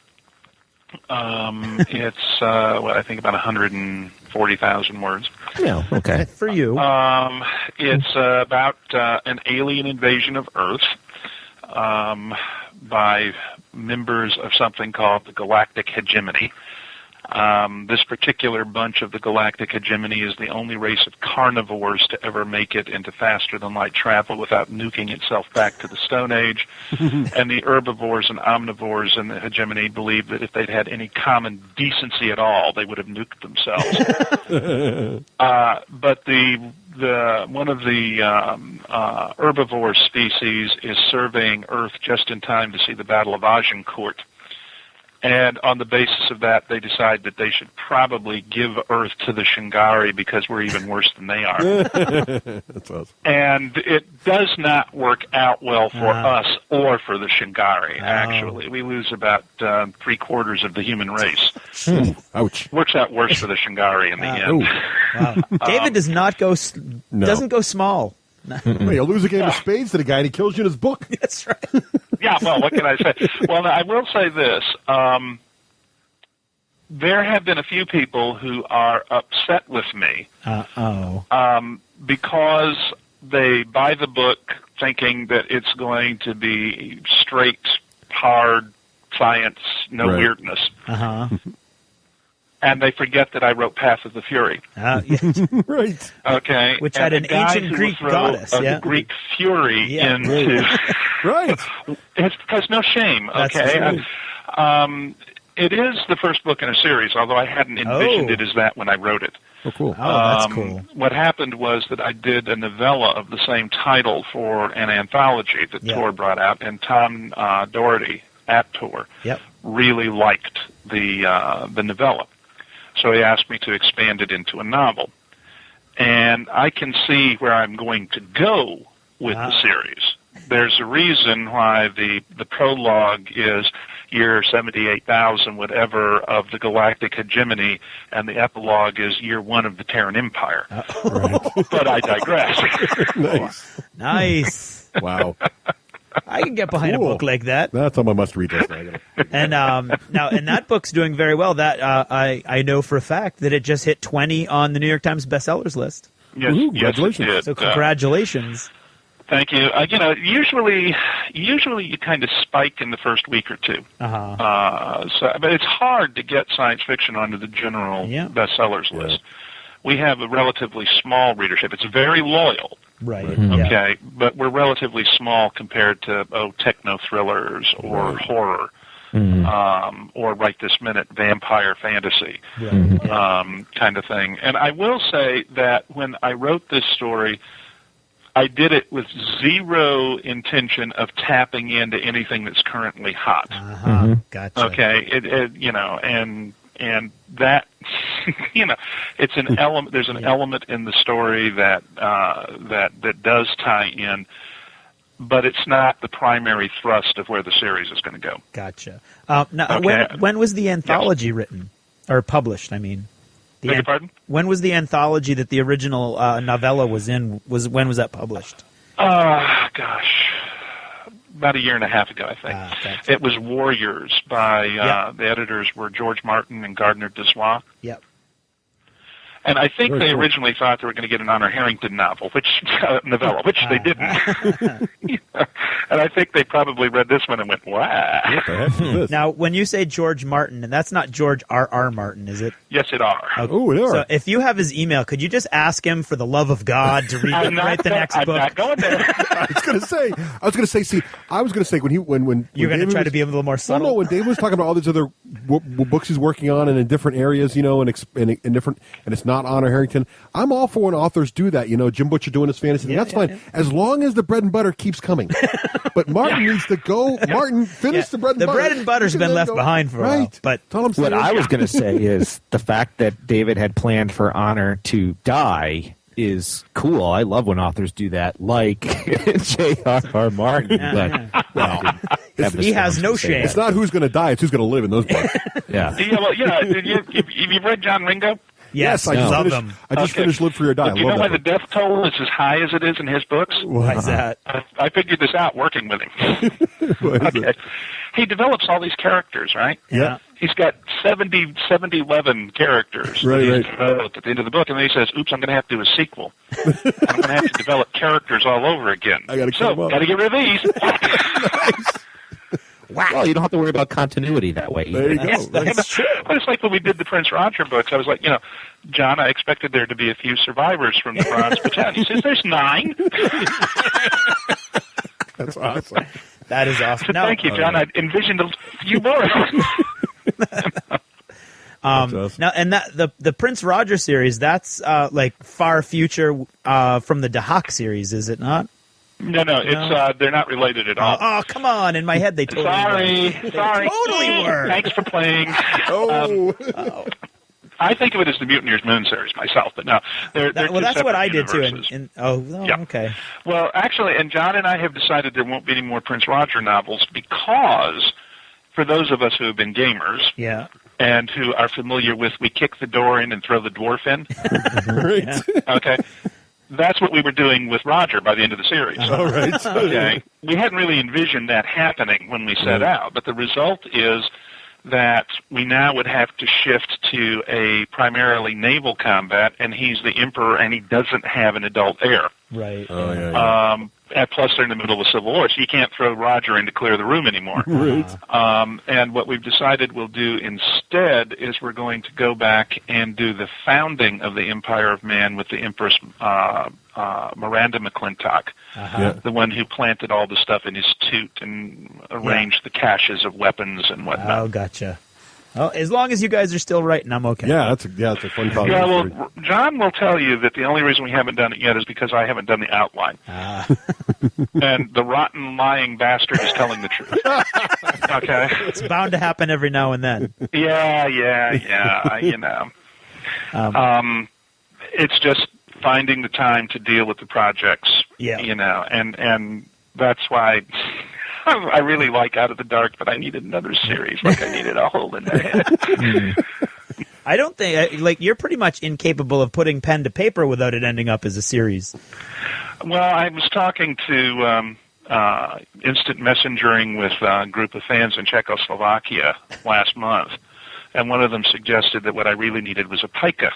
It's I think about 140,000 words. Yeah, okay. For you. It's about an alien invasion of Earth by members of something called the Galactic Hegemony. This particular bunch of the Galactic Hegemony is the only race of carnivores to ever make it into faster-than-light travel without nuking itself back to the Stone Age. And the herbivores and omnivores in the hegemony believe that if they'd had any common decency at all, they would have nuked themselves. But one of the herbivore species is surveying Earth just in time to see the Battle of Agincourt. And on the basis of that, they decide that they should probably give Earth to the Shingari because we're even worse than they are. That's awesome. And it does not work out well for us or for the Shingari, actually. We lose about 3/4 of the human race. Ouch. Works out worse for the Shingari in the end. Wow. David does not doesn't go small. Well, you lose a game of spades to the guy and he kills you in his book. That's right. Yeah, well, what can I say? Well, I will say this. There have been a few people who are upset with me because they buy the book thinking that it's going to be straight, hard science, no weirdness. And they forget that I wrote Path of the Fury. Right. Okay. Which had an ancient Greek goddess. Greek fury into... Right. It's because no shame, okay? It is the first book in a series, although I hadn't envisioned it as that when I wrote it. Oh, cool. That's cool. What happened was that I did a novella of the same title for an anthology that Tor brought out, and Tom Doherty at Tor really liked the novella. So he asked me to expand it into a novel. and I can see where I'm going to go with the series. There's a reason why the prologue is year 78,000 whatever of the galactic hegemony, and the epilogue is year 1 of the Terran Empire. But I digress. Nice. Wow. I can get behind a book like that. That's on my must-read list. And now, and that book's doing very well. That I know for a fact that it just hit 20 on the New York Times bestsellers list. Yes, congratulations. Yes, so congratulations. Thank you. Usually you kind of spike in the first week or two. But it's hard to get science fiction onto the general bestsellers list. We have a relatively small readership. It's very loyal. Right. Okay, but we're relatively small compared to techno thrillers or horror, or right this minute vampire fantasy kind of thing. And I will say that when I wrote this story, I did it with zero intention of tapping into anything that's currently hot. Gotcha. Okay, and that it's an element. There's an element in the story that does tie in, but it's not the primary thrust of where the series is going to go. Gotcha. Now, when was the anthology written or published? I mean, beg your pardon? When was the anthology that the original novella was in? When was that published? Gosh. About a year and a half ago, I think. Gotcha. It was Warriors by the editors were George Martin and Gardner Dessois. Yep. And I think they originally thought they were going to get an Honor Harrington novella, which they didn't. And I think they probably read this one and went, "Wow!" What the heck is this? Now, when you say George Martin, and that's not George R.R. Martin, is it? Yes, it are. Oh, it are. So, if you have his email, could you just ask him for the love of God to write the next book? I'm not going there. I was going to say when you're going to try to be a little more subtle. Well, no, when Dave was talking about all these other books he's working on and in different areas, and different, and it's not Honor Harrington. I'm all for when authors do that. Jim Butcher doing his fantasy. That's fine, as long as the bread and butter keeps coming. But Martin needs to go. Martin, finish the bread and butter. The bread and butter's been left behind for a while. But what I was going to say is the fact that David had planned for Honor to die is cool. I love when authors do that, like J.R.R. Martin. He has no shame. It's not who's going to die; it's who's going to live in those books. Have you read John Ringo? Yes, I love them. I just finished Live Free or Die. Do you know why the death toll is as high as it is in his books? Why is that? I figured this out working with him. He develops all these characters, right? Yeah. He's got 11 characters right. At the end of the book, and then he says, "Oops, I'm going to have to do a sequel. I'm going to have to develop characters all over again. I got to get rid of these." Wow. Well, you don't have to worry about continuity that way. There you go. That's true. But it's like when we did the Prince Roger books. I was like, John, I expected there to be a few survivors from the Bronze Battalion. He says, "There's 9. That's awesome. That is awesome. So thank you, John. I envisioned a few more. Now, and the Prince Roger series, that's like far future from the DeHack series, is it not? No, it's they're not related at all. Oh, come on! In my head, they totally were. Sorry, totally were. Thanks for playing. I think of it as the Mutineers Moon series myself, but no, they're that's what I did universes. too. Okay. Well, actually, and John and I have decided there won't be any more Prince Roger novels because, for those of us who have been gamers, and who are familiar with, we kick the door in and throw the dwarf in. Okay. That's what we were doing with Roger by the end of the series. All right. Okay. We hadn't really envisioned that happening when we set out, but the result is that we now would have to shift to a primarily naval combat, and he's the Emperor, and he doesn't have an adult heir. Right. Oh, yeah. And plus, they're in the middle of a civil war, so you can't throw Roger in to clear the room anymore. Right. And what we've decided we'll do instead is we're going to go back and do the founding of the Empire of Man with the Empress Miranda McClintock, the one who planted all the stuff in his toot and arranged the caches of weapons and whatnot. Oh, gotcha. Well, as long as you guys are still writing, I'm okay. Yeah, that's a fun topic. Yeah, well, John will tell you that the only reason we haven't done it yet is because I haven't done the outline. And the rotten, lying bastard is telling the truth. Okay? It's bound to happen every now and then. Yeah, it's just finding the time to deal with the projects. Yeah. And that's why I really like Out of the Dark, but I needed another series. Like I needed a hole in my head. I don't think you're pretty much incapable of putting pen to paper without it ending up as a series. Well, I was talking to instant messengering with a group of fans in Czechoslovakia last month, and one of them suggested that what I really needed was a pica.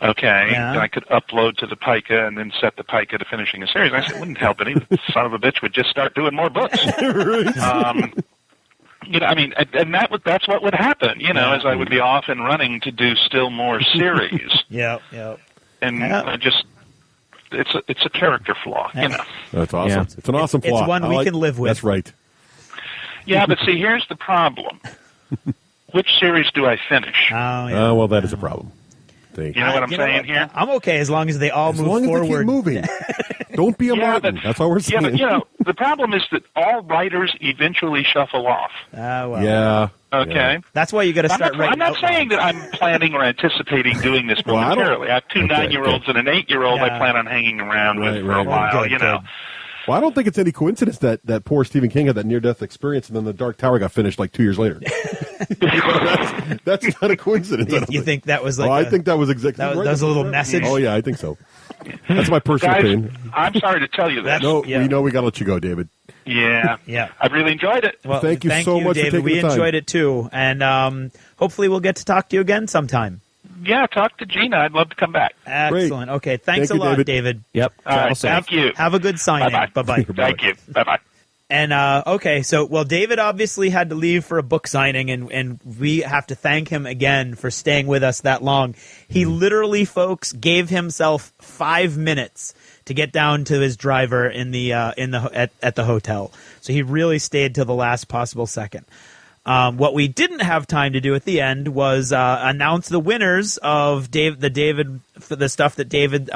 Okay, yeah. And I could upload to the pica and then set the pica to finishing a series. I said, it wouldn't help any. The son of a bitch would just start doing more books. That's what would happen, as I would be off and running to do still more series. Yeah. And it's a character flaw, That's awesome. Yeah. It's an awesome flaw. It's one we can live with. That's right. Yeah, but see, here's the problem. Which series do I finish? Oh, yeah. Well, that is a problem. You know what I'm saying here? I'm okay as long as they all move forward. As long as they keep moving. Don't be a Martin. That's all we're saying. Yeah, but, the problem is that all writers eventually shuffle off. Well. Yeah. Okay. Yeah. That's why you got to start writing. I'm not saying that I'm planning or anticipating doing this momentarily. I have two 9-year-olds and an 8-year-old. I plan on hanging around with for a while, Good. Well, I don't think it's any coincidence that poor Stephen King had that near-death experience, and then The Dark Tower got finished like 2 years later. That's not a coincidence. You think that was like? I think that was exactly that was a little message. Oh yeah, I think so. That's my personal opinion. I'm sorry to tell you that. No, we know we got to let you go, David. Yeah. I really enjoyed it. Well, thank you so much, David. for taking We the time. enjoyed it too, and hopefully we'll get to talk to you again sometime. Yeah, talk to Gina. I'd love to come back. Excellent. Great. Okay, thanks a lot, David. Yep. All right, thank you. Have a good signing. Bye-bye. Thank you. Bye-bye. And, David obviously had to leave for a book signing, and we have to thank him again for staying with us that long. He literally, folks, gave himself 5 minutes to get down to his driver at the hotel. So he really stayed till the last possible second. What we didn't have time to do at the end was announce the winners of the stuff that David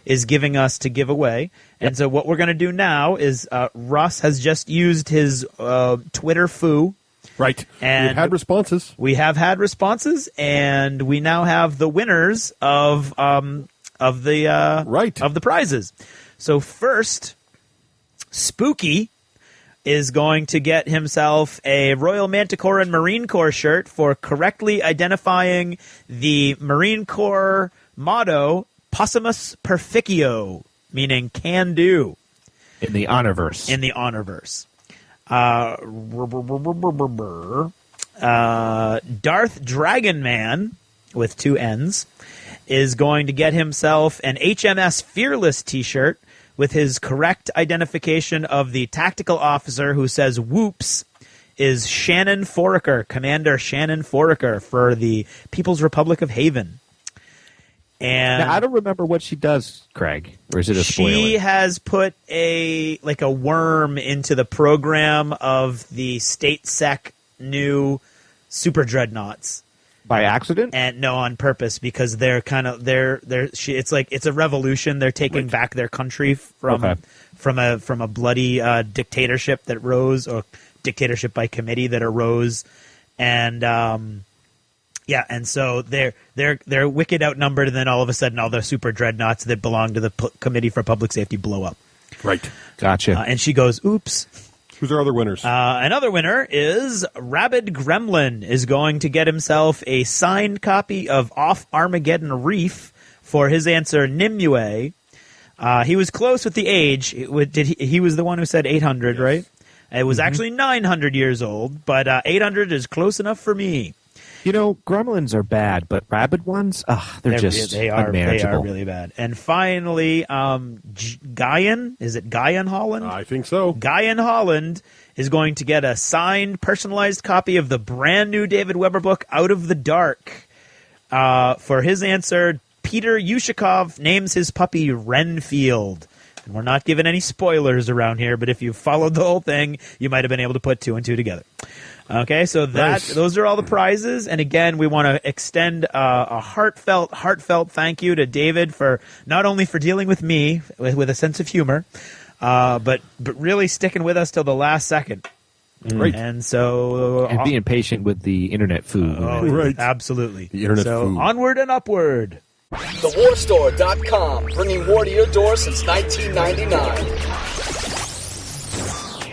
is giving us to give away. And so what we're going to do now is Russ has just used his Twitter foo. Right. And we've had responses. We have had responses, and we now have the winners of the prizes. So first, Spooky is going to get himself a Royal Manticoran Marine Corps shirt for correctly identifying the Marine Corps motto, Possumus Perficio, meaning can do. In the Honorverse. Darth Dragonman, with 2 N's, is going to get himself an HMS Fearless t-shirt with his correct identification of the tactical officer who says whoops is Shannon Foraker, Commander Shannon Foraker for the People's Republic of Haven. And now, I don't remember what she does, Craig, or is it a spoiler? She has put a worm into the program of the State Sec new Super Dreadnoughts. By accident? And no, on purpose, because it's a revolution. They're taking back their country from a bloody dictatorship that rose, or dictatorship by committee that arose, and and so they're wicked outnumbered, and then all of a sudden all the super dreadnoughts that belong to the Committee for Public Safety blow up. Right. Gotcha. And she goes, oops. Who's our other winners? Another winner is Rabid Gremlin is going to get himself a signed copy of Off Armageddon Reef for his answer Nimue. He was close with the age. He was the one who said 800, yes. Right? It was actually 900 years old, but 800 is close enough for me. Gremlins are bad, but rabid ones, they're just unmanageable. They are really bad. And finally, Guyan, is it Guyan Holland? I think so. Guyan Holland is going to get a signed, personalized copy of the brand new David Weber book, Out of the Dark. For his answer, Peter Yushikov names his puppy Renfield. And we're not giving any spoilers around here, but if you followed the whole thing, you might have been able to put 2 and 2 together. Okay, so those are all the prizes, and again, we want to extend a heartfelt thank you to David for not only for dealing with me with a sense of humor, but really sticking with us till the last second. Right, and being patient with the internet food. Right, absolutely. The internet food. Onward and upward. TheWarStore.com, bringing war to your door since 1999.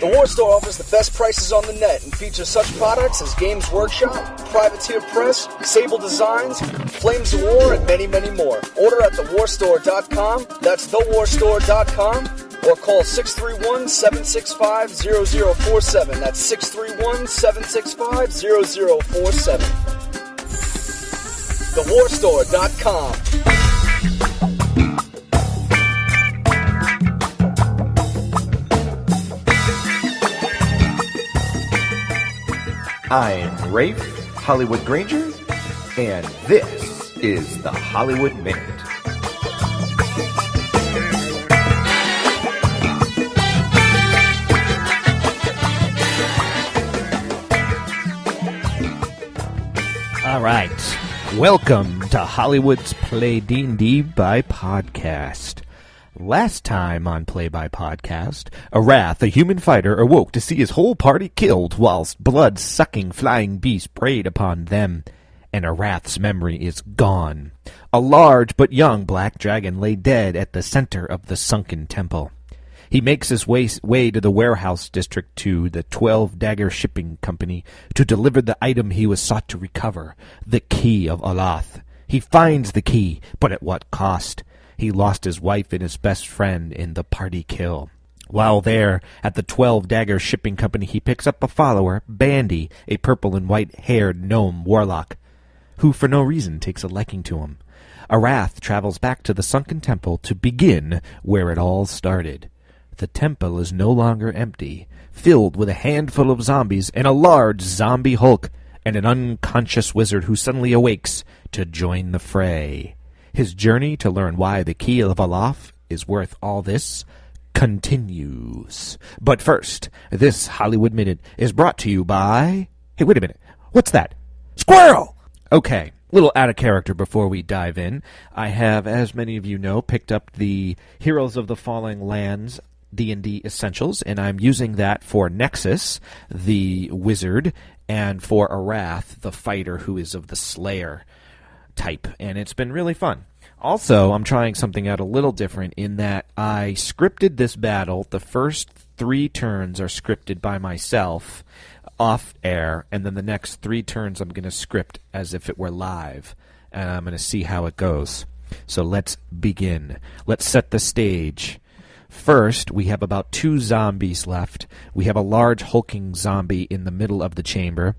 The War Store offers the best prices on the net and features such products as Games Workshop, Privateer Press, Sable Designs, Flames of War, and many, many more. Order at TheWarStore.com, that's TheWarStore.com, or call 631-765-0047. That's 631-765-0047. TheWarStore.com. I'm Rafe Hollywood Granger, and this is the Hollywood Minute. All right. Welcome to Hollywood's Play D&D by Podcast. Last time on Play by Podcast, Arath, a human fighter, awoke to see his whole party killed whilst blood-sucking flying beasts preyed upon them, and Arath's memory is gone. A large but young black dragon lay dead at the center of the sunken temple. He makes his way to the warehouse district to the 12 Dagger Shipping Company to deliver the item he was sought to recover, the Key of Aloth. He finds the key, but at what cost? He lost his wife and his best friend in the party kill. While there, at the 12 Dagger Shipping Company, he picks up a follower, Bandy, a purple and white-haired gnome warlock, who for no reason takes a liking to him. Arath travels back to the sunken temple to begin where it all started. The temple is no longer empty, filled with a handful of zombies and a large zombie Hulk and an unconscious wizard who suddenly awakes to join the fray. His journey to learn why the Key of Aloth is worth all this continues. But first, this Hollywood Minute is brought to you by... Hey, wait a minute. What's that? Squirrel! Okay, little out of character before we dive in. I have, as many of you know, picked up the Heroes of the Falling Lands D&D Essentials, and I'm using that for Nexus, the wizard, and for Arath, the fighter who is of the Slayer type, and it's been really fun. Also, I'm trying something out a little different in that I scripted this battle. The first 3 turns are scripted by myself off air, and then the next 3 turns I'm going to script as if it were live, and I'm going to see how it goes. So let's begin. Let's set the stage. First, we have about 2 zombies left. We have a large hulking zombie in the middle of the chamber.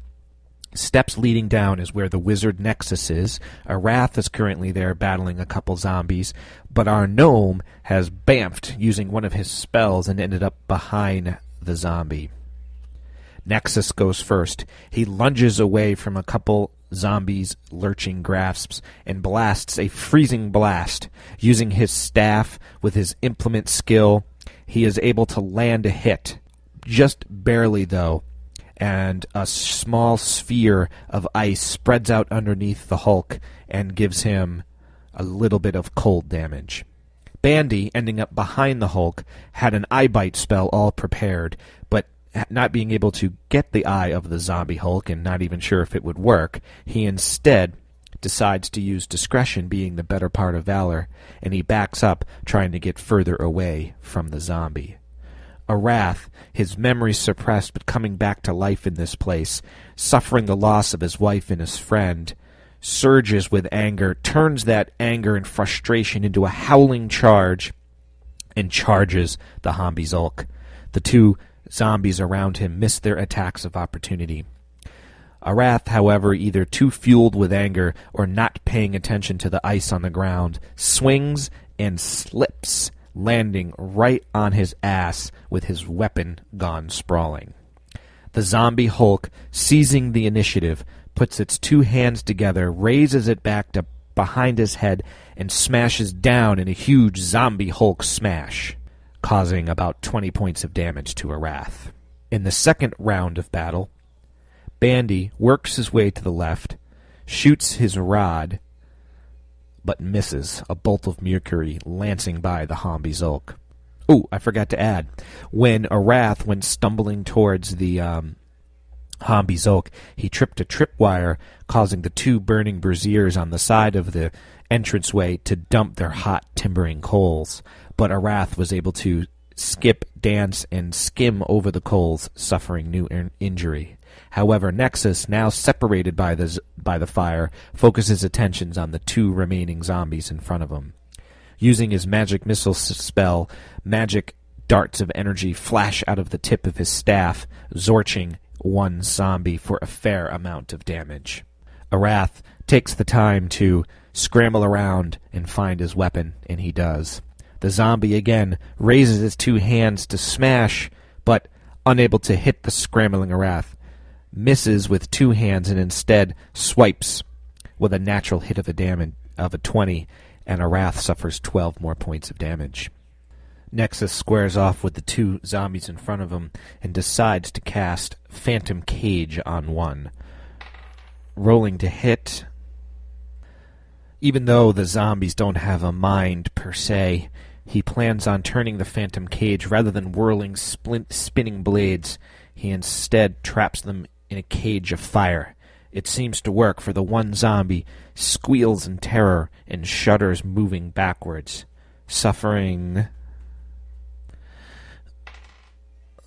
Steps leading down is where the wizard Nexus is. Arath is currently there battling a couple zombies, but our gnome has bamfed using one of his spells and ended up behind the zombie. Nexus goes first. He lunges away from a couple zombies' lurching grasps and blasts a freezing blast. Using his staff with his implement skill, he is able to land a hit. Just barely, though, and a small sphere of ice spreads out underneath the Hulk and gives him a little bit of cold damage. Bandy, ending up behind the Hulk, had an eye bite spell all prepared, but not being able to get the eye of the zombie Hulk and not even sure if it would work, he instead decides to use discretion, being the better part of valor, and he backs up, trying to get further away from the zombie. Arath, his memory suppressed but coming back to life in this place, suffering the loss of his wife and his friend, surges with anger, turns that anger and frustration into a howling charge, and charges the Hambi Zulk. The 2 zombies around him miss their attacks of opportunity. Arath, however, either too fueled with anger or not paying attention to the ice on the ground, swings and slips, landing right on his ass with his weapon gone sprawling. The zombie Hulk, seizing the initiative, puts its 2 hands together, raises it back to behind his head, and smashes down in a huge zombie Hulk smash, causing about 20 points of damage to Arath. In the second round of battle, Bandy works his way to the left, shoots his rod, but misses, a bolt of mercury lancing by the Hambi Zulk. Oh, I forgot to add, when Arath went stumbling towards the Hambi Zulk, he tripped a tripwire, causing the 2 burning braziers on the side of the entranceway to dump their hot, timbering coals. But Arath was able to skip, dance, and skim over the coals, suffering new injury. However, Nexus, now separated by the fire, focuses attentions on the 2 remaining zombies in front of him. Using his magic missile spell, magic darts of energy flash out of the tip of his staff, zorching 1 zombie for a fair amount of damage. Arath takes the time to scramble around and find his weapon, and he does. The zombie again raises his 2 hands to smash, but unable to hit the scrambling Arath, misses with 2 hands and instead swipes with a natural hit of a 20, and Arath suffers 12 more points of damage. Nexus squares off with the 2 zombies in front of him and decides to cast Phantom Cage on one. Rolling to hit. Even though the zombies don't have a mind per se, he plans on turning the Phantom Cage rather than whirling spinning blades. He instead traps them in a cage of fire. It seems to work, for the 1 zombie squeals in terror and shudders, moving backwards, suffering...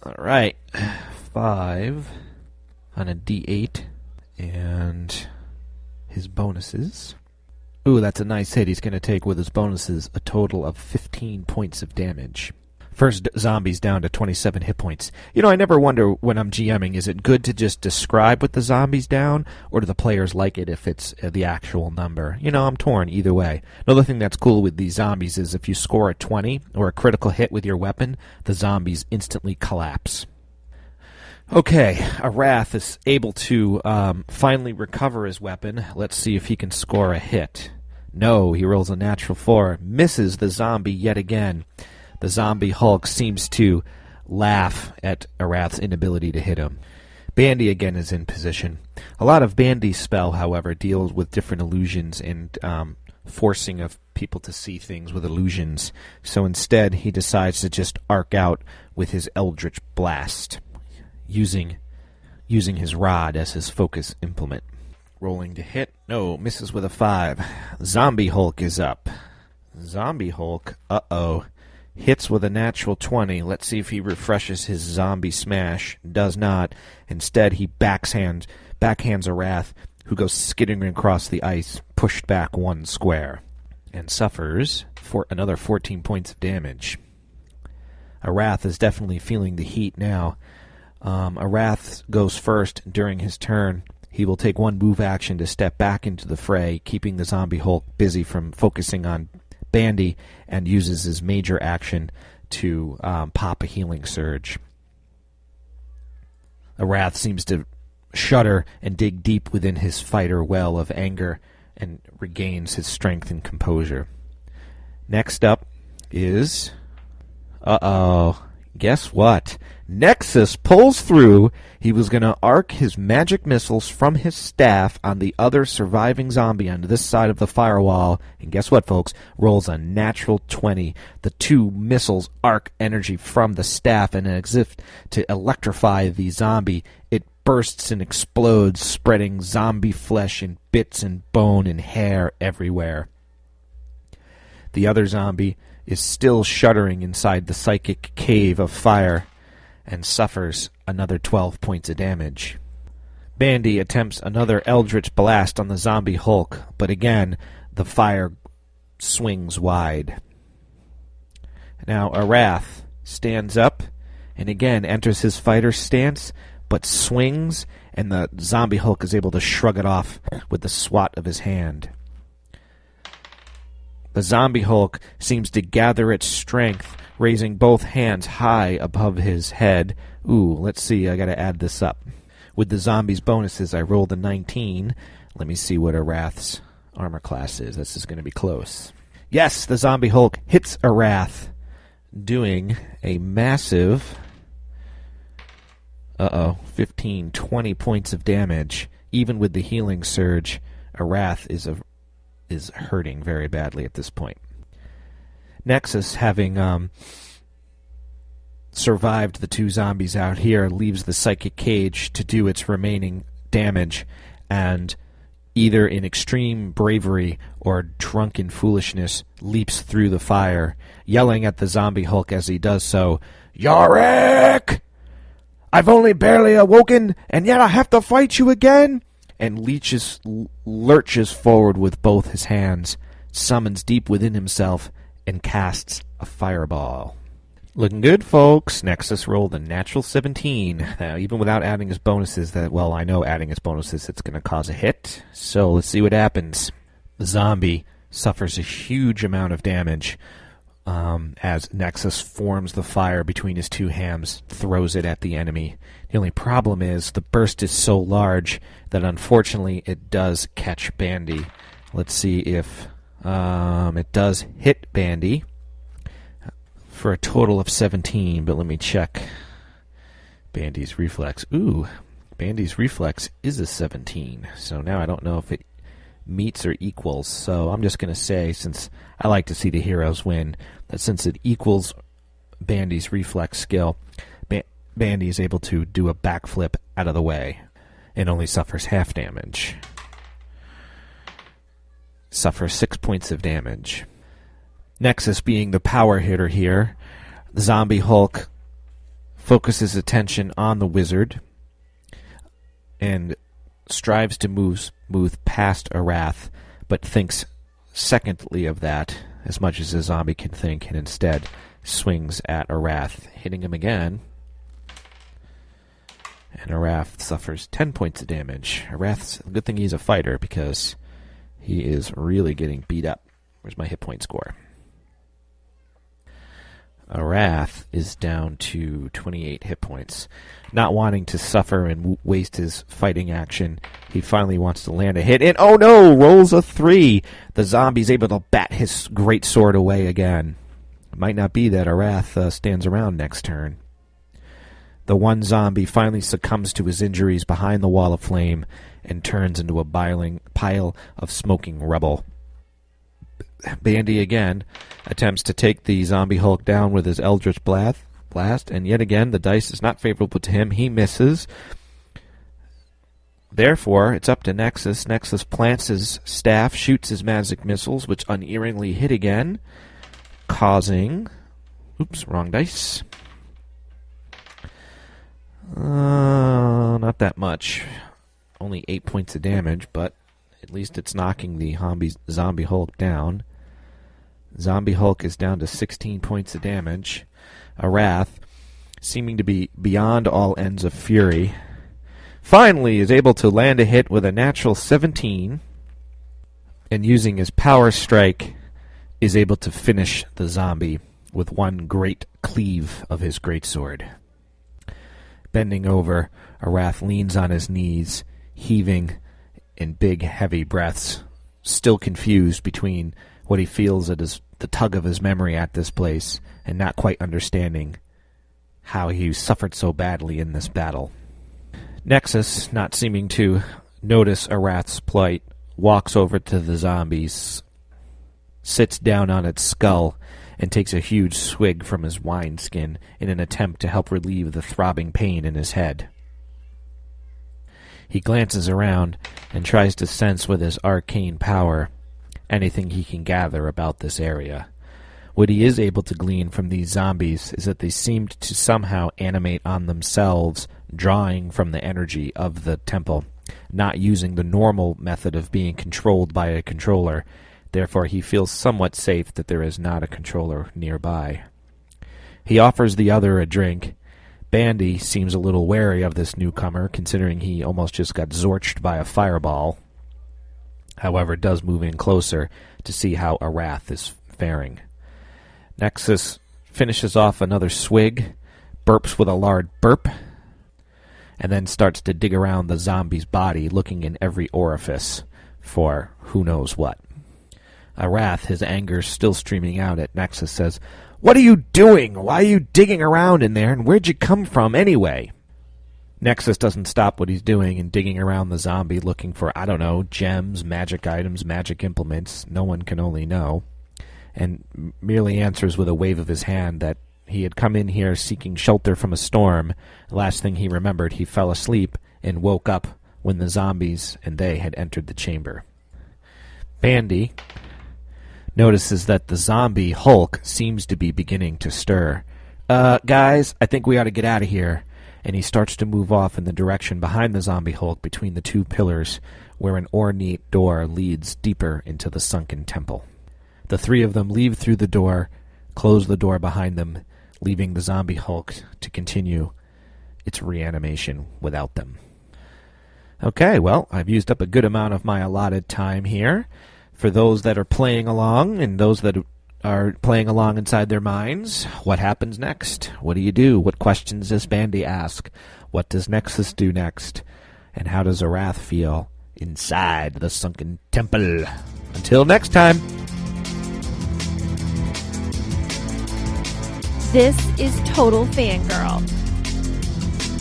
Alright, 5 on a D8, and his bonuses. Ooh, that's a nice hit. He's going to take, with his bonuses, a total of 15 points of damage. First zombie's down to 27 hit points. You know, I never wonder when I'm GMing, is it good to just describe what the zombie's down, or do the players like it if it's the actual number? You know, I'm torn either way. Another thing that's cool with these zombies is if you score a 20 or a critical hit with your weapon, the zombies instantly collapse. Okay, Arath is able to finally recover his weapon. Let's see if he can score a hit. No, he rolls a natural 4, misses the zombie yet again. The zombie Hulk seems to laugh at Arath's inability to hit him. Bandy again is in position. A lot of Bandy's spell, however, deals with different illusions and forcing of people to see things with illusions. So instead, he decides to just arc out with his Eldritch Blast, using his rod as his focus implement. Rolling to hit. No, misses with a 5. Zombie Hulk is up. Zombie Hulk, uh-oh. Hits with a natural 20. Let's see if he refreshes his zombie smash. Does not. Instead, he backhands Arath, who goes skidding across the ice, pushed back 1 square, and suffers for another 14 points of damage. Arath is definitely feeling the heat now. Arath goes first during his turn. He will take 1 move action to step back into the fray, keeping the zombie Hulk busy from focusing on Bandy, and uses his major action to pop a healing surge. Arath seems to shudder and dig deep within his fighter well of anger and regains his strength and composure. Next up is... guess what? Nexus pulls through. He was going to arc his magic missiles from his staff on the other surviving zombie on this side of the firewall. And guess what, folks? Rolls a natural 20. The 2 missiles arc energy from the staff, and as if to electrify the zombie, it bursts and explodes, spreading zombie flesh and bits and bone and hair everywhere. The other zombie is still shuddering inside the psychic cave of fire and suffers another 12 points of damage. Bandy attempts another Eldritch Blast on the zombie Hulk, but again, the fire swings wide. Now Arath stands up and again enters his fighter stance, but swings, and the zombie Hulk is able to shrug it off with the swat of his hand. The zombie Hulk seems to gather its strength, raising both hands high above his head. Ooh, let's see, I gotta add this up. With the zombie's bonuses, I rolled a 19. Let me see what Arath's armor class is. This is gonna be close. Yes, the zombie Hulk hits Arath, doing a massive... 15, 20 points of damage. Even with the healing surge, Arath is hurting very badly at this point. Nexus, having survived the 2 zombies out here, leaves the psychic cage to do its remaining damage, and either in extreme bravery or drunken foolishness leaps through the fire, yelling at the zombie Hulk as he does so, "Yorick! I've only barely awoken, and yet I have to fight you again!" And lurches forward with both his hands, summons deep within himself, and casts a fireball. Looking good, folks. Nexus rolled a natural 17. Now, even without adding his bonuses, I know adding his bonuses, it's going to cause a hit. So let's see what happens. The zombie suffers a huge amount of damage as Nexus forms the fire between his 2 hands, throws it at the enemy. The only problem is the burst is so large that unfortunately it does catch Bandy. Let's see if it does hit Bandy for a total of 17, but let me check Bandy's reflex. Ooh, Bandy's reflex is a 17, so now I don't know if it meets or equals, so I'm just going to say, since I like to see the heroes win, that since it equals Bandy's reflex skill, Bandy is able to do a backflip out of the way and only suffers half damage. Suffers 6 points of damage. Nexus being the power hitter here, the zombie Hulk focuses attention on the wizard and strives to move past Arath, but thinks secondly of that as much as a zombie can think, and instead swings at Arath, hitting him again. And Arath suffers 10 points of damage. Arath's a good thing he's a fighter because he is really getting beat up. Where's my hit point score? Arath is down to 28 hit points. Not wanting to suffer and waste his fighting action, he finally wants to land a hit, and oh no, rolls a 3. The zombie's able to bat his great sword away again. It might not be that Arath stands around next turn. The one zombie finally succumbs to his injuries behind the wall of flame and turns into a pile of smoking rubble. Bandy again attempts to take the zombie Hulk down with his Eldritch Blast, and yet again the dice is not favorable to him. He misses. Therefore, it's up to Nexus. Nexus plants his staff, shoots his magic missiles, which unerringly hit again, causing... Oops, wrong dice. Not that much. Only 8 points of damage, but at least it's knocking the zombie Hulk down. Zombie Hulk is down to 16 points of damage. Arath, seeming to be beyond all ends of fury, finally is able to land a hit with a natural 17, and using his power strike is able to finish the zombie with one great cleave of his greatsword. Bending over, Arath leans on his knees, heaving in big, heavy breaths, still confused between what he feels is the tug of his memory at this place and not quite understanding how he suffered so badly in this battle. Nexus, not seeming to notice Arath's plight, walks over to the zombies, sits down on its skull, and takes a huge swig from his wineskin in an attempt to help relieve the throbbing pain in his head. He glances around and tries to sense with his arcane power anything he can gather about this area. What he is able to glean from these zombies is that they seemed to somehow animate on themselves, drawing from the energy of the temple, not using the normal method of being controlled by a controller. Therefore, he feels somewhat safe that there is not a controller nearby. He offers the other a drink. Bandy seems a little wary of this newcomer, considering he almost just got zorched by a fireball. However, does move in closer to see how Arath is faring. Nexus finishes off another swig, burps with a loud burp, and then starts to dig around the zombie's body, looking in every orifice for who knows what. Arath, his anger still streaming out at Nexus, says, "What are you doing? Why are you digging around in there, and where'd you come from anyway?" Nexus doesn't stop what he's doing and digging around the zombie looking for, I don't know, gems, magic items, magic implements. No one can only know. And merely answers with a wave of his hand that He had come in here seeking shelter from a storm. The last thing he remembered, he fell asleep and woke up when the zombies and they had entered the chamber. Bandy notices that the zombie Hulk seems to be beginning to stir. Guys, I think we ought to get out of here. And he starts to move off in the direction behind the zombie Hulk between the two pillars where an ornate door leads deeper into the sunken temple. The three of them leave through the door, close the door behind them, leaving the zombie Hulk to continue its reanimation without them. Okay, well, I've used up a good amount of my allotted time here. For those that are playing along and those that are playing along inside their minds, what happens next? What do you do? What questions does Bandy ask? What does Nexus do next? And how does Arath feel inside the sunken temple? Until next time. This is Total Fangirl.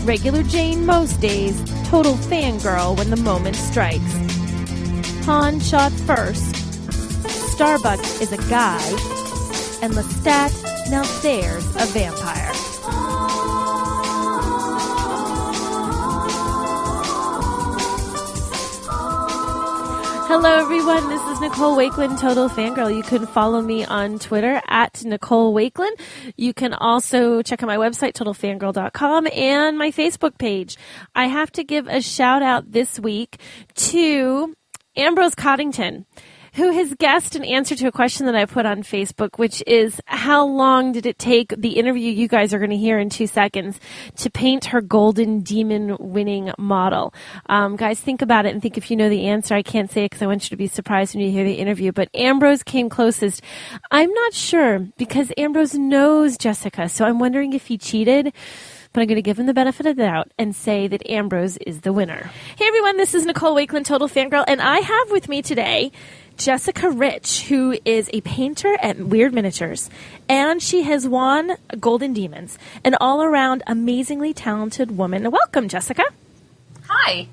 Regular Jane most days, total fangirl when the moment strikes. Han shot first. Starbuck is a guy. And Lestat, now there's a vampire. Hello, everyone. This is Nicole Wakelin, Total Fangirl. You can follow me on Twitter at Nicole Wakelin. You can also check out my website, TotalFangirl.com, and my Facebook page. I have to give a shout out this week to Ambrose Coddington, who has guessed an answer to a question that I put on Facebook, which is, how long did it take the interview you guys are going to hear in 2 seconds to paint her golden demon winning model? Guys, think about it and think if you know the answer. I can't say it because I want you to be surprised when you hear the interview, but Ambrose came closest. I'm not sure because Ambrose knows Jessica, so I'm wondering if he cheated. But I'm going to give him the benefit of the doubt and say that Ambrose is the winner. Hey, everyone, this is Nicole Wakelin, Total Fangirl, and I have with me today Jessica Rich, who is a painter at Weird Miniatures, and she has won Golden Demons, an all-around amazingly talented woman. Welcome, Jessica. Hi.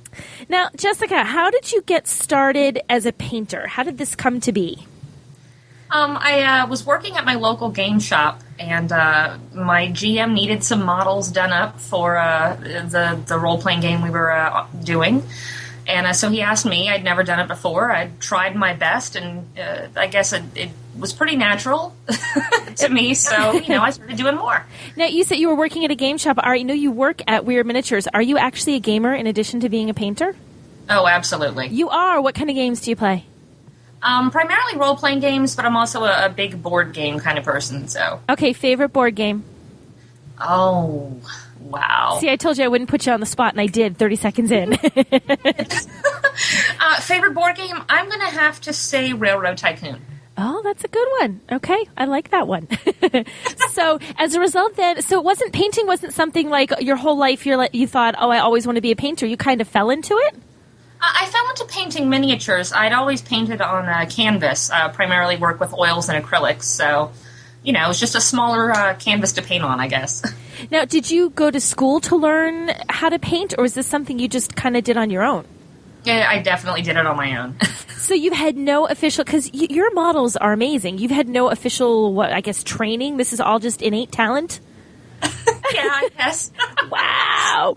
Now, Jessica, how did you get started as a painter? How did this come to be? I was working at my local game shop, and my GM needed some models done up for the role-playing game we were doing. And so he asked me. I'd never done it before. I'd tried my best, and I guess it was pretty natural to me. So, I started doing more. Now, you said you were working at a game shop. I know you work at Weird Miniatures. Are you actually a gamer in addition to being a painter? Oh, absolutely. You are? What kind of games do you play? Primarily role-playing games, but I'm also a big board game kind of person. So. Okay, favorite board game? Oh, wow. See, I told you I wouldn't put you on the spot, and I did 30 seconds in. Favorite board game? I'm going to have to say Railroad Tycoon. Oh, that's a good one. Okay, I like that one. So, as a result then, painting wasn't something like your whole life you thought, oh, I always want to be a painter. You kind of fell into it? I fell into painting miniatures. I'd always painted on canvas, primarily work with oils and acrylics, so, it was just a smaller canvas to paint on, I guess. Now, did you go to school to learn how to paint, or is this something you just kind of did on your own? Yeah, I definitely did it on my own. So you've had no official, because your models are amazing. You've had no official, training? This is all just innate talent? Yeah, I guess. Wow.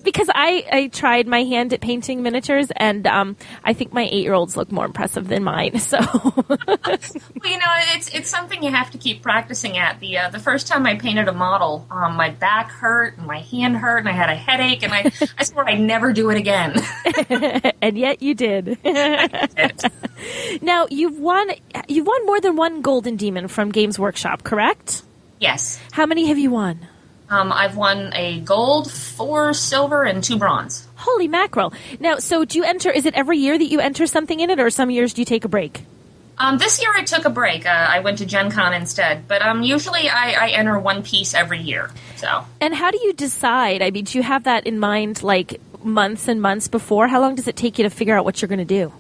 Because I tried my hand at painting miniatures, and I think my 8-year-olds look more impressive than mine. So, well, it's something you have to keep practicing at. The first time I painted a model, my back hurt, and my hand hurt, and I had a headache, and I swore I'd never do it again. And yet you did. I did. Now you've won more than one Golden Demon from Games Workshop, correct? Yes. How many have you won? I've won a gold, 4 silver, and 2 bronze. Holy mackerel. Now, so do you enter, is it every year that you enter something in it, or some years do you take a break? This year I took a break. I went to Gen Con instead. But usually I enter one piece every year. So. And how do you decide? I mean, do you have that in mind, like, months and months before? How long does it take you to figure out what you're going to do?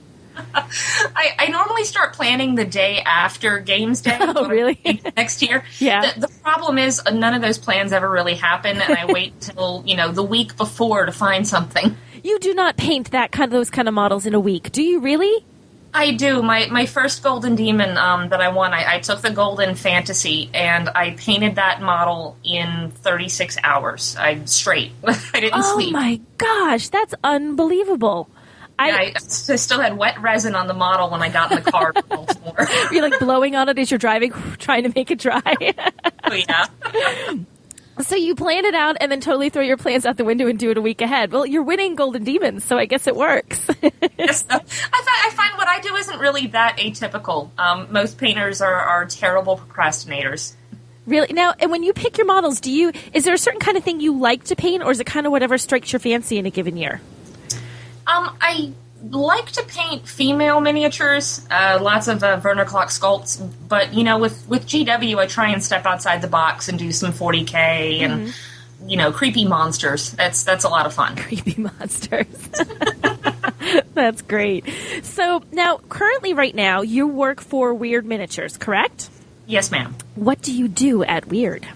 I normally start planning the day after Games Day. Oh, really? Next year. Yeah. The problem is none of those plans ever really happen, and I wait till, the week before to find something. You do not paint those kind of models in a week, do you really? I do. My first Golden Demon that I won, I took the Golden Fantasy, and I painted that model in 36 hours. Straight. I didn't sleep. Oh my gosh, that's unbelievable. I still had wet resin on the model when I got in the car to Baltimore. You're like blowing on it as you're driving, trying to make it dry. Oh, yeah. So you plan it out and then totally throw your plans out the window and do it a week ahead. Well, you're winning Golden Demons, so I guess it works. Yes, I find what I do isn't really that atypical. Most painters are terrible procrastinators. Really? Now, and when you pick your models, is there a certain kind of thing you like to paint, or is it kind of whatever strikes your fancy in a given year? I like to paint female miniatures, lots of Werner Klock sculpts, but, with GW, I try and step outside the box and do some 40K and, creepy monsters. That's a lot of fun. Creepy monsters. That's great. So, now, currently right now, you work for Weird Miniatures, correct? Yes, ma'am. What do you do at Weird?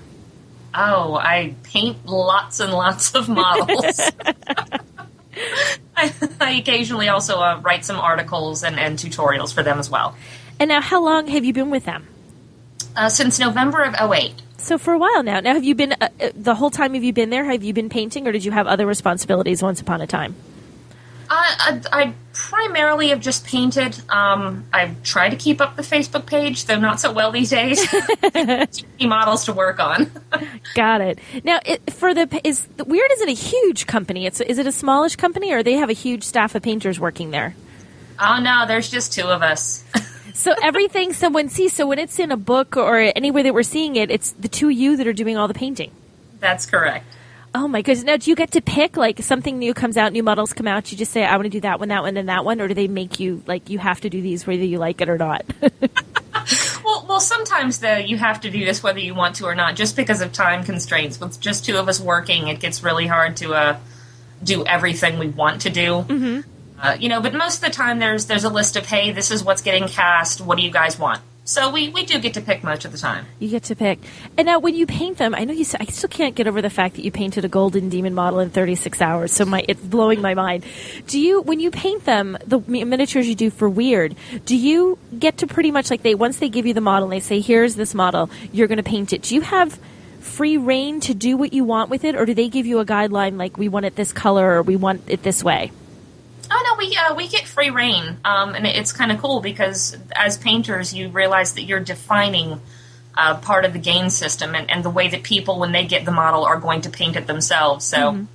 Oh, I paint lots and lots of models. I occasionally also write some articles and tutorials for them as well. And now, how long have you been with them? Since November of 2008. So for a while now. Now, have you been, the whole time have you been there, have you been painting, or did you have other responsibilities once upon a time? I primarily have just painted. I try to keep up the Facebook page, though not so well these days. Too many models to work on. Got it. Now, Weird isn't a huge company. Is it a smallish company, or they have a huge staff of painters working there? Oh no, there's just two of us. So everything someone sees. So when it's in a book or anywhere that we're seeing it, it's the two of you that are doing all the painting. That's correct. Oh my goodness. Now, do you get to pick, like, something new comes out, new models come out, you just say, I want to do that one, and that one, or do they make you, like, you have to do these whether you like it or not? Well, sometimes, you have to do this whether you want to or not, just because of time constraints. With just two of us working, it gets really hard to do everything we want to do. Mm-hmm. But most of the time there's a list of, hey, this is what's getting cast, what do you guys want? So we do get to pick most of the time. You get to pick. And now when you paint them, I know you said, I still can't get over the fact that you painted a Golden Demon model in 36 hours, so it's blowing my mind. When you paint them, the miniatures you do for Weird, do you get to pretty much, like, once they give you the model and they say, here's this model, you're going to paint it, do you have free reign to do what you want with it, or do they give you a guideline, like, we want it this color or we want it this way? Oh, no, we get free reign, and it's kind of cool because as painters, you realize that you're defining part of the game system and the way that people, when they get the model, are going to paint it themselves. So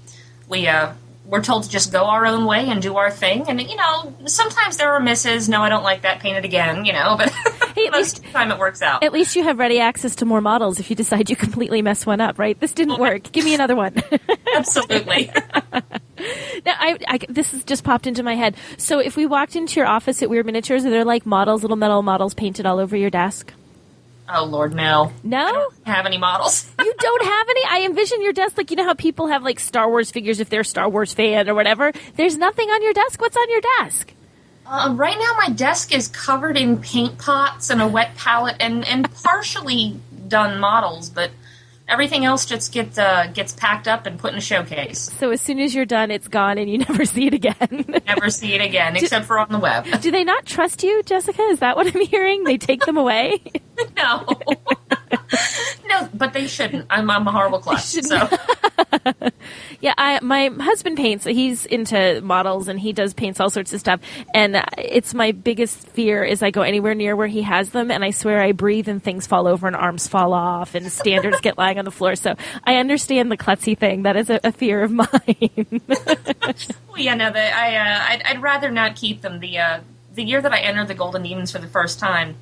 we're told to just go our own way and do our thing, and, sometimes there are misses. No, I don't like that, paint it again, but hey, most of the time it works out. At least you have ready access to more models if you decide you completely mess one up, right? This didn't work. Give me another one. Absolutely. Now, this has just popped into my head. So if we walked into your office at Weird Miniatures, are there, like, little metal models painted all over your desk? Oh, Lord, no. No? I don't have any models. You don't have any? I envision your desk, like, how people have, like, Star Wars figures if they're a Star Wars fan or whatever. There's nothing on your desk? What's on your desk? Right now my desk is covered in paint pots and a wet palette and partially done models, but everything else just gets packed up and put in a showcase. So as soon as you're done, it's gone and you never see it again. Never see it again, except for on the web. Do they not trust you, Jessica? Is that what I'm hearing? They take them away? No. No, but they shouldn't. I'm a horrible klutz. So. Yeah, my husband paints. He's into models and he paints all sorts of stuff. And it's my biggest fear is I go anywhere near where he has them and I swear I breathe and things fall over and arms fall off and standards get lying on the floor. So I understand the klutzy thing. That is a fear of mine. Well, yeah, no, I'd rather not keep them. The year that I entered the Golden Demons for the first time,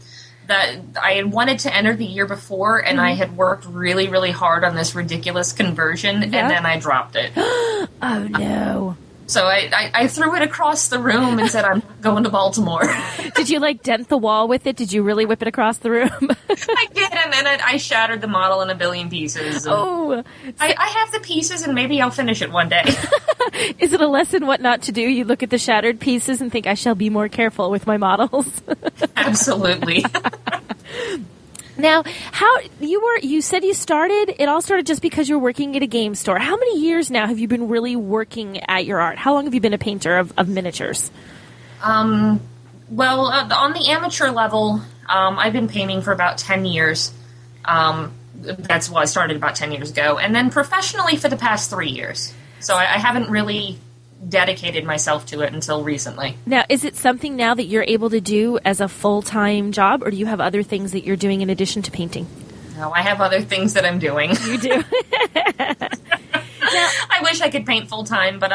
that I had wanted to enter the year before, and I had worked really, really hard on this ridiculous conversion, and then I dropped it. Oh, no. So I threw it across the room and said, I'm going to Baltimore. Did you, like, dent the wall with it? Did you really whip it across the room? I did, and then I shattered the model in a billion pieces. Oh. I have the pieces, and maybe I'll finish it one day. Is it a lesson what not to do? You look at the shattered pieces and think, I shall be more careful with my models. Absolutely. Now, you said it all started just because you were working at a game store. How many years now have you been really working at your art? How long have you been a painter of miniatures? Well, on the amateur level, I've been painting for about 10 years. That's I started about 10 years ago. And then professionally for the past 3 years. So I haven't really dedicated myself to it until recently. Now, is it something now that you're able to do as a full-time job, or do you have other things that you're doing in addition to painting? No, I have other things that I'm doing. You do? I wish I could paint full-time, but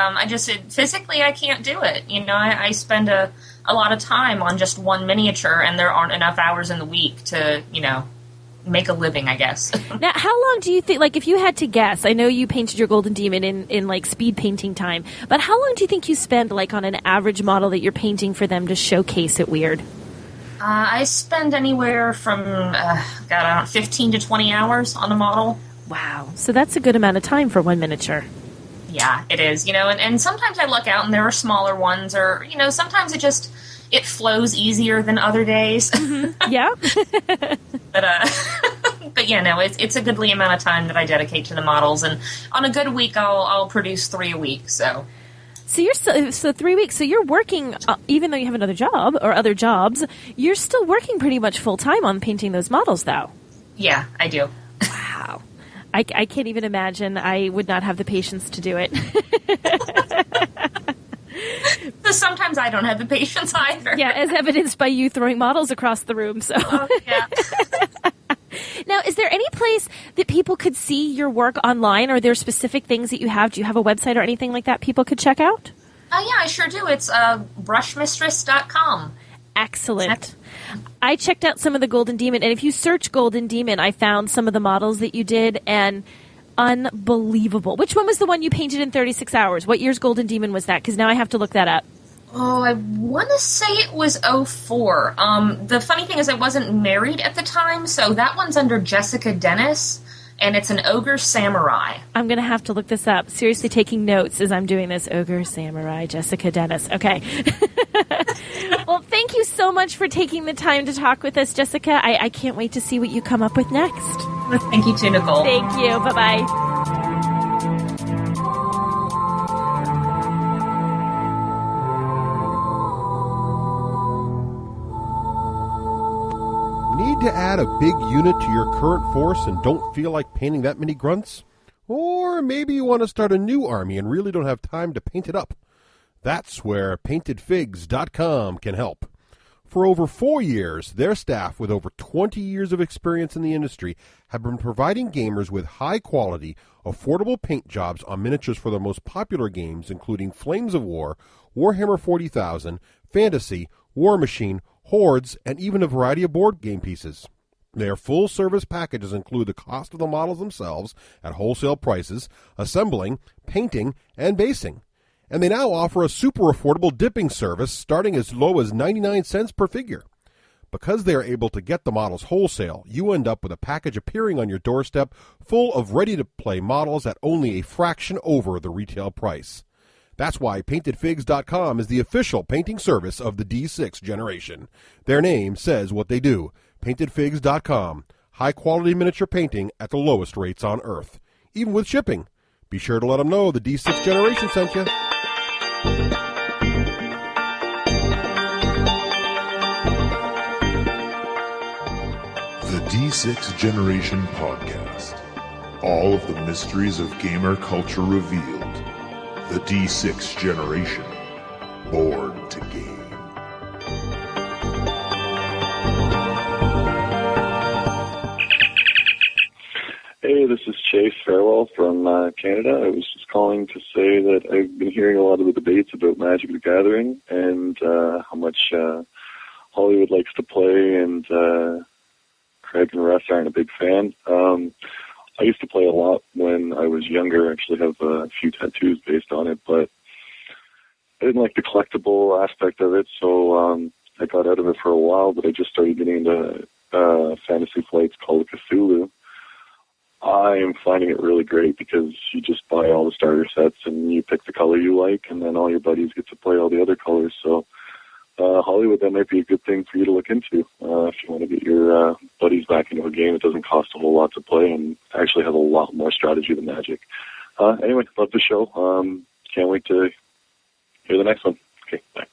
physically I can't do it. I spend a lot of time on just one miniature, and there aren't enough hours in the week to, make a living, I guess. Now, how long do you think, like, if you had to guess, I know you painted your Golden Demon in like, speed painting time, but how long do you think you spend, like, on an average model that you're painting for them to showcase it weird? I spend anywhere from, 15 to 20 hours on a model. Wow. So that's a good amount of time for one miniature. Yeah, it is, and sometimes I look out and there are smaller ones, or, sometimes it flows easier than other days. Mm-hmm. Yeah. But yeah, no, it's a goodly amount of time that I dedicate to the models, and on a good week, I'll produce 3 a week, so. So you're so 3 weeks. So you're working, even though you have another job or other jobs, you're still working pretty much full time on painting those models, though. Yeah, I do. Wow. I can't even imagine. I would not have the patience to do it. Sometimes I don't have the patience either. Yeah, as evidenced by you throwing models across the room. So. Oh, yeah. Now, is there any place that people could see your work online? Are there specific things that you have? Do you have a website or anything like that people could check out? Yeah, I sure do. It's brushmistress.com. Excellent. I checked out some of the Golden Demon, and if you search Golden Demon, I found some of the models that you did, and unbelievable. Which one was the one you painted in 36 hours? What year's Golden Demon was that? Because now I have to look that up. Oh, I want to say it was 04. The funny thing is I wasn't married at the time, so that one's under Jessica Dennis, and it's an Ogre Samurai. I'm going to have to look this up. Seriously taking notes as I'm doing this. Ogre Samurai, Jessica Dennis. Okay. Well, thank you so much for taking the time to talk with us, Jessica. I can't wait to see what you come up with next. Thank you too, Nicole. Thank you. Bye-bye. Need to add a big unit to your current force and don't feel like painting that many grunts? Or maybe you want to start a new army and really don't have time to paint it up. That's where paintedfigs.com can help. For over 4 years, their staff with over 20 years of experience in the industry have been providing gamers with high-quality, affordable paint jobs on miniatures for their most popular games, including Flames of War, Warhammer 40,000, Fantasy, War Machine, Hordes, and even a variety of board game pieces. Their full-service packages include the cost of the models themselves at wholesale prices, assembling, painting, and basing. And they now offer a super affordable dipping service starting as low as 99 cents per figure. Because they are able to get the models wholesale, you end up with a package appearing on your doorstep full of ready-to-play models at only a fraction over the retail price. That's why PaintedFigs.com is the official painting service of the D6 generation. Their name says what they do. PaintedFigs.com. High-quality miniature painting at the lowest rates on Earth. Even with shipping. Be sure to let them know the D6 generation sent you. The D6 Generation Podcast. All of the mysteries of gamer culture revealed. The D6 Generation. Born to game. Hey, this is Chase Farewell from Canada. I was just calling to say that I've been hearing a lot of the debates about Magic the Gathering and how much Hollywood likes to play, and Craig and Russ aren't a big fan. I used to play a lot when I was younger. I actually have a few tattoos based on it, but I didn't like the collectible aspect of it, so I got out of it for a while, but I just started getting into Fantasy Flight's Call of Cthulhu. I am finding it really great because you just buy all the starter sets and you pick the color you like, and then all your buddies get to play all the other colors. So Hollywood, that might be a good thing for you to look into if you want to get your buddies back into a game. It doesn't cost a whole lot to play and actually has a lot more strategy than Magic. Anyway, love the show. Can't wait to hear the next one. Okay, bye.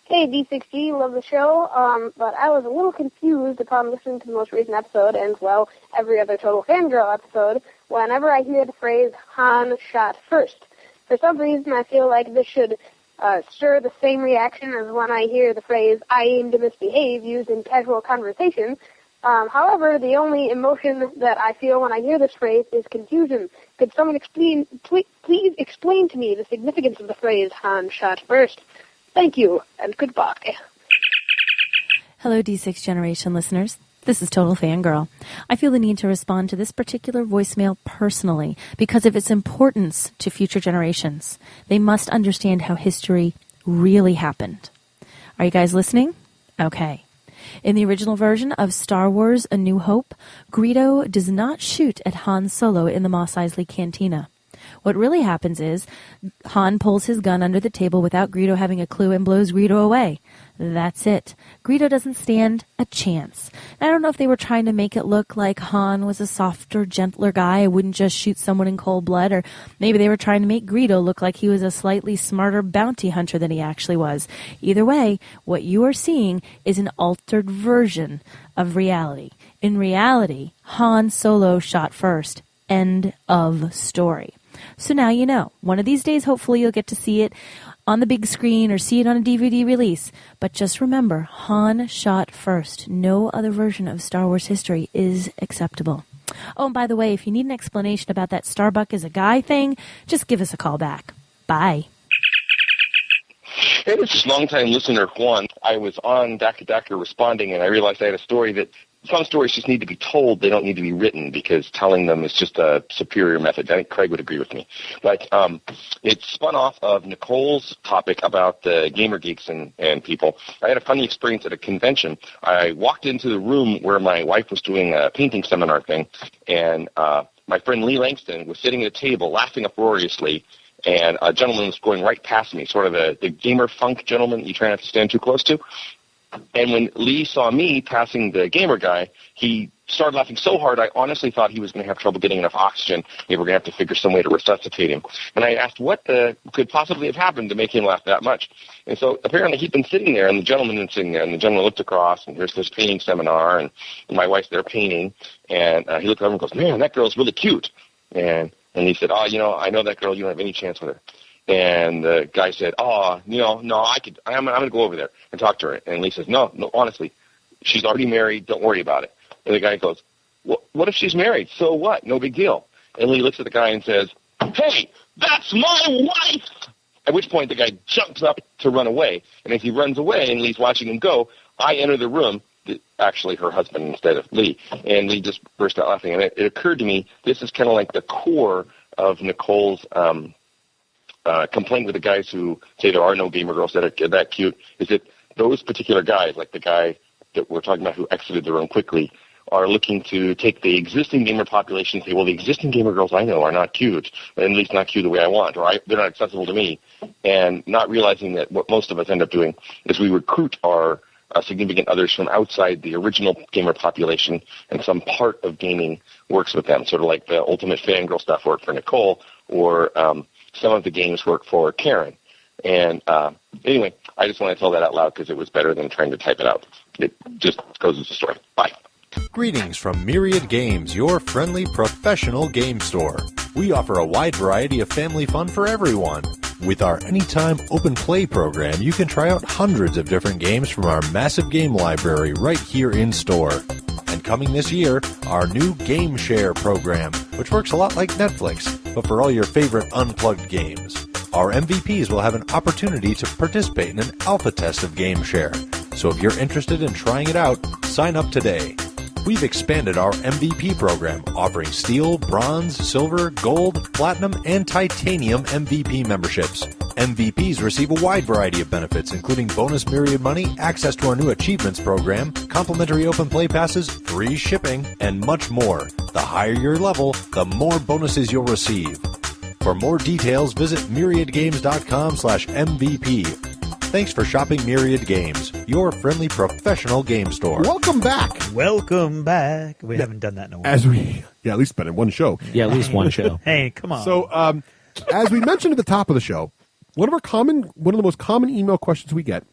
Hey, D6G, love the show, but I was a little confused upon listening to the most recent episode, and, well, every other Total Fangirl episode, whenever I hear the phrase, Han shot first. For some reason, I feel like this should stir the same reaction as when I hear the phrase, I aim to misbehave, used in casual conversation. However, the only emotion that I feel when I hear this phrase is confusion. Could someone please explain to me the significance of the phrase, Han shot first? Thank you, and goodbye. Hello, D6 Generation listeners. This is Total Fangirl. I feel the need to respond to this particular voicemail personally because of its importance to future generations. They must understand how history really happened. Are you guys listening? Okay. In the original version of Star Wars A New Hope, Greedo does not shoot at Han Solo in the Mos Eisley Cantina. What really happens is Han pulls his gun under the table without Greedo having a clue and blows Greedo away. That's it. Greedo doesn't stand a chance. I don't know if they were trying to make it look like Han was a softer, gentler guy who wouldn't just shoot someone in cold blood, or maybe they were trying to make Greedo look like he was a slightly smarter bounty hunter than he actually was. Either way, what you are seeing is an altered version of reality. In reality, Han Solo shot first. End of story. So now you know. One of these days, hopefully, you'll get to see it on the big screen or see it on a DVD release. But just remember, Han shot first. No other version of Star Wars history is acceptable. Oh, and by the way, if you need an explanation about that Starbuck is a guy thing, just give us a call back. Bye. Hey, this is longtime listener Juan. I was on Dr. Doctor responding, and I realized I had a story that some stories just need to be told. They don't need to be written because telling them is just a superior method. I think Craig would agree with me. But it spun off of Nicole's topic about the gamer geeks and people. I had a funny experience at a convention. I walked into the room where my wife was doing a painting seminar thing, and my friend Lee Langston was sitting at a table laughing uproariously, and a gentleman was going right past me, sort of the gamer funk gentleman you try not to stand too close to. And when Lee saw me passing the gamer guy, he started laughing so hard I honestly thought he was going to have trouble getting enough oxygen. They were going to have to figure some way to resuscitate him. And I asked what could possibly have happened to make him laugh that much. And so apparently he'd been sitting there, and the gentleman had been sitting there, and the gentleman looked across, and here's this painting seminar, and my wife's there painting. And he looked over and goes, "Man, that girl's really cute." And he said, "Oh, I know that girl. You don't have any chance with her." And the guy said, "Oh, no, I'm going to go over there and talk to her." And Lee says, no, honestly, she's already married. Don't worry about it." And the guy goes, "Well, what if she's married? So what? No big deal." And Lee looks at the guy and says, "Hey, that's my wife!" At which point the guy jumps up to run away. And as he runs away and Lee's watching him go, I enter the room, actually her husband instead of Lee. And Lee just burst out laughing. And it occurred to me, this is kind of like the core of Nicole's complaint with the guys who say there are no gamer girls that are that cute, is that those particular guys, like the guy that we're talking about who exited the room quickly, are looking to take the existing gamer population and say, well, the existing gamer girls I know are not cute, at least not cute the way I want, or they're not accessible to me, and not realizing that what most of us end up doing is we recruit our significant others from outside the original gamer population, and some part of gaming works with them, sort of like the Ultimate Fangirl stuff worked for Nicole, or some of the games work for Karen. And anyway, I just want to tell that out loud because it was better than trying to type it out. It just goes as a story. Bye. Greetings from Myriad Games, your friendly professional game store. We offer a wide variety of family fun for everyone. With our Anytime Open Play program, you can try out hundreds of different games from our massive game library right here in store. And coming this year, our new Game Share program, which works a lot like Netflix, but for all your favorite unplugged games. Our MVPs will have an opportunity to participate in an alpha test of Game Share. So if you're interested in trying it out, sign up today. We've expanded our MVP program, offering steel, bronze, silver, gold, platinum, and titanium MVP memberships. MVPs receive a wide variety of benefits, including bonus Myriad money, access to our new achievements program, complimentary open play passes, free shipping, and much more. The higher your level, the more bonuses you'll receive. For more details, visit myriadgames.com/MVP. Thanks for shopping Myriad Games, your friendly professional game store. Welcome back. Welcome back. We haven't done that in a while. At least been in one show. Yeah, at least one show. Hey, come on. So, as we mentioned at the top of the show, one of the most common email questions we get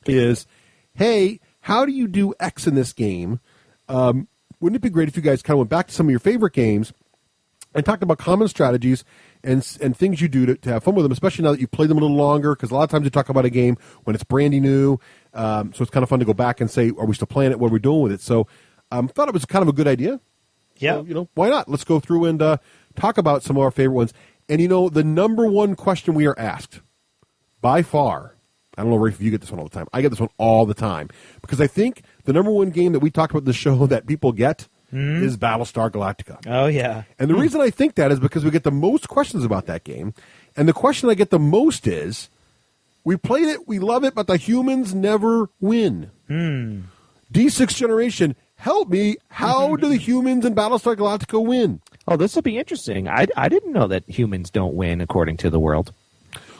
is, hey, how do you do X in this game? Wouldn't it be great if you guys kind of went back to some of your favorite games and talked about common strategies and things you do to have fun with them, especially now that you've played them a little longer, because a lot of times you talk about a game when it's brandy new, so it's kind of fun to go back and say, are we still playing it? What are we doing with it? So thought it was kind of a good idea. Yeah. So, why not? Let's go through and talk about some of our favorite ones. And, the number one question we are asked, by far, I don't know, Rafe, if you get this one all the time. I get this one all the time. Because I think the number one game that we talked about in the show that people get is Battlestar Galactica. Oh, yeah. And the reason I think that is because we get the most questions about that game. And the question I get the most is, we played it, we love it, but the humans never win. D6 Generation, help me. How do the humans in Battlestar Galactica win? Oh, this will be interesting. I didn't know that humans don't win according to the world.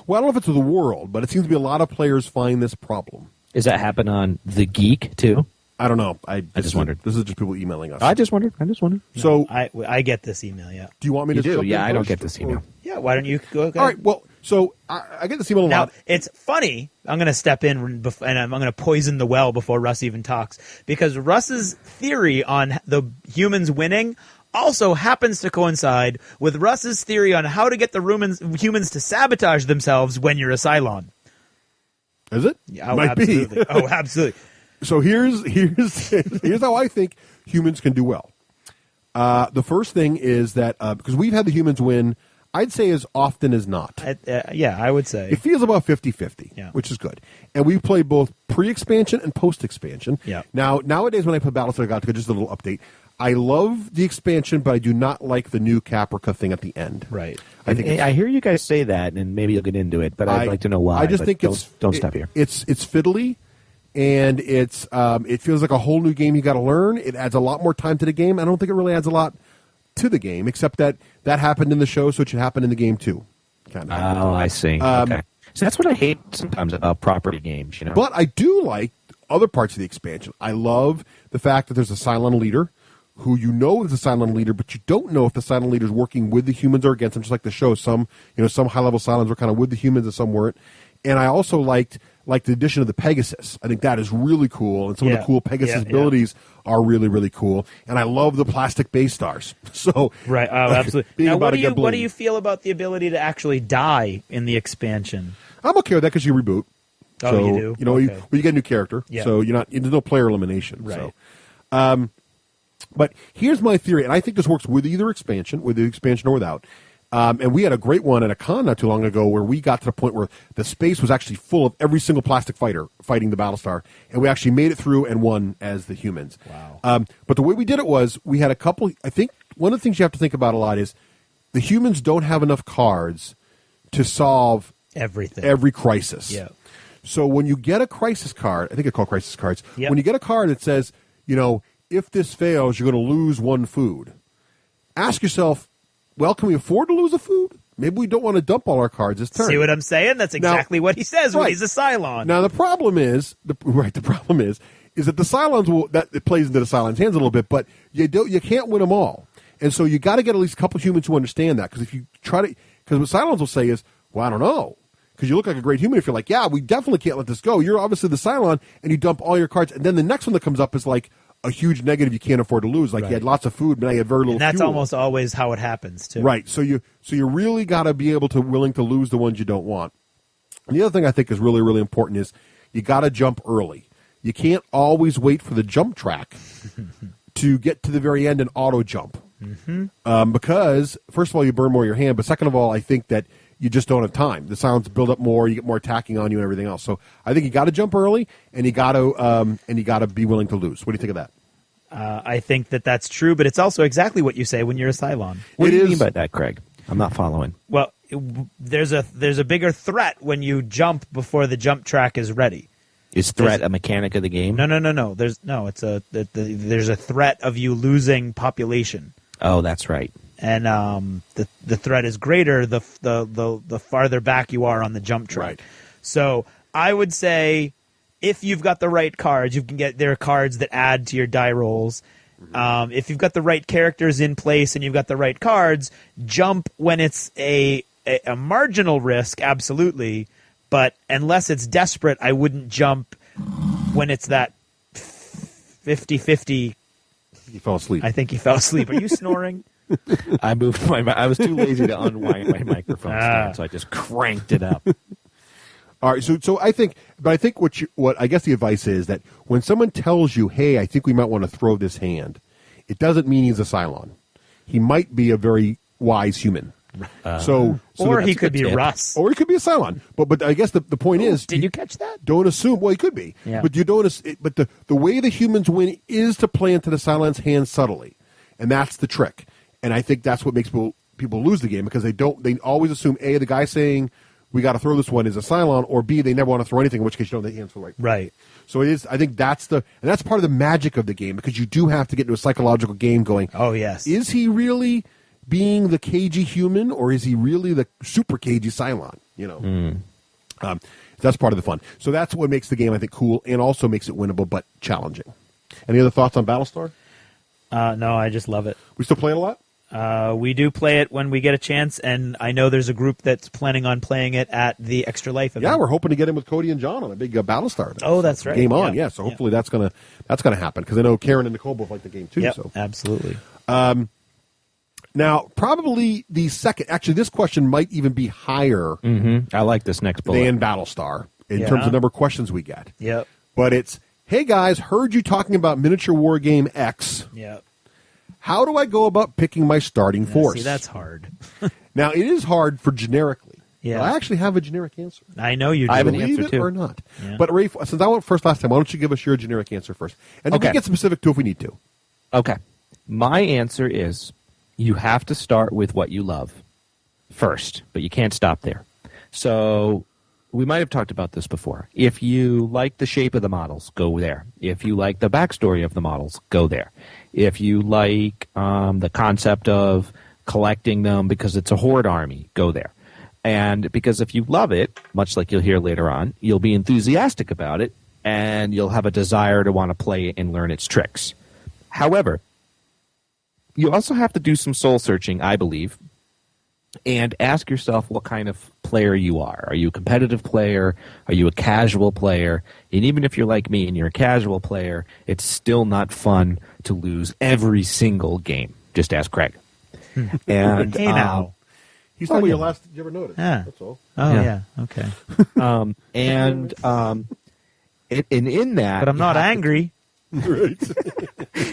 Well, I don't know if it's the world, but it seems to be a lot of players find this problem. Does that happen on The Geek, too? I don't know. I just wondered. This is just people emailing us. I just wondered. So I get this email, yeah. Do you want me to do? jump Yeah, in I don't first? get this email. Yeah, why don't you go? All right, well, so I get this email a Now, lot. it's funny. I'm going to step in and I'm going to poison the well before Russ even talks. Because Russ's theory on the humans winning also happens to coincide with Russ's theory on how to get the humans to sabotage themselves when you're a Cylon. Is it? Yeah, Might absolutely. be. Oh, absolutely. So here's how I think humans can do well. The first thing is that because we've had the humans win, I'd say as often as not. Yeah, I would say. It feels about 50-50, which is good. And we play both pre-expansion and post-expansion. Yeah. Now, nowadays when I play Battlestar Galactica, just a little update, I love the expansion, but I do not like the new Caprica thing at the end. Right. I hear you guys say that, and maybe you'll get into it, but I'd like to know why. I just think don't stop here. It's fiddly, and it feels like a whole new game you got to learn. It adds a lot more time to the game. I don't think it really adds a lot to the game, except that happened in the show, so it should happen in the game too. Kind of. Oh, I see. Okay. So that's what I hate sometimes about property games, But I do like other parts of the expansion. I love the fact that there's a Cylon leader who is a Cylon leader, but you don't know if the Cylon leader is working with the humans or against them, just like the show. Some high-level Cylons were kind of with the humans and some weren't. And I also liked the addition of the Pegasus. I think that is really cool, and some of the cool Pegasus abilities are really, really cool. And I love the plastic base stars. So right, absolutely. Now, what do you feel about the ability to actually die in the expansion? I'm okay with that because you reboot. Oh, so, you do? You get a new character, so there's no player elimination. Right. So, but here's my theory, and I think this works with the expansion or without. And we had a great one at a con not too long ago where we got to the point where the space was actually full of every single plastic fighter fighting the Battlestar, and we actually made it through and won as the humans. Wow. But the way we did it was we had a couple. I think one of the things you have to think about a lot is the humans don't have enough cards to solve every crisis. Yeah. So when you get a crisis card, I think it's called crisis cards. Yep. When you get a card that says, if this fails, you're going to lose one food. Ask yourself, well, can we afford to lose a food? Maybe we don't want to dump all our cards this turn. See what I'm saying? That's exactly what he says when he's a Cylon. Now the problem is, that the Cylons it plays into the Cylons' hands a little bit, but you can't win them all, and so you got to get at least a couple humans who understand that. Because if you because what Cylons will say is, well, I don't know. Because you look like a great human if you're like, yeah, we definitely can't let this go. You're obviously the Cylon, and you dump all your cards, and then the next one that comes up is like a huge negative you can't afford to lose. Like you had lots of food, but now you had very little. And that's fuel. almost always how it happens too. Right. So you really got to be willing to lose the ones you don't want. And the other thing I think is really, really important is you got to jump early. You can't always wait for the jump track to get to the very end and auto jump. Mm-hmm. Because first of all, you burn more of your hand, but second of all, I think that you just don't have time. The sounds build up more. You get more attacking on you and everything else. So I think you got to jump early, and you got to be willing to lose. What do you think of that? I think that's true, but it's also exactly what you say when you're a Cylon. What do you mean by that, Craig? I'm not following. Well, there's a bigger threat when you jump before the jump track is ready. Is threat a mechanic of the game? No. There's a threat of you losing population. Oh, that's right. And the threat is greater the farther back you are on the jump track. Right. So I would say, if you've got the right cards, there are cards that add to your die rolls. If you've got the right characters in place and you've got the right cards, jump when it's a marginal risk, absolutely. But unless it's desperate, I wouldn't jump when it's that 50-50. He fell asleep. I think he fell asleep. Are you snoring? I moved I was too lazy to unwind my microphone stand, so I just cranked it up. All right, so I think what I guess the advice is that when someone tells you, "Hey, I think we might want to throw this hand," it doesn't mean he's a Cylon. He might be a very wise human. Or he could be Russ, or he could be a Cylon. But I guess the point is, did you catch that? Don't assume. Well, he could be, but you don't. But the way the humans win is to play into the Cylon's hands subtly, and that's the trick. And I think that's what makes people lose the game, because they always assume A, the guy saying we got to throw this one is a Cylon, or B, they never want to throw anything, in which case you don't have the hands for right. Right. So it is. I think that's part of the magic of the game, because you do have to get into a psychological game going. Oh yes. Is he really being the cagey human, or is he really the super cagey Cylon? That's part of the fun. So that's what makes the game, I think, cool, and also makes it winnable but challenging. Any other thoughts on Battlestar? No, I just love it. We still play it a lot? We do play it when we get a chance, and I know there's a group that's planning on playing it at the Extra Life event. Yeah, we're hoping to get in with Cody and John on a big Battlestar event. Oh, that's right. Game on, yeah. So hopefully that's gonna happen, because I know Karen and Nicole both like the game too. Yep, so absolutely. Now, probably the second. Actually, this question might even be higher. I like this next bullet. Than Battlestar in terms of number of questions we get. Yep. But it's, hey guys, heard you talking about miniature war game X. Yep. How do I go about picking my starting force? See, that's hard. Now, it is hard for generically. Yeah. But I actually have a generic answer. I know you do. I have an Believe answer it too. or not. Yeah. But Rafe, since I went first last time, why don't you give us your generic answer first? And then we get specific too if we need to. Okay. My answer is you have to start with what you love first, but you can't stop there. So we might have talked about this before. If you like the shape of the models, go there. If you like the backstory of the models, go there. If you like the concept of collecting them because it's a horde army, go there. And because if you love it, much like you'll hear later on, you'll be enthusiastic about it, and you'll have a desire to want to play it and learn its tricks. However, you also have to do some soul searching, I believe, and ask yourself what kind of player you are. Are you a competitive player? Are you a casual player? And even if you're like me and you're a casual player, it's still not fun to lose every single game. Just ask Craig. And hey now. He's talking about your last, did you ever notice? Yeah. That's all. Oh, yeah. Okay. And in that... But I'm not angry. Right.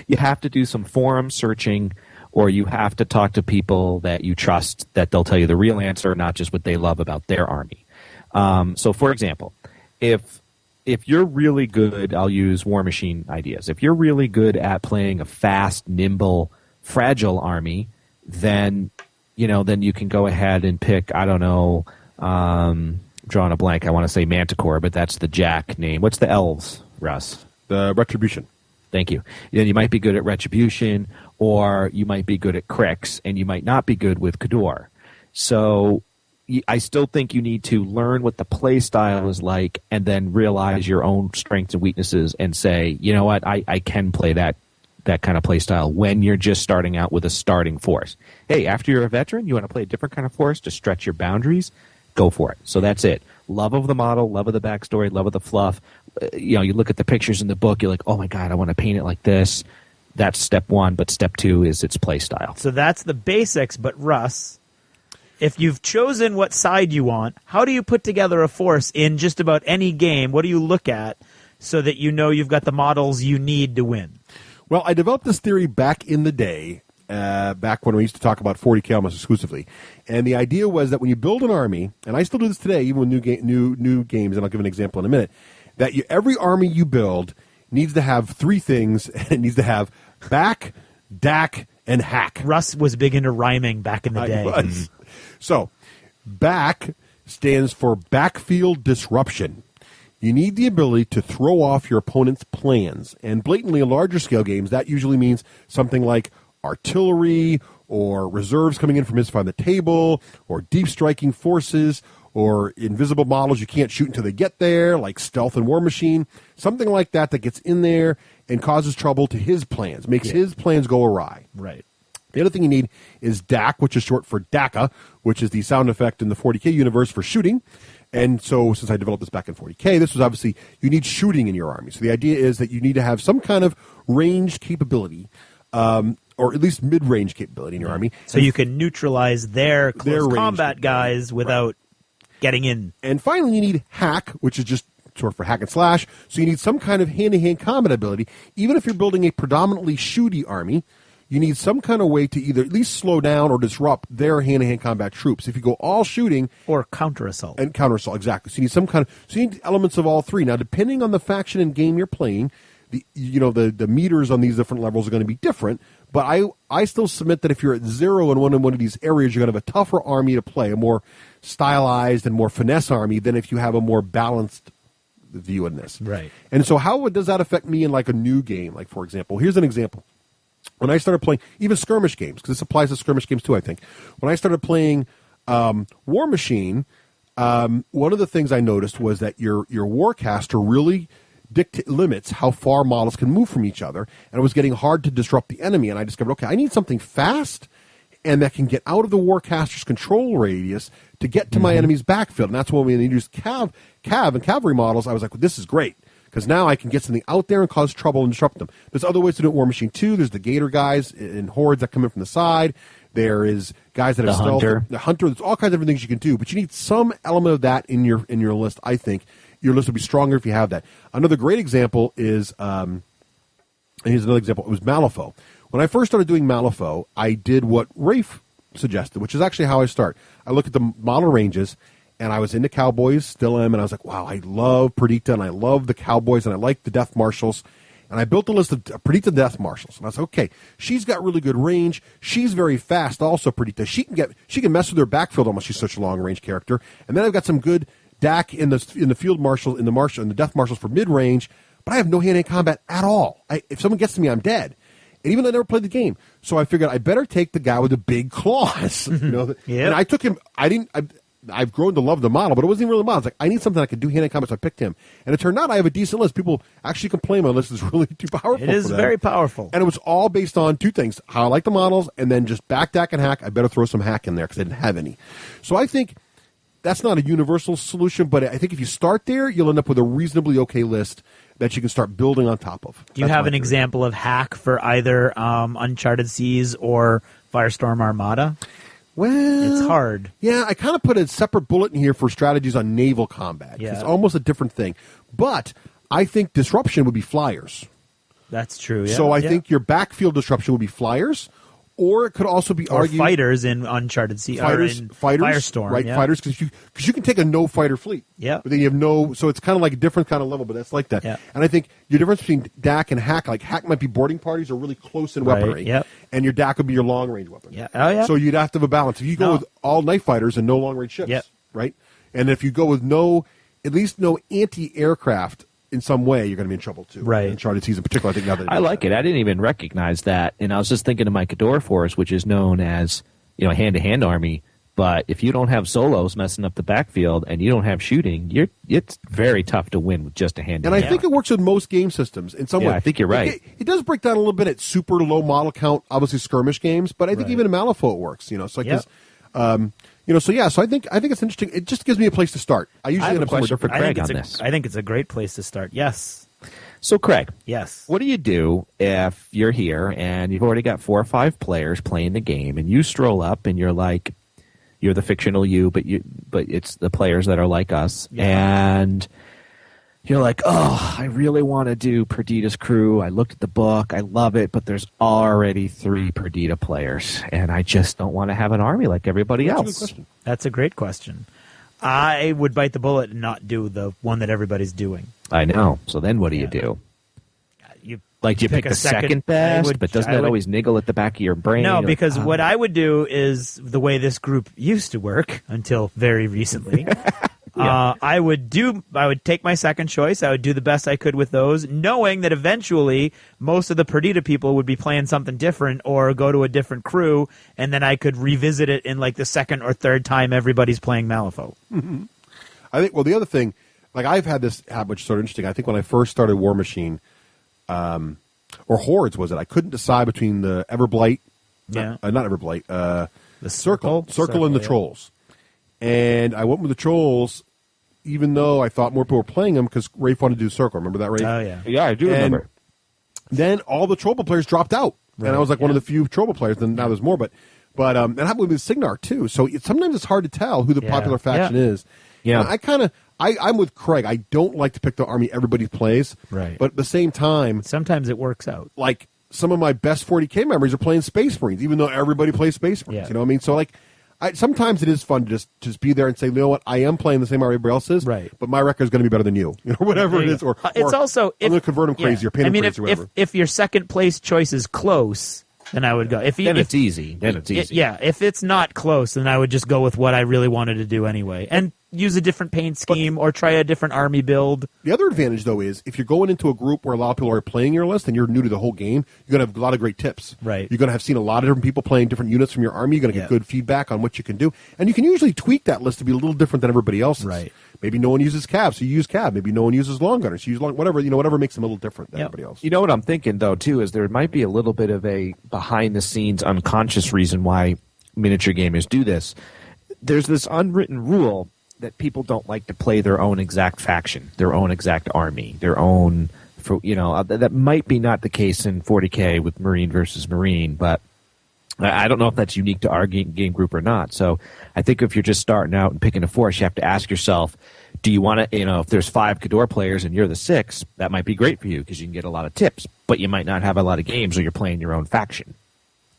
You have to do some forum searching, or you have to talk to people that you trust, that they'll tell you the real answer, not just what they love about their army. So, for example, if you're really good, I'll use War Machine ideas. If you're really good at playing a fast, nimble, fragile army, then you can go ahead and pick, I don't know, drawing a blank, I want to say Manticore, but that's the Jack name. What's the elves, Russ? The Retribution. Thank you. Then you might be good at Retribution, or you might be good at Crix, and you might not be good with Khador. So I still think you need to learn what the play style is like, and then realize your own strengths and weaknesses, and say, you know what, I can play that kind of play style when you're just starting out with a starting force. Hey, after you're a veteran, you want to play a different kind of force to stretch your boundaries, go for it. So that's it. Love of the model, love of the backstory, love of the fluff. You look at the pictures in the book, you're like, oh my God, I want to paint it like this. That's step one, but step two is its play style. So that's the basics, but Russ, if you've chosen what side you want, how do you put together a force in just about any game? What do you look at so that you know you've got the models you need to win? Well, I developed this theory back in the day, back when we used to talk about 40K almost exclusively. And the idea was that when you build an army, and I still do this today, even with new games, and I'll give an example in a minute, that every army you build needs to have three things. It needs to have back, DAC, and hack. Russ was big into rhyming back in the day. I was. So, back stands for backfield disruption. You need the ability to throw off your opponent's plans. And blatantly in larger scale games, that usually means something like artillery or reserves coming in from his side of the table, or deep striking forces, or invisible models you can't shoot until they get there, like Stealth and War Machine. Something like that gets in there and causes trouble to his plans, makes his plans go awry. Right. The other thing you need is DAC, which is short for DACA, which is the sound effect in the 40K universe for shooting. And so since I developed this back in 40K, this was obviously, you need shooting in your army. So the idea is that you need to have some kind of range capability, or at least mid-range capability in your army. So you can neutralize their close combat guys without getting in. And finally, you need hack, which is just sort of for hack and slash. So you need some kind of hand-to-hand combat ability. Even if you're building a predominantly shooty army, you need some kind of way to either at least slow down or disrupt their hand-to-hand combat troops. If you go all shooting... Or counter-assault. And counter-assault, exactly. So you need some kind of... So you need elements of all three. Now, depending on the faction and game you're playing, the meters on these different levels are going to be different, but I still submit that if you're at 0 in one of these areas, you're going to have a tougher army to play, a more stylized and more finesse army than if you have a more balanced view in this. Right. And so how does that affect me in like a new game? Like, for example, here's an example. When I started playing, even skirmish games, because this applies to skirmish games too, I think. When I started playing War Machine, one of the things I noticed was that your Warcaster really limits how far models can move from each other, and it was getting hard to disrupt the enemy. And I discovered, okay, I need something fast and that can get out of the Warcaster's control radius to get to my enemy's backfield. And that's when we introduced Cav and cavalry models. I was like, well, this is great, because now I can get something out there and cause trouble and disrupt them. There's other ways to do it in War Machine 2. There's the Gator guys in hordes that come in from the side. There is guys that have stealth. The Hunter. There's all kinds of different things you can do, but you need some element of that in your list, I think. Your list will be stronger if you have that. Another great example is, and here's another example, it was Malifaux. When I first started doing Malifaux, I did what Rafe suggested, which is actually how I start. I look at the model ranges, and I was into Cowboys, still am, and I was like, wow, I love Perdita, and I love the Cowboys, and I like the Death Marshals. And I built a list of Perdita Death Marshals. And I was like, okay, she's got really good range. She's very fast also, Perdita. She can mess with her backfield almost. She's such a long-range character. And then I've got some good DAC in the field marshal, in the Death Marshals for mid-range, but I have no hand-to-hand combat at all. If someone gets to me, I'm dead. And even though I never played the game. So I figured I better take the guy with the big claws. And I took him, I've grown to love the model, but it wasn't even really a model. I was like, I need something I could do hand-to-hand combat, so I picked him. And it turned out I have a decent list. People actually complain my list is really too powerful. It is very powerful. And it was all based on two things: how I like the models, and then just back, DAC, and hack. I better throw some hack in there because I didn't have any. So I think that's not a universal solution, but I think if you start there, you'll end up with a reasonably okay list that you can start building on top of. Do you have an example of hack for either Uncharted Seas or Firestorm Armada? Well, it's hard. Yeah, I kind of put a separate bullet in here for strategies on naval combat. Yeah. It's almost a different thing. But I think disruption would be flyers. That's true, yeah. So I think your backfield disruption would be flyers. Or it could also be or argued fighters in Uncharted Sea, fighters, Firestorm, right? Yeah. Fighters, because you can take a no fighter fleet, yeah. But then you have no, so it's kind of like a different kind of level, but that's like that. Yeah. And I think your difference between DAC and hack, like hack might be boarding parties or really close in weaponry, Yep. And your DAC would be your long range weapon. Yeah, oh yeah. So you'd have to have a balance. If you go with all night fighters and no long range ships, Yep. right? And if you go with at least no anti aircraft. In some way, you're going to be in trouble too. Right. Uncharted Seas in particular, I think. Now that I like it. I didn't even recognize that, and I was just thinking of my Cador Force, which is known as a hand-to-hand army. But if you don't have solos messing up the backfield and you don't have shooting, it's very tough to win with just a hand-to-hand. And I think it works with most game systems in some way. I think you're right. It does break down a little bit at super low model count, obviously skirmish games, but I think even in Malifaux it works. It's like this. So I think it's interesting. It just gives me a place to start. I usually end up somewhere different. I think it's a great place to start. Yes. So Craig, yes. What do you do if you're here and you've already got 4 or 5 players playing the game, and you stroll up and you're the fictional you, but it's the players that are like us, and you're like, oh, I really want to do Perdita's crew. I looked at the book. I love it, but there's already 3 Perdita players, and I just don't want to have an army like everybody else. That's a great question. I would bite the bullet and not do the one that everybody's doing. I know. So then what do you do? Do you pick the second best, but doesn't that always niggle at the back of your brain? No, because what I would do is the way this group used to work until very recently. I would take my second choice. I would do the best I could with those, knowing that eventually most of the Perdita people would be playing something different or go to a different crew, and then I could revisit it in the second or third time everybody's playing Malifaux. Mm-hmm. I think. Well, the other thing, I've had this habit, which is sort of interesting. I think when I first started War Machine, or Hordes was it? I couldn't decide between the Everblight, not Everblight, the Circle and the Trolls. And I went with the Trolls even though I thought more people were playing them because Rafe wanted to do Circle. Remember that, Rafe? Oh, yeah. Yeah, I do remember. Then all the Troble players dropped out. Right. And I was like one of the few Troble players. And now there's more. But that happened with Signar, too. So sometimes it's hard to tell who the popular faction is. Yeah. And I'm with Craig. I don't like to pick the army everybody plays. Right. But at the same time, sometimes it works out. Like some of my best 40K memories are playing Space Marines, even though everybody plays Space Marines. Yeah. You know what I mean? So like, sometimes it is fun to just be there and say, you know what, I am playing the same army everybody else is, right? But my record is going to be better than you, whatever it is. Or it's also I'm going to convert them crazy or paint them crazy or whatever. If your second place choice is close, then I would go. Then it's easy. If it's not close, then I would just go with what I really wanted to do anyway, and use a different paint scheme or try a different army build. The other advantage, though, is if you're going into a group where a lot of people are playing your list and you're new to the whole game, you're going to have a lot of great tips. Right. You're going to have seen a lot of different people playing different units from your army. You're going to get good feedback on what you can do. And you can usually tweak that list to be a little different than everybody else's. Right. Maybe no one uses Cav, so you use Cav. Maybe no one uses Long Gunners, so you use Long... Whatever makes them a little different than everybody else. You know what I'm thinking, though, too, is there might be a little bit of a behind-the-scenes unconscious reason why miniature gamers do this. There's this unwritten rule that people don't like to play their own exact faction, their own exact army, their own, that might be not the case in 40K with Marine versus Marine, but I don't know if that's unique to our game group or not. So I think if you're just starting out and picking a force, you have to ask yourself, do you want to, if there's 5 Khador players and you're the 6th, that might be great for you because you can get a lot of tips, but you might not have a lot of games or you're playing your own faction.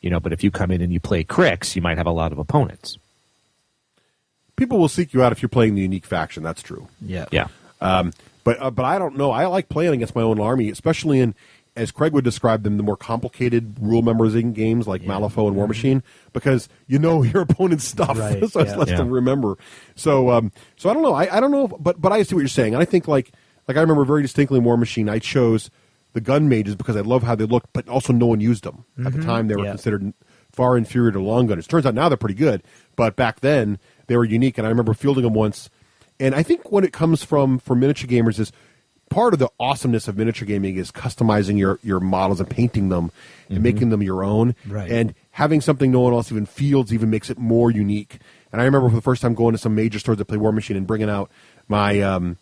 But if you come in and you play Crix, you might have a lot of opponents. People will seek you out if you're playing the unique faction. That's true. Yeah. Yeah. But I don't know. I like playing against my own army, especially in, as Craig would describe them, the more complicated rule memorizing games like Malifaux and War Machine, because your opponent's stuff, so it's less to remember. So I don't know. I don't know, but I see what you're saying. And I think like I remember very distinctly in War Machine, I chose the gun mages because I love how they looked, but also no one used them at the time. They were considered far inferior to long gunners. Turns out now they're pretty good, but back then they were unique. And I remember fielding them once. And I think when it comes for miniature gamers is part of the awesomeness of miniature gaming is customizing your models and painting them and making them your own. Right. And having something no one else even fields even makes it more unique. And I remember for the first time going to some major stores that play War Machine and bringing out my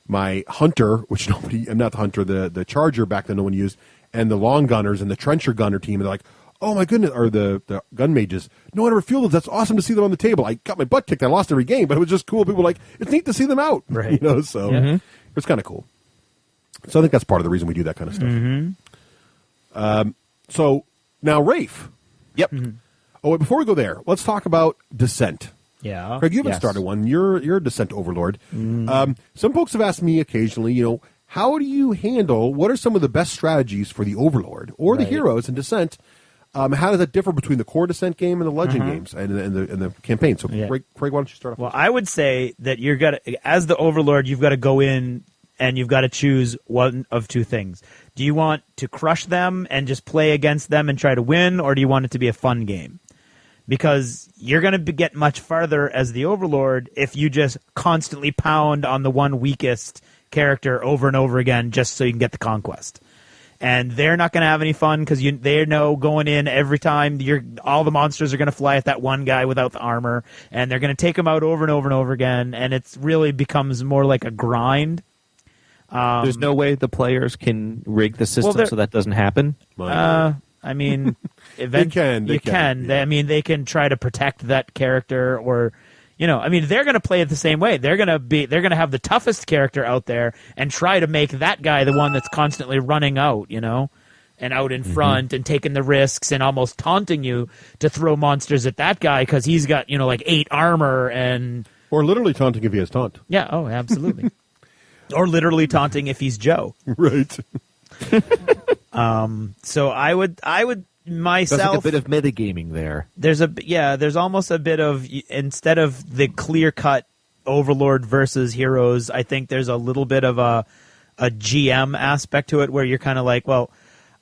my Hunter, which I'm not the Hunter, the Charger back then no one used, and the Long Gunners and the Trencher Gunner team. And they're like, oh my goodness, or the gun mages. No one ever fielded. That's awesome to see them on the table. I got my butt kicked. I lost every game, but it was just cool. People were like, it's neat to see them out. Right. So it's kind of cool. So I think that's part of the reason we do that kind of stuff. So now, Rafe. Yep. Oh, wait, before we go there, let's talk about Descent. Yeah. Craig, you haven't started one. You're a Descent overlord. Some folks have asked me occasionally, how do you handle, what are some of the best strategies for the overlord or the heroes in Descent? How does that differ between the core Descent game and the Legend games and the campaign? So, Craig, why don't you start off? Well, I would say that as the overlord, you've got to go in and you've got to choose one of two things. Do you want to crush them and just play against them and try to win, or do you want it to be a fun game? Because you're going to get much farther as the overlord if you just constantly pound on the one weakest character over and over again just so you can get the conquest. And they're not going to have any fun because they know going in every time all the monsters are going to fly at that one guy without the armor, and they're going to take him out over and over and over again, and it really becomes more like a grind. There's no way the players can rig the system so that doesn't happen? I mean, they can. Yeah. They can try to protect that character, or they're going to play it the same way. They're going to have the toughest character out there and try to make that guy the one that's constantly running out, and out in front and taking the risks and almost taunting you to throw monsters at that guy because he's got like 8 armor or literally taunting if he has taunt. Yeah. Oh, absolutely. Or literally taunting if he's Joe. Right. So I would myself. There's like a bit of metagaming there. There's almost a bit of, instead of the clear-cut overlord versus heroes, I think there's a little bit of a GM aspect to it where you're kind of like, well,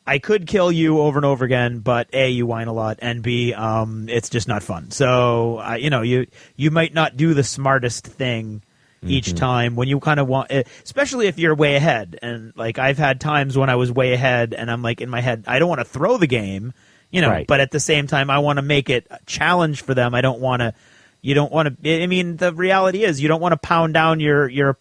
I could kill you over and over again, but A, you whine a lot, and B, it's just not fun. So you might not do the smartest thing each time when you kind of want, especially if you're way ahead. And like I've had times when I was way ahead and I'm like in my head, I don't want to throw the game, but at the same time I want to make it a challenge for them. I don't want to, You don't want to. I mean, the reality is you don't want to pound down your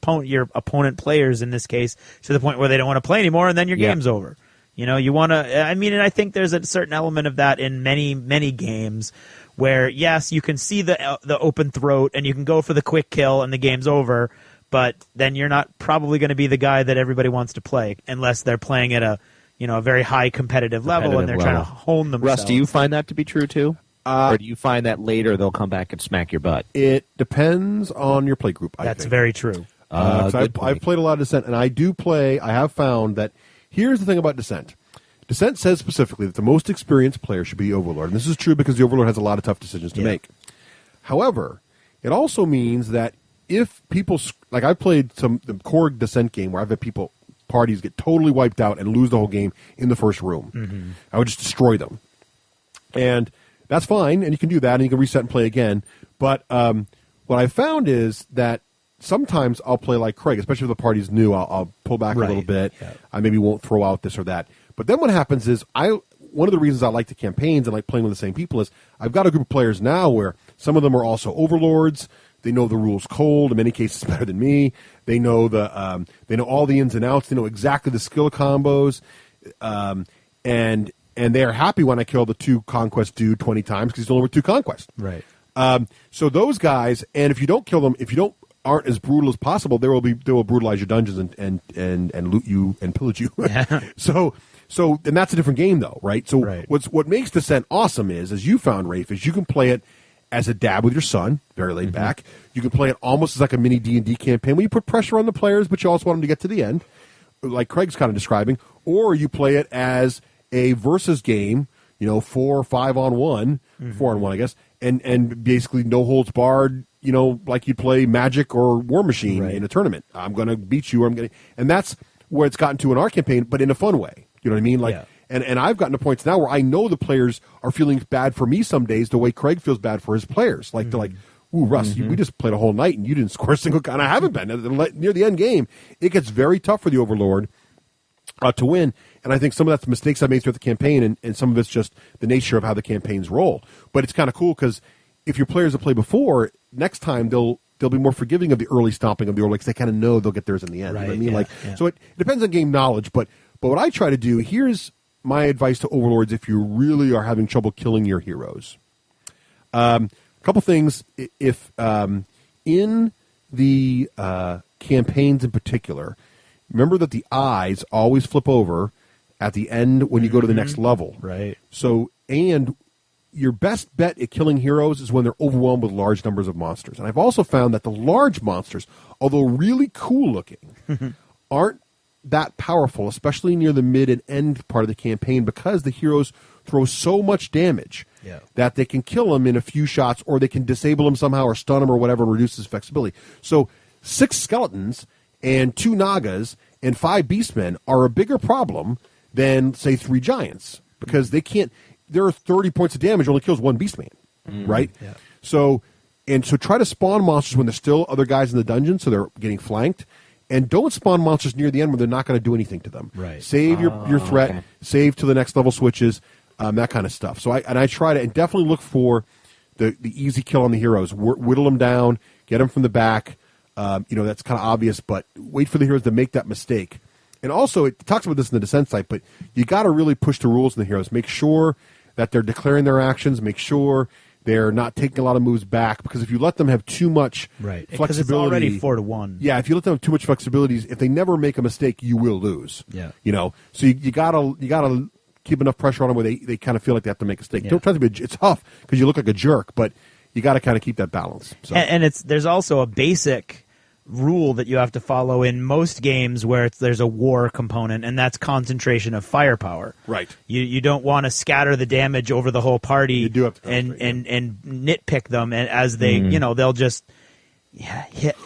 opponent players in this case to the point where they don't want to play anymore, and then your game's over. You want to. I mean, and I think there's a certain element of that in many games, where yes, you can see the open throat and you can go for the quick kill and the game's over, but then you're not probably going to be the guy that everybody wants to play unless they're playing at a very high competitive level and they're trying to hone themselves. Russ, do you find that to be true too? Or do you find that later they'll come back and smack your butt? It depends on your play group, I think. That's very true. I've played a lot of Descent, and I have found that here's the thing about Descent. Descent says specifically that the most experienced player should be the Overlord, and this is true because the Overlord has a lot of tough decisions to make. However, it also means that if people, like I played the core Descent game where I've had parties get totally wiped out and lose the whole game in the first room. Mm-hmm. I would just destroy them. And that's fine, and you can do that, and you can reset and play again. But what I found is that sometimes I'll play like Craig, especially if the party's new. I'll pull back a little bit. Yeah. I maybe won't throw out this or that. But then what happens is one of the reasons I like the campaigns and like playing with the same people is I've got a group of players now where some of them are also overlords. They know the rules cold. In many cases, better than me. They know they know all the ins and outs. They know exactly the skill combos, and they are happy when I kill the 2 conquest dude 20 times because he's only with 2 conquest. Right. So those guys, and if you don't kill them, if you aren't as brutal as possible, they will brutalize your dungeons and loot you and pillage you. Yeah. So and that's a different game though, right? So what makes Descent awesome is, as you found, Rafe, is you can play it as a dab with your son, very laid back. You can play it almost as like a mini D&D campaign where you put pressure on the players, but you also want them to get to the end, like Craig's kind of describing, or you play it as a versus game, 4 or 5 on 1, 4 on 1, I guess, and basically no holds barred, like you play Magic or War Machine in a tournament. I'm going to beat you. And that's where it's gotten to in our campaign, but in a fun way. You know what I mean? Like, and I've gotten to points now where I know the players are feeling bad for me some days the way Craig feels bad for his players. Like they're like, "Ooh, Russ, we just played a whole night and you didn't score a single." And I haven't been near the end game. It gets very tough for the Overlord to win. And I think some of that's the mistakes I made throughout the campaign, and some of it's just the nature of how the campaigns roll. But it's kind of cool because if your players have played before, next time they'll be more forgiving of the early stomping of the Overlord because they kind of know they'll get theirs in the end. Right, you know what I mean? So it depends on game knowledge. But what I try to do, here's my advice to Overlords if you really are having trouble killing your heroes. A couple things. If in the campaigns in particular, remember that the eyes always flip over at the end when you go to the next level. Right. So, and your best bet at killing heroes is when they're overwhelmed with large numbers of monsters. And I've also found that the large monsters, although really cool looking, aren't that powerful, especially near the mid and end part of the campaign, because the heroes throw so much damage that they can kill them in a few shots, or they can disable them somehow or stun them or whatever and reduce his flexibility. So 6 skeletons and 2 Nagas and 5 Beastmen are a bigger problem than, say, 3 giants, because they can't. There are 30 points of damage, only kills 1 Beastman, right? Yeah. So try to spawn monsters when there's still other guys in the dungeon, so they're getting flanked. And don't spawn monsters near the end when they're not going to do anything to them. Right. Save your threat, save to the next level switches, that kind of stuff. So I try to, and definitely look for the easy kill on the heroes. Whittle them down, get them from the back. That's kind of obvious, but wait for the heroes to make that mistake. And also, it talks about this in the Descent site, but you got to really push the rules in the heroes. Make sure that they're declaring their actions. Make sure they're not taking a lot of moves back, because if you let them have too much flexibility, because it's already 4-1. Yeah, if you let them have too much flexibility, if they never make a mistake, you will lose. Yeah, so you gotta keep enough pressure on them where they kind of feel like they have to make a mistake. Yeah. Don't try to be. It's tough because you look like a jerk, but you got to kind of keep that balance. So. And there's also a basic rule that you have to follow in most games where there's a war component, and that's concentration of firepower. Right. You don't want to scatter the damage over the whole party. You do have to and nitpick them, and as they they'll just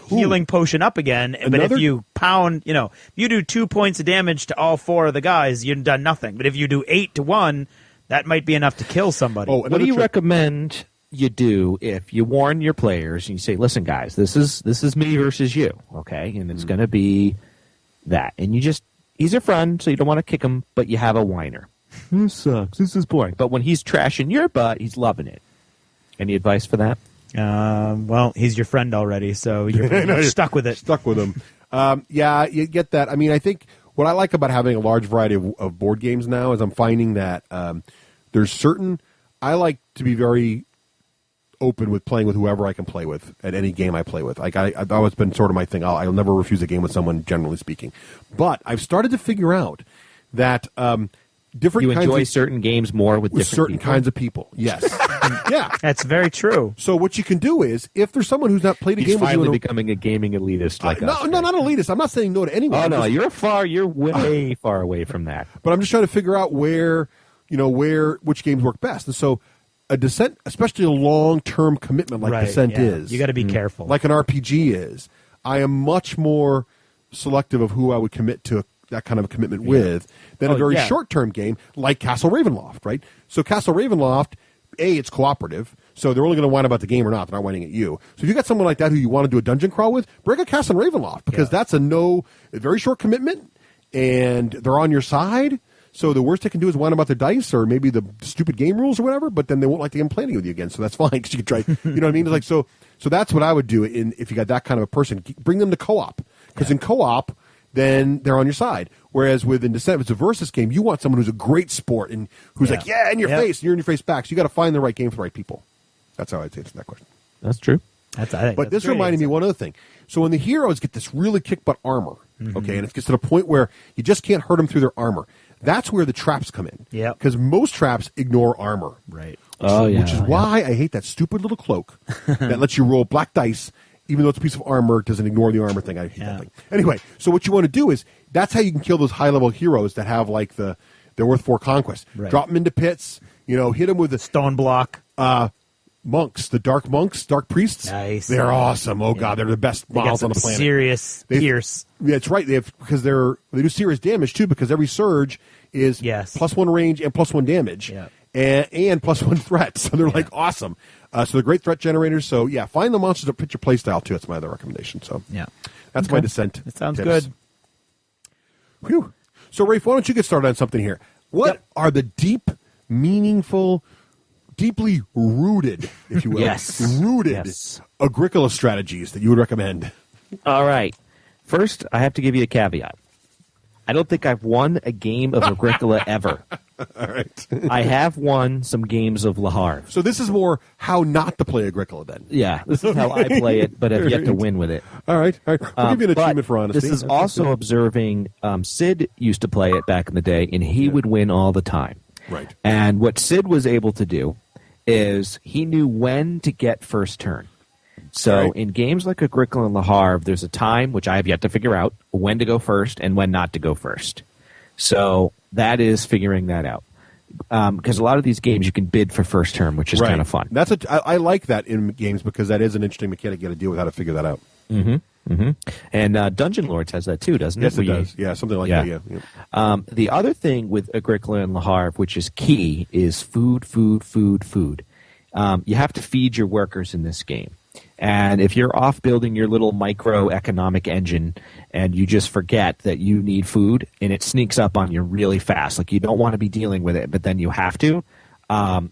healing potion up again. But if you pound, you do 2 points of damage to all 4 of the guys, you've done nothing. But if you do 8 to 1, that might be enough to kill somebody. What do you recommend you do if you warn your players and you say, "Listen, guys, this is me versus you, okay? And it's going to be that." And he's your friend, so you don't want to kick him, but you have a whiner. This sucks. This is boring. But when he's trashing your butt, he's loving it. Any advice for that? Well, he's your friend already, so you're stuck with it. Stuck with him. Yeah, you get that. I mean, I think what I like about having a large variety of board games now is I'm finding that there's certain. I like to be very open with playing with whoever I can play with at any game I play with. Like I've always been sort of my thing. I'll never refuse a game with someone, generally speaking. But I've started to figure out that different. You enjoy certain games more with different certain people. kinds of people. Yes, yeah, that's very true. So what you can do is, if there's someone who's not played a He's game with finally you, becoming a gaming elitist like us. no, not elitist. I'm not saying no to anyone. Oh no, just, you're way far away from that. But I'm just trying to figure out which games work best, and so. A Descent, especially a long-term commitment like Descent is. You got to be careful. Like an RPG is. I am much more selective of who I would commit to that kind of a commitment with than a very short-term game like Castle Ravenloft, right? So Castle Ravenloft, it's cooperative, so they're only going to whine about the game or not. They're not whining at you. So if you got someone like that who you want to do a dungeon crawl with, bring a Castle Ravenloft because that's a very short commitment, and they're on your side. So the worst they can do is whine about their dice or maybe the stupid game rules or whatever, but then they won't like the game playing with you again. So that's fine because you can try. You know what I mean? It's like so that's what I would do if you got that kind of a person. Bring them to co-op because in co-op, then they're on your side. Whereas in Descent, if it's a versus game, you want someone who's a great sport and who's like, in your face, and you're in your face back. So you got to find the right game for the right people. That's how I'd answer that question. That's true. But this reminded me of one other thing. So when the heroes get this really kick-butt armor, okay, and it gets to the point where you just can't hurt them through their armor. That's where the traps come in. Yeah. Because most traps ignore armor. Right. Which is why I hate that stupid little cloak that lets you roll black dice, even though it's a piece of armor, it doesn't ignore the armor thing. I hate that thing. Anyway, so what you want to do is, that's how you can kill those high-level heroes that have, like, they're worth 4 conquests. Right. Drop them into pits, hit them with a stone block. Monks, the dark priests. Nice. They're awesome. Oh, God, they're the best models on the planet. Serious pierce. Yeah, that's right. Because they do serious damage, too, because every surge is +1 range and +1 damage. Yeah. And +1 threat. So they're like awesome. So they're great threat generators. So, find the monsters that fit your playstyle, too. That's my other recommendation. So, that's my Descent. That sounds tips. good. Whew. So, Rafe, why don't you get started on something here? What are the deep, meaningful, deeply rooted, if you will, rooted Agricola strategies that you would recommend? All right. First, I have to give you a caveat. I don't think I've won a game of Agricola ever. All right. I have won some games of Le Havre. So this is more how not to play Agricola, then. Yeah, this is how I play it, but have yet to win with it. All right. We'll give you an achievement for honesty. This is also observing Sid used to play it back in the day, and he would win all the time. Right. And what Sid was able to do is he knew when to get first turn. So in games like Agricola and Le Havre, there's a time, which I have yet to figure out, when to go first and when not to go first. So that is figuring that out. Because a lot of these games you can bid for first turn, which is kind of fun. I like that in games because that is an interesting mechanic you got to deal with how to figure that out. Mm-hmm. Mm-hmm. And Dungeon Lords has that too, doesn't it? Yes, it does. Yeah, something like that, yeah. The other thing with Agricola and Le Havre, which is key, is food. You have to feed your workers in this game. And if you're off building your little microeconomic engine and you just forget that you need food and it sneaks up on you really fast, like you don't want to be dealing with it, but then you have to,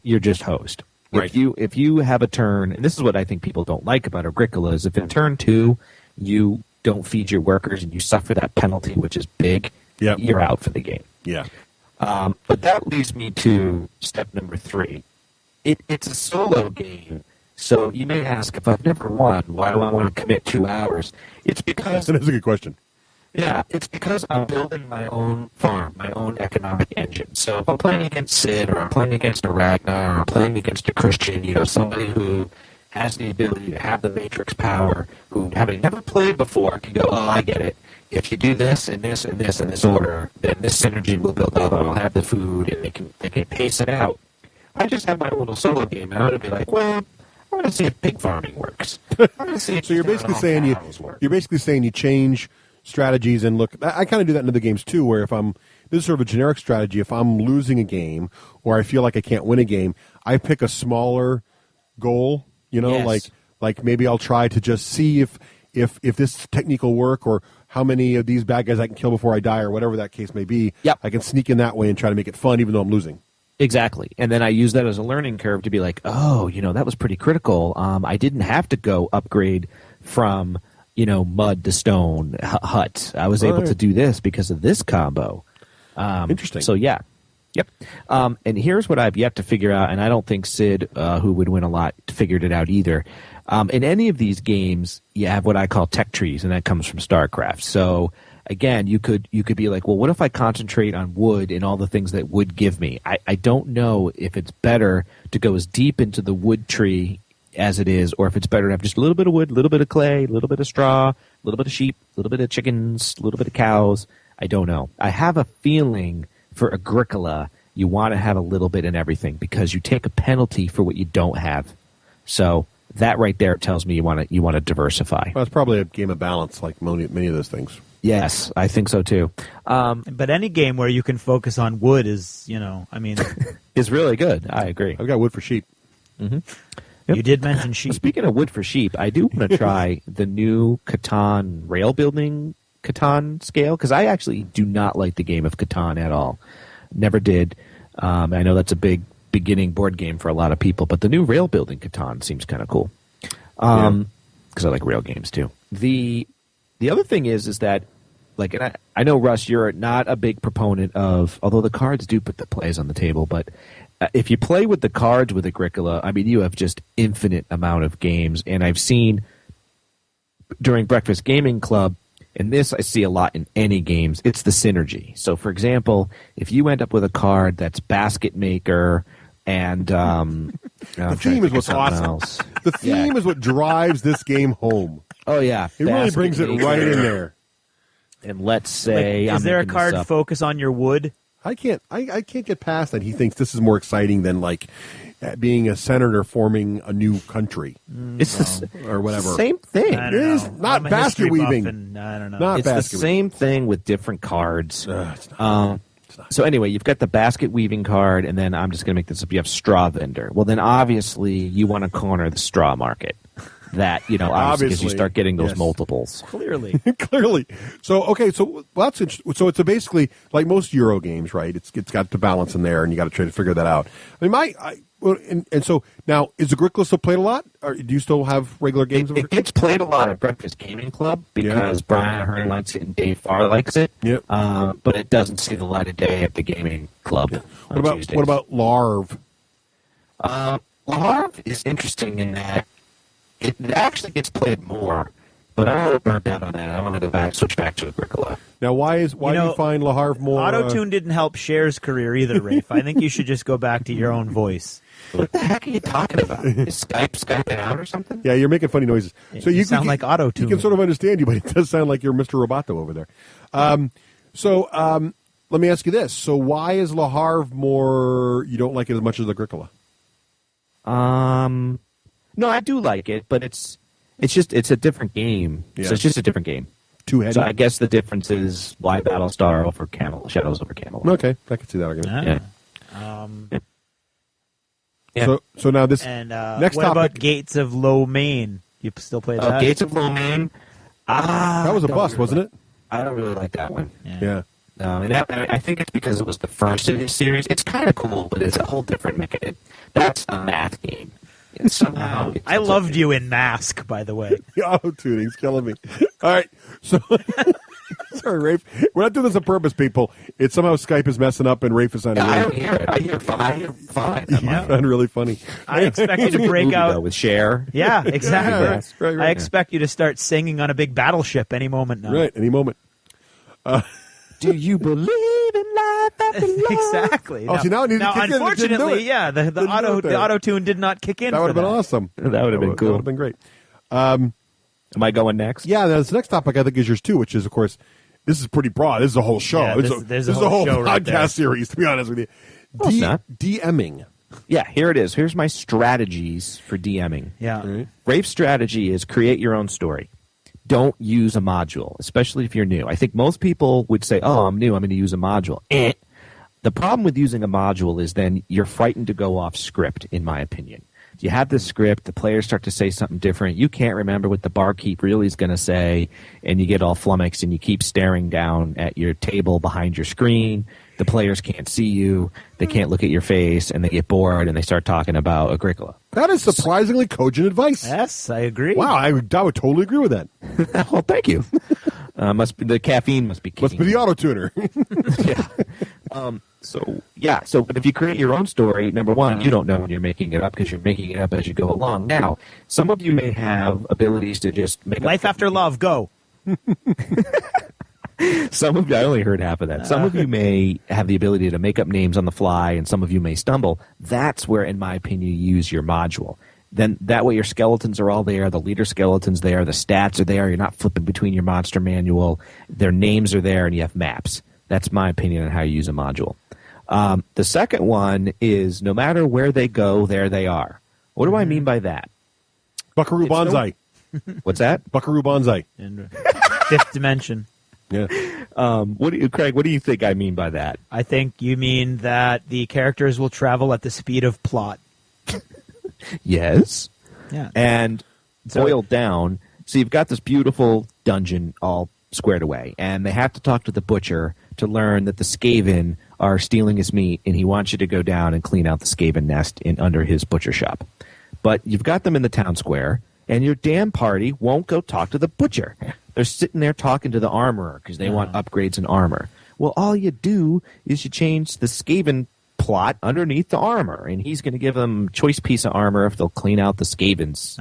you're just hosed. Right. If you have a turn, and this is what I think people don't like about Agricola, is if in turn 2 you don't feed your workers and you suffer that penalty, which is big, you're out for the game. Yeah. But that leads me to step number 3. It's a solo game. So you may ask, if I've never won, why do I want to commit 2 hours? It's because... That's a good question. Yeah, it's because I'm building my own farm, my own economic engine. So if I'm playing against Sid, or I'm playing against a Ragnar, or I'm playing against a Christian, somebody who has the ability to have the matrix power, who, having never played before, can go, I get it. If you do this and this and this in this order, then this synergy will build up, and I'll have the food, and they can pace it out. I just have my little solo game, and I'm going to be like, well... I want to see if pig farming works. So you're basically saying you change strategies and look. I kind of do that in other games too, where this is sort of a generic strategy. If I'm losing a game or I feel like I can't win a game, I pick a smaller goal. Like maybe I'll try to just see if this technique will work, or how many of these bad guys I can kill before I die, or whatever that case may be. Yep. I can sneak in that way and try to make it fun, even though I'm losing. Exactly. And then I use that as a learning curve to be like, oh, that was pretty critical. I didn't have to go upgrade from, mud to stone hut. I was able to do this because of this combo. Interesting. So, yeah. Yep. And here's what I've yet to figure out, and I don't think Sid, who would win a lot, figured it out either. In any of these games, you have what I call tech trees, and that comes from StarCraft. So, again, you could be like, well, what if I concentrate on wood and all the things that wood give me? I don't know if it's better to go as deep into the wood tree as it is, or if it's better to have just a little bit of wood, a little bit of clay, a little bit of straw, a little bit of sheep, a little bit of chickens, a little bit of cows. I don't know. I have a feeling for Agricola, you want to have a little bit in everything because you take a penalty for what you don't have. So that right there tells me you want to diversify. Well, it's probably a game of balance, like many of those things. Yes, I think so too. But any game where you can focus on wood is, is really good. I agree. I've got wood for sheep. Mm-hmm. Yep. You did mention sheep. Speaking of wood for sheep, I do want to try the new Catan rail building Catan scale, because I actually do not like the game of Catan at all. Never did. I know that's a big beginning board game for a lot of people, but the new rail building Catan seems kind of cool. Because I like rail games too. The other thing is that, like, and I know, Russ, you're not a big proponent of, although the cards do put the plays on the table, but if you play with the cards with Agricola, I mean, you have just infinite amount of games. And I've seen during Breakfast Gaming Club, and this I see a lot in any games, it's the synergy. So, for example, if you end up with a card that's Basket Maker and the theme is what's awesome. The theme is what drives this game home. Oh, yeah. It really brings it right in there. And let's say... is there a card focus on your wood? I can't get past that. He thinks this is more exciting than, like, being a senator forming a new country. It's or whatever. The same thing. It is not basket weaving. I don't know. Not it's the same thing with different cards. So anyway, you've got the basket weaving card, and then I'm just going to make this up. You have straw vendor. Well, then obviously you want to corner the straw market. That, obviously, because you start getting those multiples. Clearly. Clearly. So, okay, so that's interesting. So it's basically like most Euro games, right? It's got the balance in there, and you got to try to figure that out. I mean, and so now, is Agricola still played a lot? Or do you still have regular games? It gets played a lot at Breakfast Gaming Club because Brian Ahern likes it and Dave Farr likes it. Yep. But it doesn't see the light of day at the gaming club. What about Larv? Larv is interesting in that it actually gets played more, but I'm a little burnt out on that. I want to switch back to Agricola. Now, why do you find Le Havre more... Auto-tune didn't help Cher's career either, Rafe. I think you should just go back to your own voice. What the heck are you talking about? Is Skype out or something? Yeah, you're making funny noises. So you sound like auto-tune. You can sort of understand you, but it does sound like you're Mr. Roboto over there. Let me ask you this. So why is Le Havre more... You don't like it as much as Agricola? No, I do like it, but it's a different game. Yeah. So it's just a different game. Two-headed. So I guess the difference is why Battlestar over Shadows over Camelot. Okay, I can see that argument. Yeah. So now this and next what topic. about Gates of Lomain? You still play that? Gates of Lomain. That was a bust, wasn't it? I don't really like that one. Yeah. And I think it's because it was the first in this series. It's kind of cool, but it's a whole different mechanism. That's a math game. And somehow I loved you in Mask, by the way. The auto-tuning's killing me. All right. So, sorry, Rafe. We're not doing this on purpose, people. It's somehow Skype is messing up and Rafe is on. I don't hear it. I hear fine. You found really funny. I expect you to break out with Cher. Yeah, exactly. Right. I expect you to start singing on a big battleship any moment now. Right, any moment. Do you believe in life after love? Exactly. Oh, see, now it needs to kick in. Unfortunately, the auto-tune did not kick in. That would have been awesome. That would have been cool. That would have been great. Am I going next? Yeah, this next topic I think is yours too, which is, of course, this is pretty broad. This is a whole show. Yeah, this is a whole right podcast there. series, to be honest with you. Well, it's not. DMing. Yeah, here it is. Here's my strategies for DMing. Yeah. Right. Rafe's strategy is create your own story. Don't use a module, especially if you're new. I think most people would say, oh, I'm new, I'm going to use a module. The problem with using a module is then you're frightened to go off script, in my opinion. you have this script, the players start to say something different, you can't remember what the barkeep really is going to say, and you get all flummoxed and you keep staring down at your table behind your screen. The players can't see you, they can't look at your face, and they get bored and they start talking about Agricola. That is surprisingly cogent advice. Yes, I agree. Wow, I would totally agree with that. Well, thank you. Must be the caffeine must be kicking. Must be the auto tuner. Yeah. So but if you create your own story, number one, you don't know when you're making it up because you're making it up as you go along. Now, some of you may have abilities to just make Life After Love, go. Some of you, I only heard half of that. Some of you may have the ability to make up names on the fly, and some of you may stumble. That's where, in my opinion, you use your module. Then that way your skeletons are all there, the leader skeleton's there, the stats are there, you're not flipping between your monster manual, their names are there, and you have maps. That's my opinion on how you use a module. The second one is no matter where they go, there they are. What do I mean by that? Buckaroo Banzai. What's that? Buckaroo Banzai. Fifth dimension. Yeah. Craig, what do you think I mean by that? I think you mean that the characters will travel at the speed of plot. Yes. Yeah. And boiled down, so you've got this beautiful dungeon all squared away, and they have to talk to the butcher to learn that the Skaven are stealing his meat, and he wants you to go down and clean out the Skaven nest under his butcher shop. But you've got them in the town square, and your damn party won't go talk to the butcher. They're sitting there talking to the armorer because they want upgrades in armor. Well, all you do is you change the Skaven plot underneath the armor, and he's going to give them a choice piece of armor if they'll clean out the Skavens.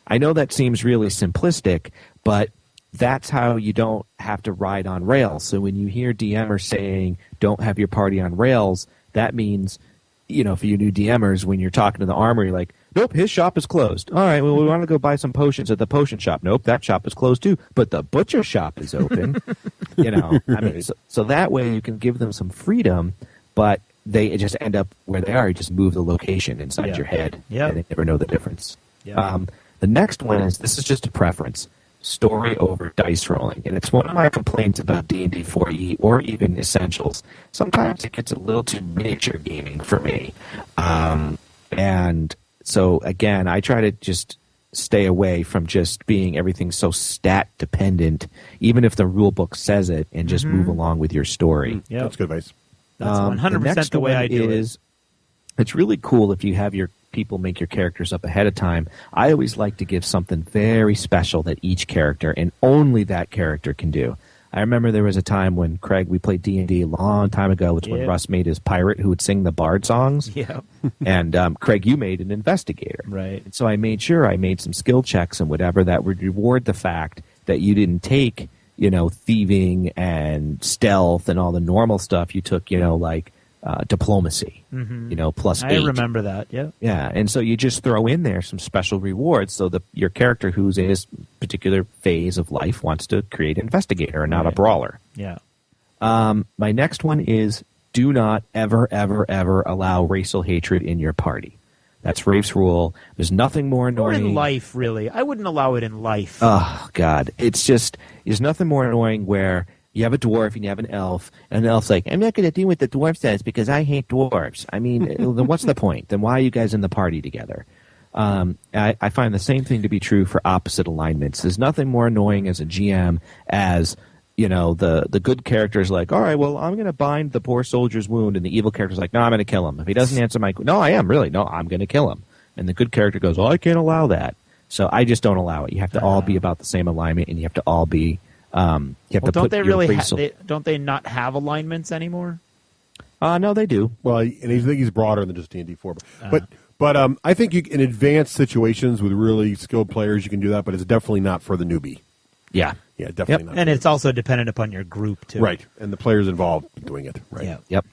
I know that seems really simplistic, but that's how you don't have to ride on rails. So when you hear DMers saying don't have your party on rails, that means, for you new DMers, when you're talking to the armor, you're like, nope, his shop is closed. All right, well, we want to go buy some potions at the potion shop. Nope, that shop is closed too. But the butcher shop is open. So that way you can give them some freedom, but they just end up where they are. You just move the location inside your head, and they never know the difference. The next one this is just a preference. Story over dice rolling, and it's one of my complaints about D&D 4e or even Essentials. Sometimes it gets a little too miniature gaming for me, and so again, I try to just stay away from just being everything so stat dependent, even if the rule book says it, and just move along with your story. Yeah, that's good advice. That's 100% the way I do it. It's really cool if you have your people make your characters up ahead of time. I always like to give something very special that each character and only that character can do. I remember there was a time when, Craig, we played D&D a long time ago. It's when Russ made his pirate who would sing the bard songs. Yeah. And Craig, you made an investigator. Right. And so I made sure I made some skill checks and whatever that would reward the fact that you didn't take, thieving and stealth and all the normal stuff. You took, diplomacy, plus 8. I remember that, yeah. Yeah, and so you just throw in there some special rewards so that your character who's in his particular phase of life wants to create an investigator and not a brawler. Yeah. My next one is do not ever, ever, ever allow racial hatred in your party. That's Rafe's rule. There's nothing more annoying. Or in life, really. I wouldn't allow it in life. Oh, God. There's nothing more annoying where you have a dwarf and you have an elf, and the elf's like, I'm not going to do what the dwarf says because I hate dwarves. I mean, then what's the point? Then why are you guys in the party together? I find the same thing to be true for opposite alignments. There's nothing more annoying as a GM as, the good character's like, all right, well, I'm going to bind the poor soldier's wound, and the evil character's like, no, I'm going to kill him. If he doesn't answer no, I am, really. No, I'm going to kill him. And the good character goes, I can't allow that. So I just don't allow it. You have to all be about the same alignment, and you have to all be don't they not have alignments anymore? No, they do. Well, and I think he's broader than just D&D 4. But I think in advanced situations with really skilled players, you can do that, but it's definitely not for the newbie. Yeah. Yeah, definitely not. And it's also dependent upon your group, too. Right, and the players involved doing it. Right. Yeah. Yep.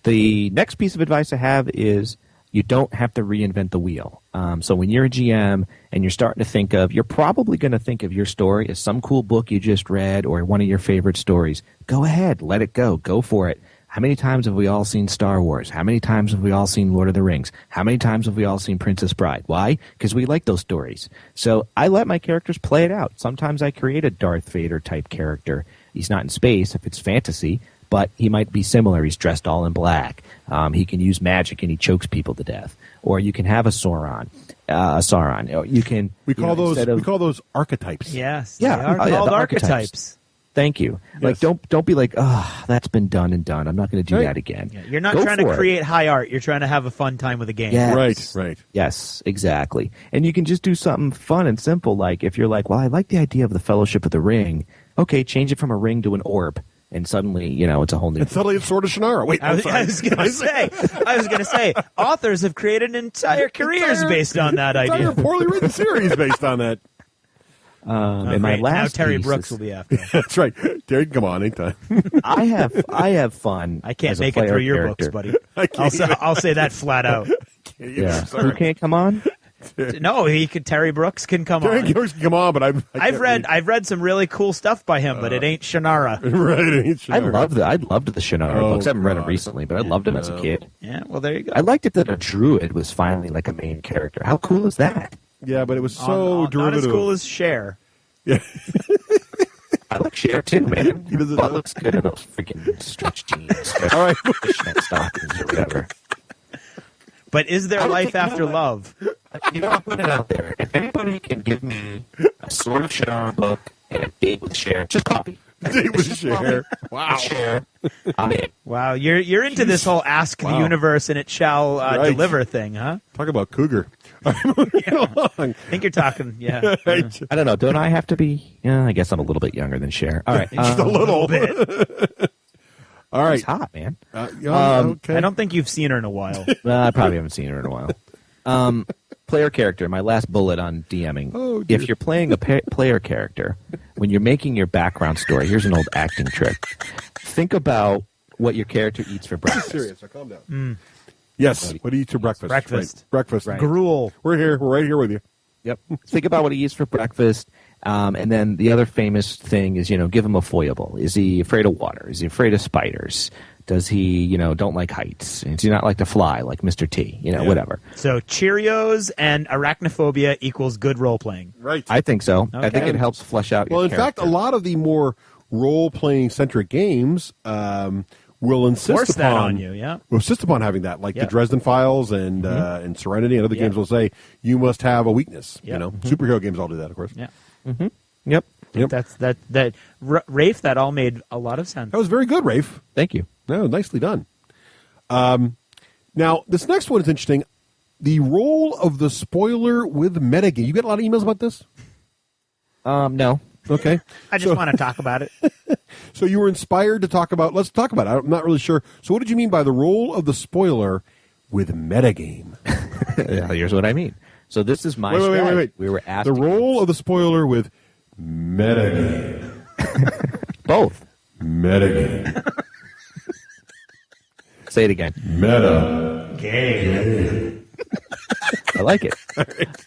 The next piece of advice I have is you don't have to reinvent the wheel. So when you're a GM and you're starting to think you're probably going to think of your story as some cool book you just read or one of your favorite stories. Go ahead. Let it go. Go for it. How many times have we all seen Star Wars? How many times have we all seen Lord of the Rings? How many times have we all seen Princess Bride? Why? Because we like those stories. So I let my characters play it out. Sometimes I create a Darth Vader type character. He's not in space if it's fantasy, but he might be similar. He's dressed all in black. He can use magic and he chokes people to death. Or you can have a Sauron. You can. We call those archetypes. Yes. Yeah. They are called the archetypes. Thank you. Yes. Like, don't be like, that's been done and done. I'm not going to do that again. Yeah, you're not trying to create high art. You're trying to have a fun time with a game. Yes. Right. Yes, exactly. And you can just do something fun and simple. Like if you're like, well, I like the idea of the Fellowship of the Ring. Okay, change it from a ring to an orb. And suddenly, it's a whole new. And suddenly it's Sword of Shannara. Wait, I was going to say, authors have created entire careers based on that idea. Entire poorly written series based on that. And my last now Terry piece Brooks is- will be after. That's right. Terry, come on, anytime. I have fun. I can't as a make it player through your character. books, buddy. I'll say that flat out. Yeah. Who can't come on? No, Terry Brooks can come Terry on. Brooks can come on, but I've read some really cool stuff by him, but it ain't Shannara. Right, it ain't Shannara. I loved the Shannara books. I haven't read them recently, but I loved them as a kid. Yeah, well, there you go. I liked it that a druid was finally like a main character. How cool is that? Yeah, but it was so derivative. Not as cool as Cher. Yeah. I like Cher too, man. Butt looks good in those freaking stretch jeans. All right. Fishnet stockings or whatever. But is there life after love? I'll put it out there. If anybody can give me a Sword of Shannara book and a date with Cher, just copy. Date with Cher. Wow. Cher. I'm in. Wow, you're into this whole ask the universe and it shall deliver thing, huh? Talk about cougar. I think you're talking, yeah. I don't know. Don't I have to be? Yeah, I guess I'm a little bit younger than Cher. All right. Just a little bit. All right. She's hot, man. Okay. I don't think you've seen her in a while. I probably haven't seen her in a while. Player character, my last bullet on DMing. Oh, dear. If you're playing a player character, when you're making your background story, here's an old acting trick. Think about what your character eats for breakfast. Serious, so calm down. Yes. What do you eat for breakfast? Breakfast. Right. Breakfast. Right. Gruel. We're here. We're right here with you. Yep. Think about what he eats for breakfast. And then the other famous thing is, give him a foible. Is he afraid of water? Is he afraid of spiders? Does he, don't like heights? Does he not like to fly like Mr. T? Whatever. So Cheerios and arachnophobia equals good role playing. Right. I think so. Okay. I think it helps flesh out your Well, in character. fact, a lot of the more role-playing centric games will insist Force upon that on you, yeah. Will insist upon having that, like the Dresden Files and Serenity and other games will say you must have a weakness. Yep. Superhero games all do that, of course. Yeah. Mm-hmm. Yep. Rafe, that all made a lot of sense. That was very good, Rafe. Thank you. No, nicely done. Now, this next one is interesting. The role of the spoiler with metagame. You get a lot of emails about this? No. Okay. I just want to talk about it. So you were inspired to talk about, let's talk about it. I'm not really sure. So what did you mean by the role of the spoiler with metagame? Yeah, here's what I mean. So this is my wait. We were asked the role of the spoiler with metagame. Both. Metagame. Say it again. Metagame. I like it.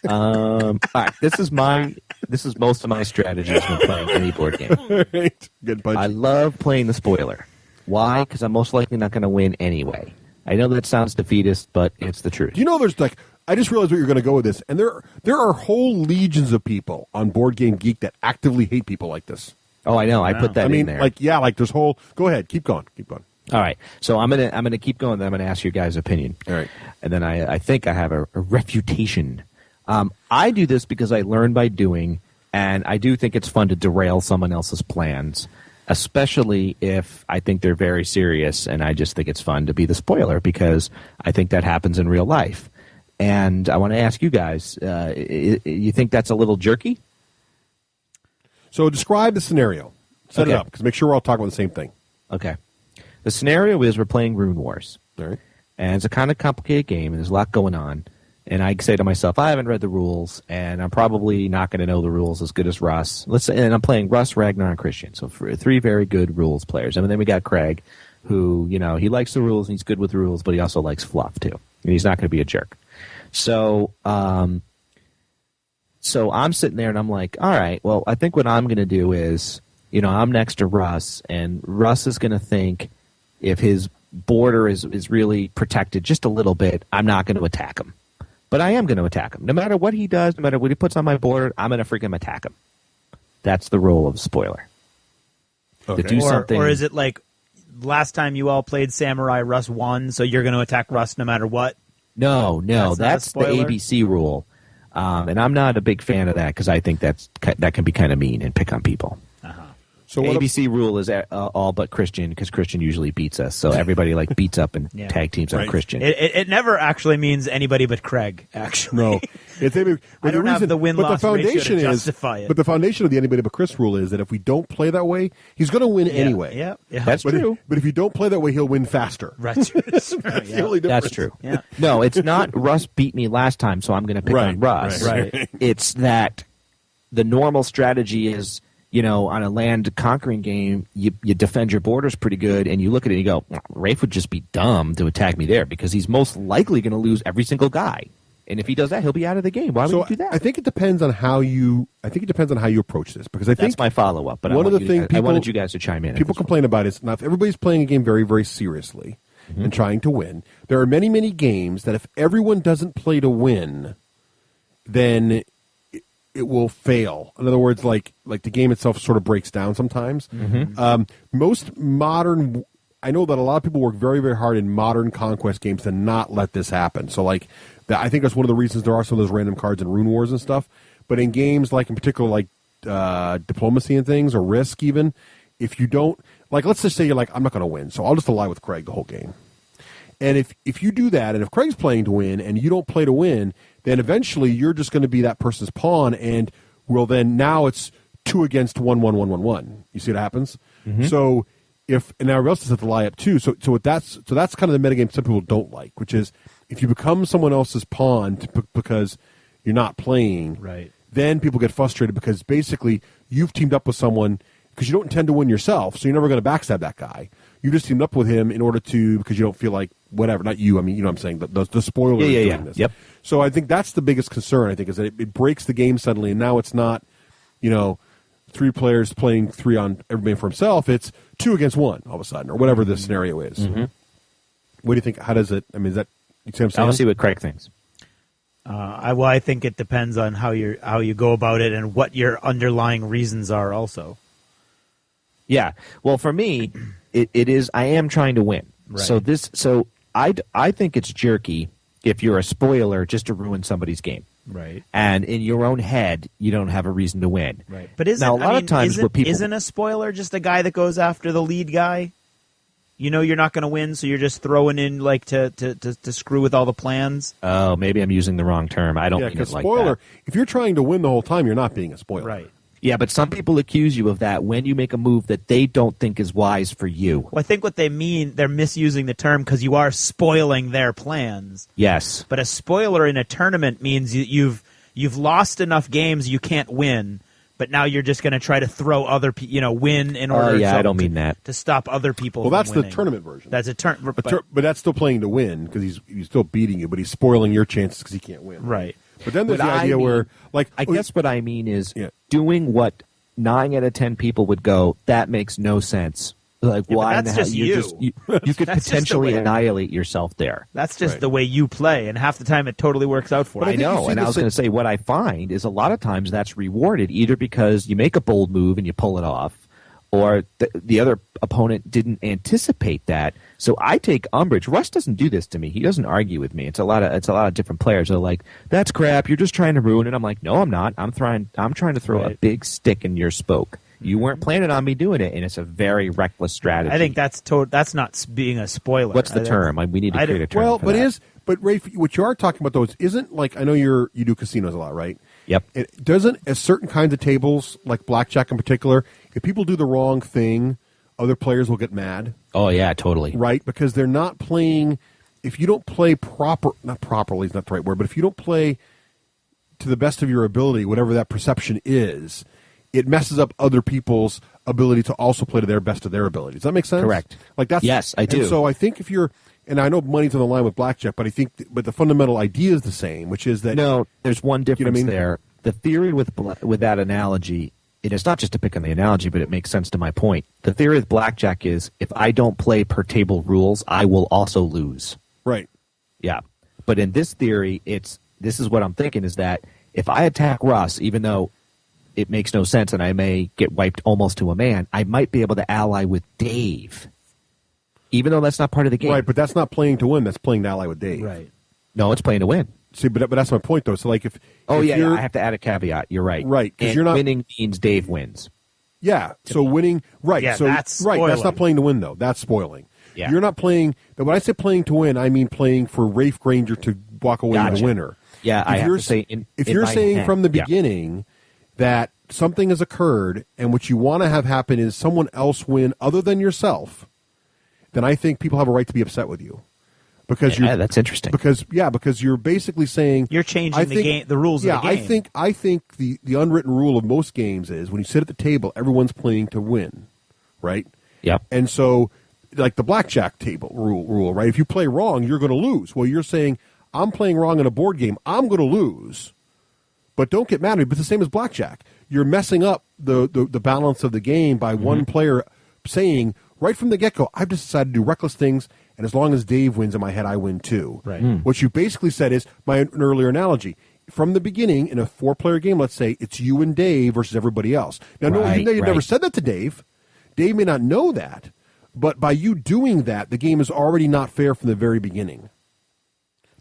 All right. This is most of my strategies when playing any board game. Right. Good punch. I love playing the spoiler. Why? Because I'm most likely not going to win anyway. I know that sounds defeatist, but it's the truth. Do you know there's I just realized where you're going to go with this, and there are whole legions of people on Board Game Geek that actively hate people like this. Oh, I know. I put that in there. There's whole. Go ahead, keep going. All right, so I'm gonna keep going. Then I'm gonna ask your guys' opinion. All right, and then I think I have a refutation. I do this because I learn by doing, and I do think it's fun to derail someone else's plans, especially if I think they're very serious, and I just think it's fun to be the spoiler because I think that happens in real life. And I want to ask you guys, you think that's a little jerky? So describe the scenario. Set it up, because make sure we're all talking about the same thing. Okay. The scenario is we're playing Rune Wars. All right. And it's a kind of complicated game, and there's a lot going on. And I say to myself, I haven't read the rules, and I'm probably not going to know the rules as good as Russ. And I'm playing Russ, Ragnar, and Christian. So three very good rules players. And then we got Craig, who, he likes the rules, and he's good with the rules, but he also likes fluff, too. And he's not going to be a jerk. So I'm sitting there, and I'm like, all right, well, I think what I'm going to do is, I'm next to Russ, and Russ is going to think if his border is really protected just a little bit, I'm not going to attack him. But I am going to attack him. No matter what he does, no matter what he puts on my border, I'm going to freaking attack him. That's the role of spoiler. Okay. To do something. Or is it like last time you all played Samurai, Russ won, so you're going to attack Russ no matter what? No, that's the ABC rule. And I'm not a big fan of that because I think that can be kind of mean and pick on people. So the ABC rule is all but Christian because Christian usually beats us. So everybody beats up and tag teams on Christian. It never actually means anybody but Craig. Actually, no. I don't have the win-loss ratio to justify it. But the foundation of the anybody but Chris rule is that if we don't play that way, he's going to win anyway. Yeah, that's true. But if you don't play that way, he'll win faster. Right. That's the only difference. That's true. Yeah. No, it's not Russ beat me last time, so I'm going to pick on Russ. Right. It's that the normal strategy is, on a land conquering game, you defend your borders pretty good, and you look at it and you go, Rafe would just be dumb to attack me there because he's most likely going to lose every single guy. And if he does that, he'll be out of the game. Why would you do that? I think it depends on how you approach this, because I think that's my follow-up. But one of the things I wanted you guys to chime in. People complain about is not if everybody's playing a game very, very seriously and trying to win. There are many, many games that if everyone doesn't play to win, then it will fail. In other words, like the game itself sort of breaks down sometimes. Most modern, I know that a lot of people work very, very hard in modern conquest games to not let this happen. So I think that's one of the reasons there are some of those random cards in Rune Wars and stuff. But in games in particular Diplomacy and things, or Risk even, if you don't, let's just say you're I'm not going to win, so I'll just ally with Craig the whole game. And if you do that, and if Craig's playing to win and you don't play to win, then eventually you're just going to be that person's pawn, and then now it's 2 against 1, 1, 1, 1, 1. You see what happens? So and everybody else has to lie up too. So that's kind of the metagame some people don't like, which is if you become someone else's pawn because you're not playing, right? Then people get frustrated because basically you've teamed up with someone because you don't intend to win yourself, so you're never going to backstab that guy. You just teamed up with him in order to, because you don't feel like whatever. Not you. I mean, you know what I'm saying. The spoiler is doing this. Yep. So I think that's the biggest concern. I think is that it breaks the game suddenly, and now it's not, 3 players playing 3 on everybody for himself. It's 2 against 1 all of a sudden, or whatever the scenario is. What do you think? How does it? I mean, is that you see what I'm saying? I'll see what Craig thinks. I think it depends on how you go about it and what your underlying reasons are. Also. Yeah. Well, for me, it is. I am trying to win. Right. So I think it's jerky if you're a spoiler just to ruin somebody's game. Right. And in your own head, you don't have a reason to win. Right. But isn't a spoiler just a guy that goes after the lead guy? You're not going to win, so you're just throwing in to screw with all the plans. Oh, maybe I'm using the wrong term. I don't mean it like spoiler, that. If you're trying to win the whole time, you're not being a spoiler. Right. Yeah, but some people accuse you of that when you make a move that they don't think is wise for you. Well, I think what they mean, they're misusing the term because you are spoiling their plans. Yes. But a spoiler in a tournament means you've lost enough games you can't win, but now you're just going to try to throw other people, win in order I don't mean that. To stop other people Well, from that's winning. the tournament version. That's a tournament. But that's still playing to win because he's still beating you, but he's spoiling your chances because he can't win. Right. But then there's the idea where, I guess what I mean is doing what 9 out of 10 people would go, that makes no sense. Why? That's just you could potentially annihilate yourself there. That's just the way you play, and half the time it totally works out for you. I know, and I was going to say what I find is a lot of times that's rewarded either because you make a bold move and you pull it off, or the other opponent didn't anticipate that. So I take umbrage. Russ doesn't do this to me. He doesn't argue with me. It's a lot of different players are like, "That's crap. You're just trying to ruin it." I'm like, "No, I'm not. I'm trying to throw a big stick in your spoke. You weren't planning on me doing it, and it's a very reckless strategy." I think that's not being a spoiler. What's the term? We need to create a term. Well, for that. but Rafe, what you are talking about though isn't I know you do casinos a lot, right? Yep. It doesn't at certain kinds of tables, like blackjack in particular, if people do the wrong thing, other players will get mad. Oh yeah, totally. Right, because they're not playing. If you don't play not properly is not the right word, but if you don't play to the best of your ability, whatever that perception is, it messes up other people's ability to also play to their best of their ability. Does that make sense? Correct. Yes, I do. And so I think if you're, and I know money's on the line with blackjack, but I think, but the fundamental idea is the same, which is that no, there's one difference there. The theory with that analogy, and it's not just to pick on the analogy, but it makes sense to my point. The theory with blackjack is if I don't play per table rules, I will also lose. Right. Yeah. But in this theory, this is what I'm thinking is that if I attack Russ, even though it makes no sense and I may get wiped almost to a man, I might be able to ally with Dave. Even though that's not part of the game. Right, but that's not playing to win. That's playing to ally with Dave. Right. No, it's playing to win. See, but that's my point, though. So, like, if yeah, I have to add a caveat. You're right. Right, because and you're not winning means Dave wins. Yeah, so winning, right? Yeah, so that's right. That's spoiling. not playing to win, though. That's spoiling. Yeah. You're not playing. When I say playing to win, I mean playing for Rafe Granger to walk away with Gotcha. a winner. Yeah, if I have you're, to say, if in you're my saying head, from the yeah. beginning that something has occurred and what you want to have happen is someone else win other than yourself, then I think people have a right to be upset with you. Because that's interesting. Because you're basically saying you're changing the rules of the game. I think the unwritten rule of most games is when you sit at the table, everyone's playing to win, right? Yep. And so, like the blackjack table rule, right? If you play wrong, you're going to lose. Well, you're saying I'm playing wrong in a board game, I'm going to lose, but don't get mad at me. But it's the same as blackjack. You're messing up the balance of the game by one player saying right from the get-go, I've just decided to do reckless things. And as long as Dave wins in my head, I win too. Right. What you basically said is, an earlier analogy, from the beginning, in a 4-player game, let's say, it's you and Dave versus everybody else. Now, no, you never said that to Dave. Dave may not know that, but by you doing that, the game is already not fair from the very beginning.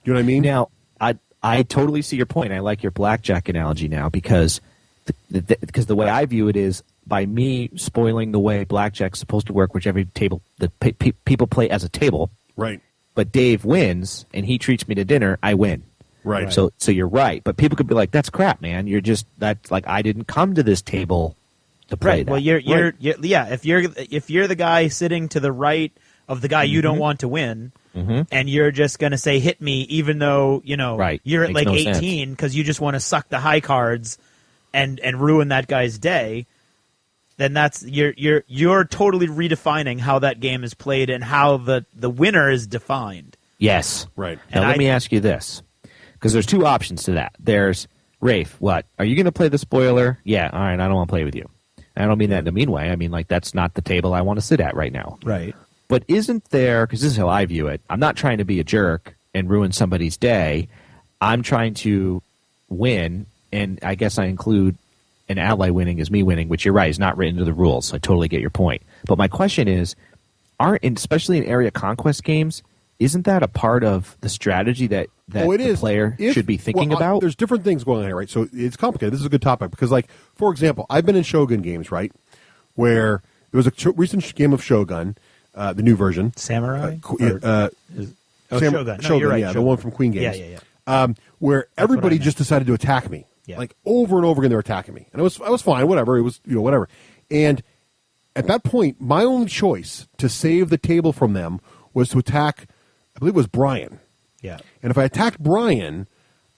Do you know what I mean? Now, I totally see your point. I like your blackjack analogy now because the way I view it is, by me spoiling the way blackjack's supposed to work, which every table that people play as a table, right? But Dave wins and he treats me to dinner, I win, right? So you're right, but people could be like, "That's crap, man. That's like I didn't come to this table to play Right. that." Well, you're if you're the guy sitting to the right of the guy you don't want to win, and you're just going to say hit me, even though you're at Makes like no 18 because you just want to suck the high cards and ruin that guy's day. Then that's you're totally redefining how that game is played and how the winner is defined. Yes. Right. Now let me ask you this, because there's two options to that. There's Rafe. What are you going to play the spoiler? Yeah. All right. I don't want to play with you. I don't mean that in a mean way. I mean like that's not the table I want to sit at right now. Right. But isn't there? Because this is how I view it. I'm not trying to be a jerk and ruin somebody's day. I'm trying to win, and I guess I include an ally winning is me winning, which you're right, is not written into the rules. So I totally get your point. But my question is, especially in area conquest games, isn't that a part of the strategy that the player should be thinking about? There's different things going on here, right? So it's complicated. This is a good topic because, like, for example, I've been in Shogun games, right, where there was a recent game of Shogun, the new version. Samurai? Shogun. No, you're right, Yeah, Shogun. the one from Queen Games. Yeah. Where everybody just decided to attack me. Yeah. Like over and over again, they were attacking me, and I was fine, whatever. It was whatever. And at that point, my only choice to save the table from them was to attack. I believe it was Brian. Yeah. And if I attacked Brian,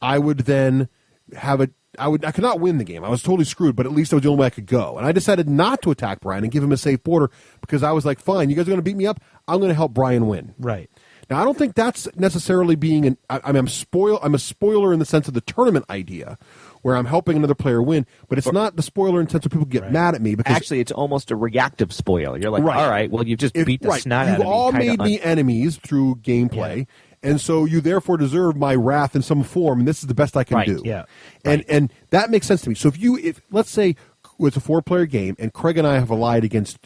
I would then have I could not win the game. I was totally screwed, but at least that was the only way I could go. And I decided not to attack Brian and give him a safe border because I was like, fine, you guys are going to beat me up. I'm going to help Brian win. Right. Now, I don't think that's necessarily being I'm a spoiler in the sense of the tournament idea, where I'm helping another player win, but it's not the spoiler in the sense of people get mad at me. Because actually, it's almost a reactive spoiler. You're like, all right, well, you've just beat the snot out of me. me. You've all made me enemies through gameplay, and so you therefore deserve my wrath in some form, and this is the best I can do. Yeah. And that makes sense to me. So if let's say it's a 4-player game, and Craig and I have allied against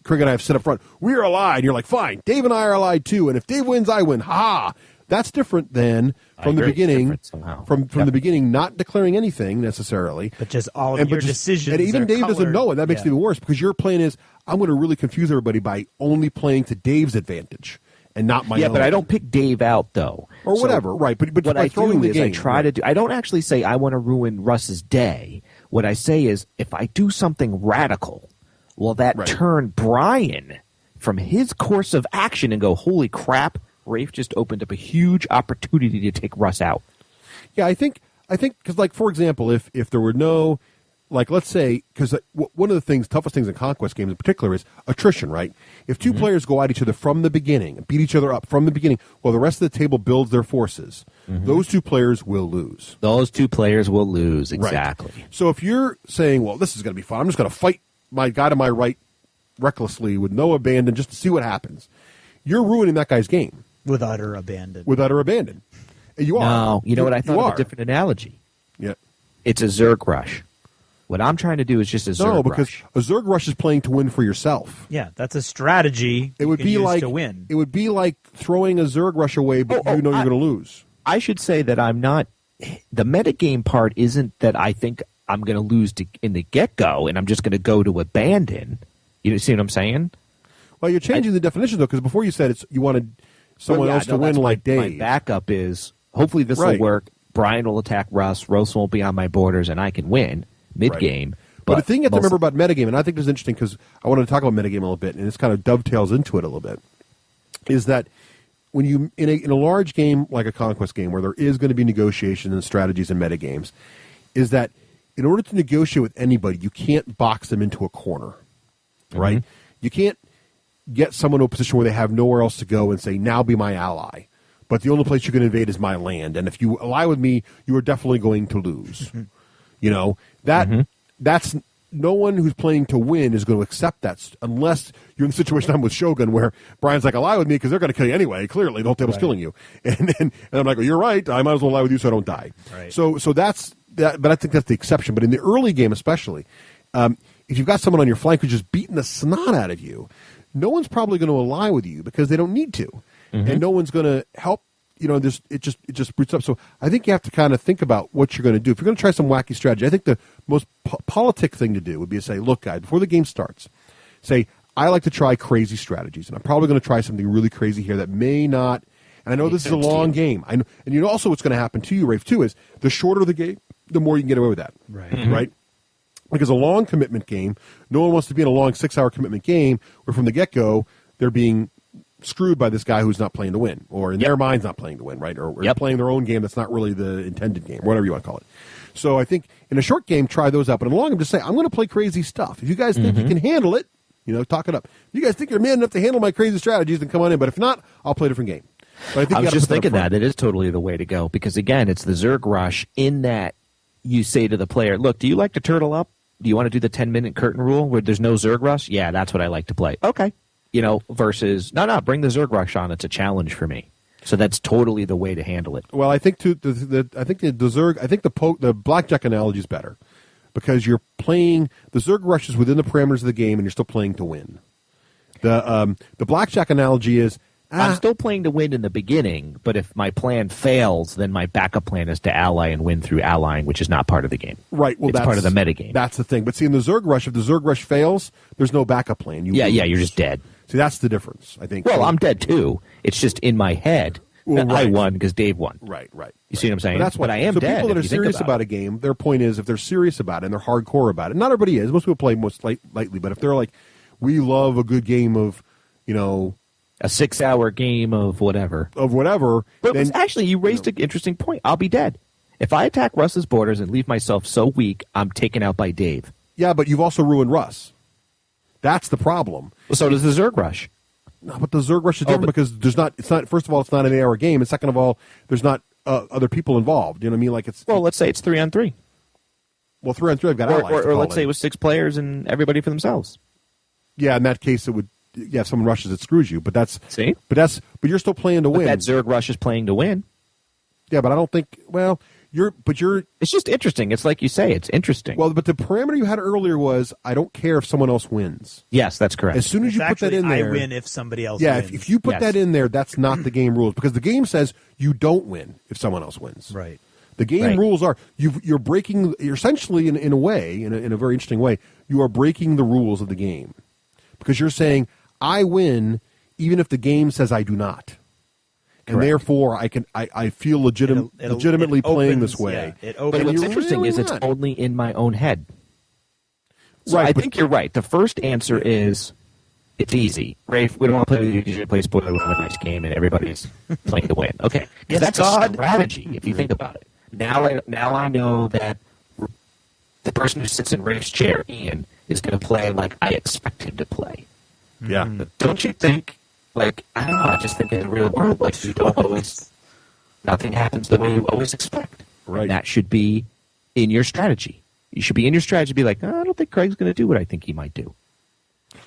Craig and I have set up front, we are allied. You're like, fine, Dave and I are allied too, and if Dave wins, I win. Ha! That's different than from the beginning. From the beginning, not declaring anything necessarily, but just all of your decisions. And even Dave colored. doesn't know it. That makes it even worse because your plan is, I'm going to really confuse everybody by only playing to Dave's advantage and not my own. Yeah, but I don't pick Dave out though, or whatever. Right? But what by I throwing do the is game, I try to do. I don't actually say I want to ruin Russ's day. What I say is, if I do something radical, will that turn Brian from his course of action and go, holy crap, Rafe just opened up a huge opportunity to take Russ out. Yeah, I think because, like, for example, if there were no, like, let's say, because one of the toughest things in conquest games in particular is attrition, right? If two players go at each other from the beginning and beat each other up from the beginning, while the rest of the table builds their forces, those two players will lose. Those two players will lose, exactly. Right. So if you're saying, well, this is going to be fun, I'm just going to fight my guy to my right recklessly with no abandon just to see what happens, you're ruining that guy's game. With utter abandon. You are. No, you know what? I thought of a different analogy. Yeah. It's a Zerg rush. What I'm trying to do is just a Zerg No, because rush. a Zerg rush is playing to win for yourself. Yeah, that's a strategy. It would be like to win. It would be like throwing a Zerg rush away, but you're going to lose. I should say that I'm not. The metagame part isn't that I think I'm going to lose in the get-go, and I'm just going to go to abandon. You see what I'm saying? Well, you're changing the definition, though, because before you said you wanted someone else to win like Dave. My backup is, hopefully this will work. Brian will attack Russ. Russ won't be on my borders, and I can win mid-game. Right. But the thing you have to remember about metagame, and I think this is interesting because I wanted to talk about metagame a little bit, and this kind of dovetails into it a little bit, is that when you in a large game like a conquest game where there is going to be negotiation and strategies and metagames, is that in order to negotiate with anybody, you can't box them into a corner, right? You can't get someone to a position where they have nowhere else to go and say, now be my ally. But the only place you can invade is my land. And if you ally with me, you are definitely going to lose. You know, that's no one who's playing to win is going to accept that unless you're in the situation I'm with Shogun where Brian's like, ally with me because they're going to kill you anyway. Clearly, the whole table's killing you. And I'm like, well, you're right. I might as well ally with you so I don't die. Right. So that's that. But I think that's the exception. But in the early game especially, if you've got someone on your flank who's just beating the snot out of you, no one's probably going to ally with you because they don't need to. And no one's going to help. You know, it just roots up. So I think you have to kind of think about what you're going to do. If you're going to try some wacky strategy, I think the most politic thing to do would be to say, look, guys, before the game starts, say, I like to try crazy strategies. And I'm probably going to try something really crazy here that may not. And I know this is a long game. I know, and you know also what's going to happen to you, Rafe, too, is the shorter the game, the more you can get away with that. Right. Right? Because a long commitment game, no one wants to be in a long 6-hour commitment game where from the get-go they're being screwed by this guy who's not playing to win, or in their mind's not playing to win, right? Or playing their own game that's not really the intended game, whatever you want to call it. So I think in a short game, try those out. But in a long game, just say, I'm going to play crazy stuff. If you guys think you can handle it, you know, talk it up. If you guys think you're man enough to handle my crazy strategies, then come on in. But if not, I'll play a different game. But I was just thinking that. It is totally the way to go. Because, again, it's the Zerg rush in that you say to the player, look, do you like to turtle up? Do you want to do the 10-minute curtain rule where there's no Zerg rush? Yeah, that's what I like to play. Okay. You know, versus, no, bring the Zerg rush on. It's a challenge for me. So that's totally the way to handle it. Well, I think the Zerg, I think the blackjack analogy is better because you're playing the Zerg rush is within the parameters of the game, and you're still playing to win. The blackjack analogy is I'm still playing to win in the beginning, but if my plan fails, then my backup plan is to ally and win through allying, which is not part of the game. Right. Well, it's part of the metagame. That's the thing. But see, in the Zerg rush, if the Zerg rush fails, there's no backup plan. You're just dead. See, that's the difference, I think. Well, I'm dead too. It's just in my head. Well, I won because Dave won. Right. You see what I'm saying? But that's what I am so dead. People that are serious about a game, their point is if they're serious about it and they're hardcore about it. Not everybody is. Most people play most lightly. But if they're like, we love a good game of, you know, a 6-hour game of whatever. But then, actually, you raised an interesting point. I'll be dead. If I attack Russ's borders and leave myself so weak, I'm taken out by Dave. Yeah, but you've also ruined Russ. That's the problem. Well, so does the Zerg rush. No, but the Zerg rush is different because there's not. It's not. First of all, it's not an 8-hour game, and second of all, there's not other people involved. You know what I mean? Like it's. Well, let's say it's 3-on-3. Well, 3-on-3, I've got allies. Or let's say it was 6 players and everybody for themselves. Yeah, in that case, it would. Yeah, if someone rushes, it screws you. But that's see. But you're still playing to win. That Zerg rush is playing to win. Yeah, but I don't think. Well, you're. It's just interesting. It's like you say. It's interesting. Well, but the parameter you had earlier was I don't care if someone else wins. Yes, that's correct. As soon as you put that in there, I win if somebody else. Yeah, wins. if you put that in there, that's not the game rules because the game says you don't win if someone else wins. Right. The game rules are you're breaking. You're essentially in a way, in a very interesting way, you are breaking the rules of the game because you're saying I win even if the game says I do not. And therefore, I feel legitimately playing this way. Yeah, but what's interesting is it's only in my own head. So I think you're right. The first answer is it's easy. Rafe, we don't want to play with you because you play spoiler with a nice game and everybody's playing to win. Okay, yes, that's God. a strategy if you think about it. Now I know that the person who sits in Rafe's chair, Ian, is going to play like I expect him to play. Yeah. Don't you think? Like, I don't know, I just think in the real world, like, you don't always, nothing happens the way you always expect. Right. And that should be in your strategy. You should be in your strategy, be like, I don't think Craig's going to do what I think he might do.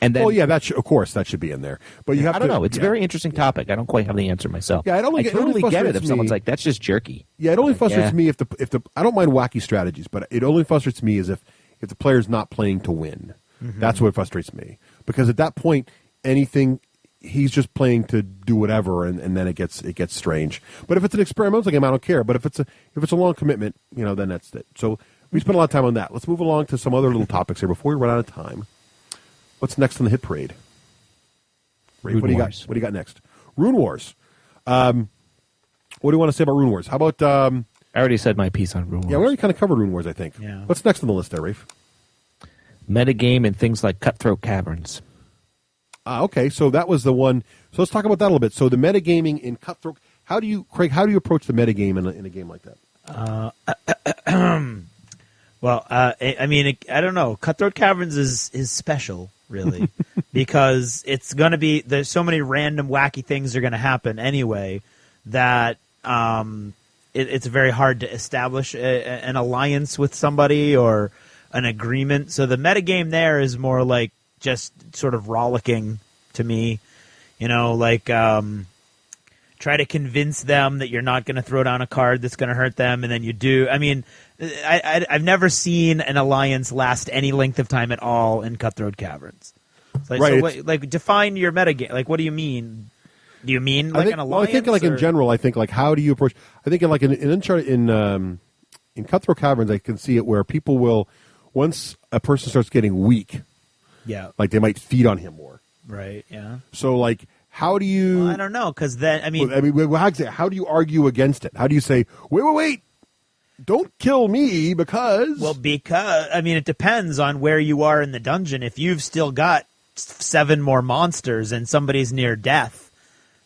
And then, well, yeah, of course, that should be in there. But you have I don't know. It's a very interesting topic. I don't quite have the answer myself. Yeah, I totally get it if someone's like, that's just jerky. Yeah, it only frustrates me if the I don't mind wacky strategies, but it only frustrates me is if if the player's not playing to win. Mm-hmm. That's what frustrates me. Because at that point, he's just playing to do whatever, and then it gets strange. But if it's an experimental game, I don't care. But if it's a long commitment, then that's it. So we spent a lot of time on that. Let's move along to some other little topics here before we run out of time. What's next on the hit parade? Ray, what do you got? What do you got next? Rune Wars. What do you want to say about Rune Wars? How about? I already said my piece on Rune Wars. Yeah, we already kind of covered Rune Wars, I think. Yeah. What's next on the list there, Rafe? Metagame and things like Cutthroat Caverns. Okay, so that was the one. So let's talk about that a little bit. So the metagaming in Cutthroat. Craig, how do you approach the metagame in a game like that? Well, I mean, I don't know. Cutthroat Caverns is special, really, because it's going to be, there's so many random wacky things are going to happen anyway that it's very hard to establish an alliance with somebody or an agreement. So the metagame there is more like just sort of rollicking to me, try to convince them that you're not going to throw down a card that's going to hurt them, and then you do. I mean, I've never seen an alliance last any length of time at all in Cutthroat Caverns. Right. So define your metagame. Like, what do you mean? Do you mean an alliance? Well, I think in general, how do you approach? I think in Cutthroat Caverns, I can see it where people will, once a person starts getting weak, they might feed on him more. Right. Yeah. So how do you? Well, I don't know, because then how do you argue against it? How do you say, wait, don't kill me because? Well, it depends on where you are in the dungeon. If you've still got 7 more monsters and somebody's near death,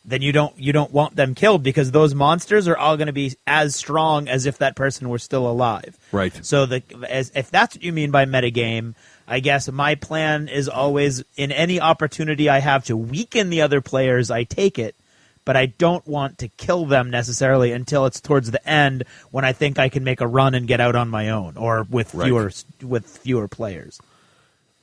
then you don't want them killed, because those monsters are all going to be as strong as if that person were still alive. Right. So if that's what you mean by metagame, I guess my plan is always, in any opportunity I have to weaken the other players, I take it, but I don't want to kill them necessarily until it's towards the end, when I think I can make a run and get out on my own, or with fewer players.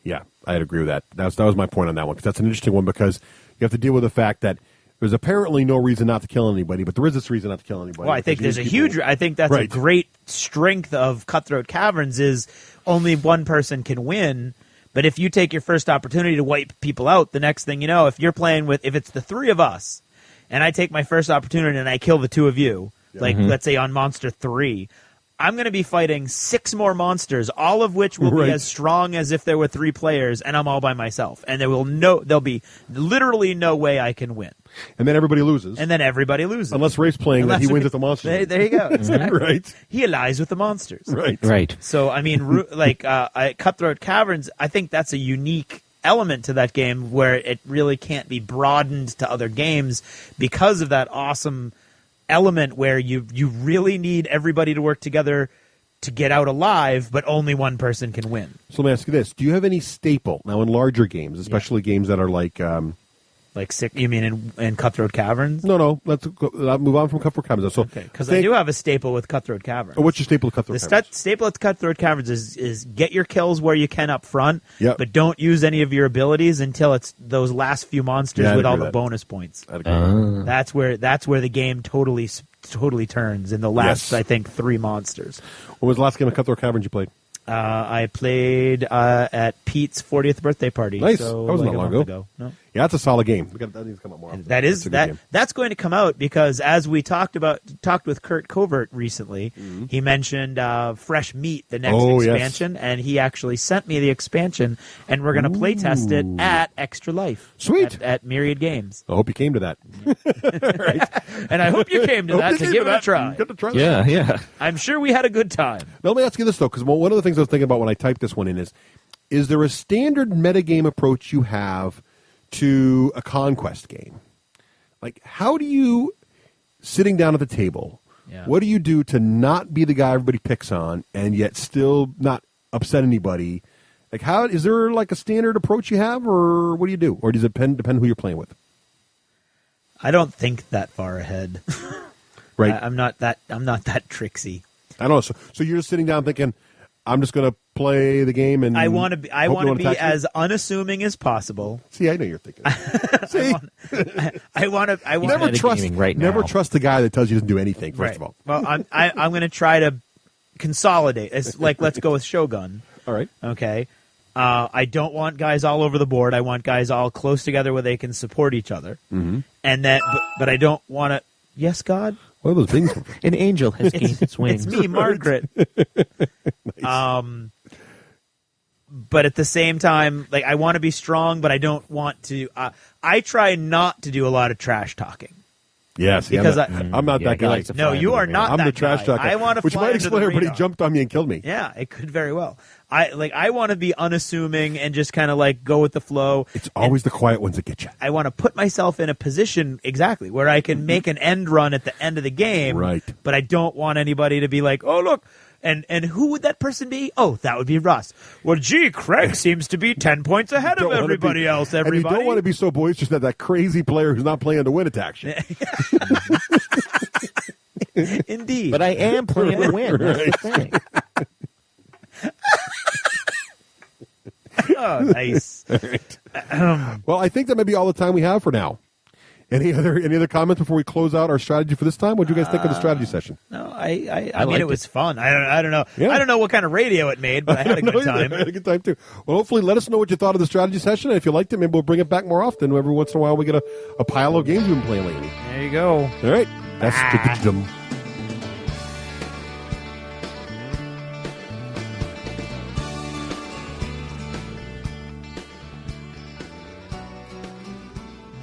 Yeah, I'd agree with that. That was my point on that one, because that's an interesting one, because you have to deal with the fact that there's apparently no reason not to kill anybody, but there is this reason not to kill anybody. Well, I think there's I think that's a great strength of Cutthroat Caverns is only one person can win. But if you take your first opportunity to wipe people out, the next thing you know, if you're playing if it's the 3 of us, and I take my first opportunity and I kill the 2 of you, let's say on Monster 3, I'm going to be fighting 6 more monsters, all of which will be as strong as if there were 3 players, and I'm all by myself. And there'll be literally no way I can win. And then everybody loses. Unless Rafe's playing, that he wins with the monsters. There you go. Exactly. Right. He allies with the monsters. Right. So, I mean, Cutthroat Caverns, I think that's a unique element to that game where it really can't be broadened to other games because of that awesome element where you really need everybody to work together to get out alive, but only one person can win. So let me ask you this. Do you have any staple, now in larger games, especially games that are you mean in Cutthroat Caverns? No. Let's move on from Cutthroat Caverns. So, because I do have a staple with Cutthroat Caverns. What's your staple with Cutthroat Caverns? The staple with Cutthroat Caverns is get your kills where you can up front, but don't use any of your abilities until it's those last few monsters with all the bonus points. That's where the game totally turns in the last, I think, 3 monsters. When was the last game of Cutthroat Caverns you played? I played at Pete's 40th birthday party. Nice. So that was not long ago. No. Yeah, that's a solid game. That needs to come out more often. That's going to come out because as we talked with Kurt Covert recently, he mentioned Fresh Meat, the next expansion, and he actually sent me the expansion, and we're going to play test it at Extra Life. Sweet. At Myriad Games. I hope you came to that. Right. And I hope you came to that to give it a try. Yeah. I'm sure we had a good time. Now, let me ask you this, though, because one of the things I was thinking about when I typed this one in is there a standard metagame approach you have to a conquest game? Like, how do you, sitting down at the table, what do you do to not be the guy everybody picks on and yet still not upset anybody? Like, is there a standard approach you have, or what do you do? Or does it depend who you're playing with? I don't think that far ahead. Right. I'm not that tricksy. I don't know. So you're just sitting down thinking, I'm just going to play the game, and I want to be as unassuming as possible. See, I know you're thinking. See, I want to never trust the guy that tells you he doesn't do anything. First of all, well, I'm going to try to consolidate. It's like let's go with Shogun. All right. Okay. I don't want guys all over the board. I want guys all close together where they can support each other. Mm-hmm. And that, but I don't want to. Yes, God. What are those things? An angel has gained its wings. It's me, Margaret. Nice. But at the same time, like, I want to be strong, but I don't want to. I try not to do a lot of trash talking. Yes, because I'm not that guy. No, you are not. I'm that the trash guy. talker. I want to, which might explain everybody jumped on me and killed me. Yeah, it could very well. I want to be unassuming and just kind of like go with the flow. It's always the quiet ones that get you. I want to put myself in a position exactly where I can make an end run at the end of the game. Right. But I don't want anybody to be like, oh look. And who would that person be? Oh, that would be Russ. Well, gee, Craig seems to be 10 points ahead of everybody else. And you don't want to be so boisterous that crazy player who's not playing to win attacks you. Indeed. But I am playing to win. That's the thing. Oh, nice. All right. Well, I think that may be all the time we have for now. Any other comments before we close out our strategy for this time? What do you guys think of the strategy session? No, I mean, it was fun. I don't know. Yeah. I don't know what kind of radio it made, but I had a good time. I had a good time too. Well, hopefully, let us know what you thought of the strategy session. And if you liked it, maybe we'll bring it back more often. Every once in a while, we get a pile of games we've been playing lately. There you go. All right. That's stratagem.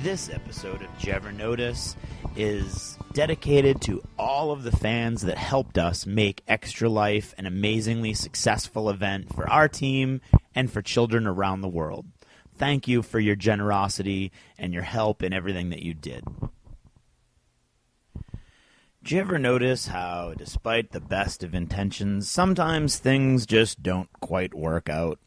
This episode of Did You Ever Notice is dedicated to all of the fans that helped us make Extra Life an amazingly successful event for our team and for children around the world. Thank you for your generosity and your help in everything that you did. Did you ever notice how, despite the best of intentions, sometimes things just don't quite work out?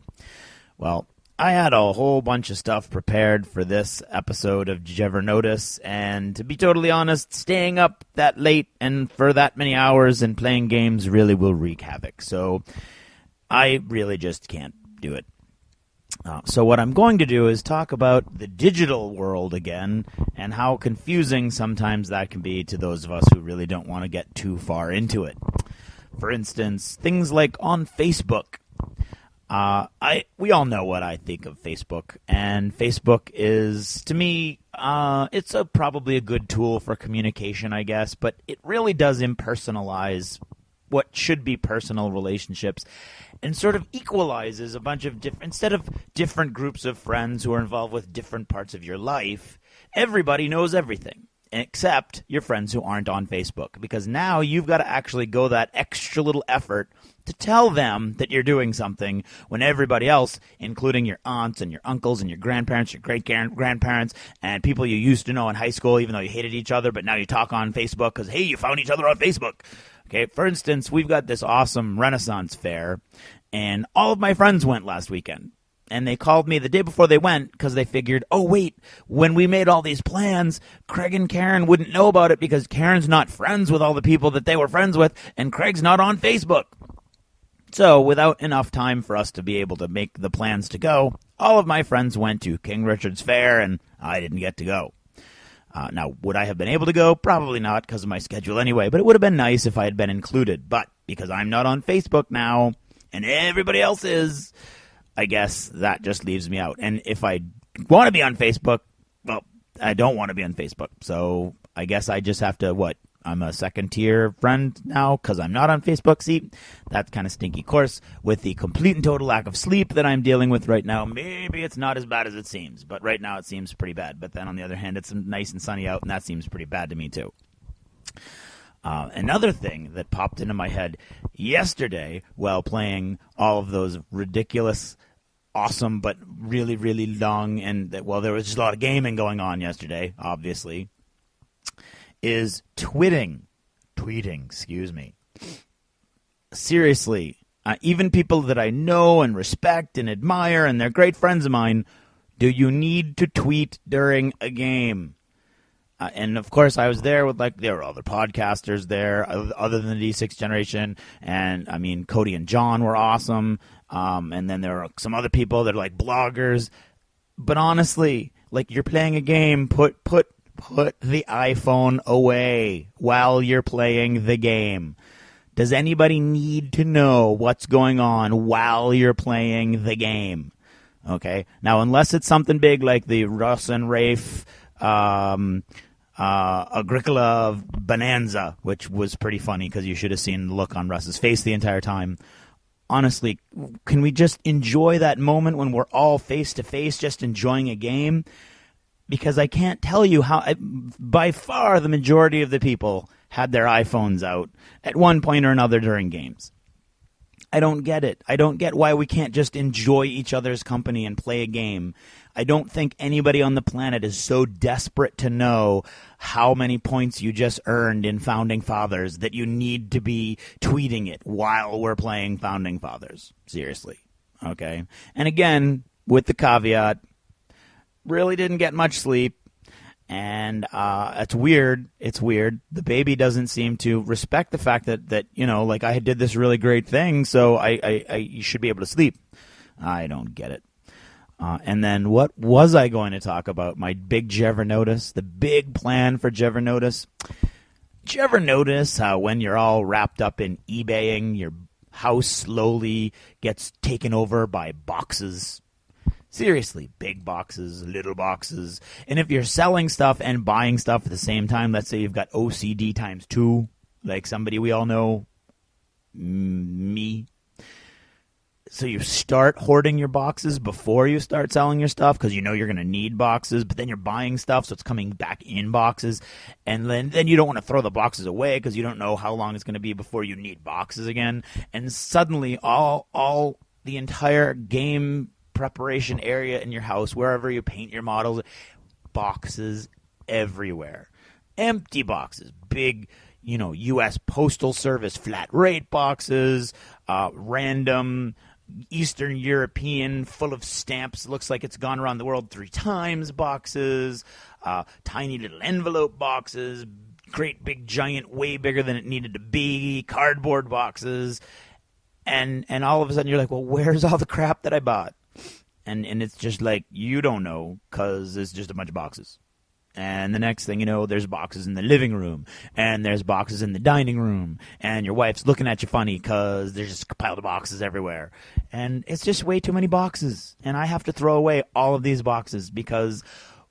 Well, I had a whole bunch of stuff prepared for this episode of Did You Ever Notice, and to be totally honest, staying up that late and for that many hours and playing games really will wreak havoc, so I really just can't do it. So what I'm going to do is talk about the digital world again and how confusing sometimes that can be to those of us who really don't want to get too far into it. For instance, things like on Facebook. We all know what I think of Facebook, and Facebook is, to me, it's probably a good tool for communication, I guess, but it really does impersonalize what should be personal relationships and sort of equalizes a bunch of instead of different groups of friends who are involved with different parts of your life, everybody knows everything. Except your friends who aren't on Facebook, because now you've got to actually go that extra little effort to tell them that you're doing something when everybody else, including your aunts and your uncles and your grandparents, your great-grandparents, and people you used to know in high school, even though you hated each other, but now you talk on Facebook because, hey, you found each other on Facebook. Okay, for instance, we've got this awesome Renaissance fair, and all of my friends went last weekend. And they called me the day before they went because they figured, oh, wait, when we made all these plans, Craig and Karen wouldn't know about it because Karen's not friends with all the people that they were friends with, and Craig's not on Facebook. So without enough time for us to be able to make the plans to go, all of my friends went to King Richard's Fair, and I didn't get to go. Now, would I have been able to go? Probably not because of my schedule anyway, but it would have been nice if I had been included. But because I'm not on Facebook now, and everybody else is, I guess that just leaves me out. And if I want to be on Facebook, well, I don't want to be on Facebook. So I guess I just have to, I'm a second-tier friend now because I'm not on Facebook. See, that's kind of stinky. Of course, with the complete and total lack of sleep that I'm dealing with right now, maybe it's not as bad as it seems. But right now it seems pretty bad. But then on the other hand, it's nice and sunny out, and that seems pretty bad to me too. Another thing that popped into my head yesterday while playing all of those ridiculous, awesome, but really, really long, and there was just a lot of gaming going on yesterday, obviously, is tweeting, excuse me. Seriously, even people that I know and respect and admire, and they're great friends of mine, do you need to tweet during a game? And, of course, I was there with, there were other podcasters there other than the D6 generation. And, I mean, Cody and John were awesome. And then there were some other people that are, bloggers. But honestly, you're playing a game, put the iPhone away while you're playing the game. Does anybody need to know what's going on while you're playing the game? Okay. Now, unless it's something big like the Russ and Rafe Agricola Bonanza, which was pretty funny because you should have seen the look on Russ's face the entire time. Honestly, can we just enjoy that moment when we're all face-to-face just enjoying a game? Because I can't tell you how, by far the majority of the people had their iPhones out at one point or another during games. I don't get it. I don't get why we can't just enjoy each other's company and play a game. I don't think anybody on the planet is so desperate to know how many points you just earned in Founding Fathers that you need to be tweeting it while we're playing Founding Fathers. Seriously. Okay? And again, with the caveat, really didn't get much sleep. And it's weird. It's weird. The baby doesn't seem to respect the fact that you know, like I did this really great thing, so you should be able to sleep. I don't get it. And then what was I going to talk about? My big did you ever notice? The big plan for did you ever notice? Did you ever notice how when you're all wrapped up in eBaying, your house slowly gets taken over by boxes? Seriously, big boxes, little boxes. And if you're selling stuff and buying stuff at the same time, let's say you've got OCD times 2, like somebody we all know, me. So you start hoarding your boxes before you start selling your stuff because you know you're going to need boxes, but then you're buying stuff, so it's coming back in boxes. And then you don't want to throw the boxes away because you don't know how long it's going to be before you need boxes again. And suddenly all the entire game preparation area in your house, wherever you paint your models, boxes everywhere. Empty boxes, big, you know, U.S. Postal Service flat rate boxes, random Eastern European full of stamps, looks like it's gone around the world 3 times boxes, tiny little envelope boxes, great big giant, way bigger than it needed to be, cardboard boxes, and all of a sudden you're like, well, where's all the crap that I bought? And it's just like, you don't know because it's just a bunch of boxes. And the next thing you know, there's boxes in the living room, and there's boxes in the dining room, and your wife's looking at you funny because there's just a pile of boxes everywhere. And it's just way too many boxes. And I have to throw away all of these boxes because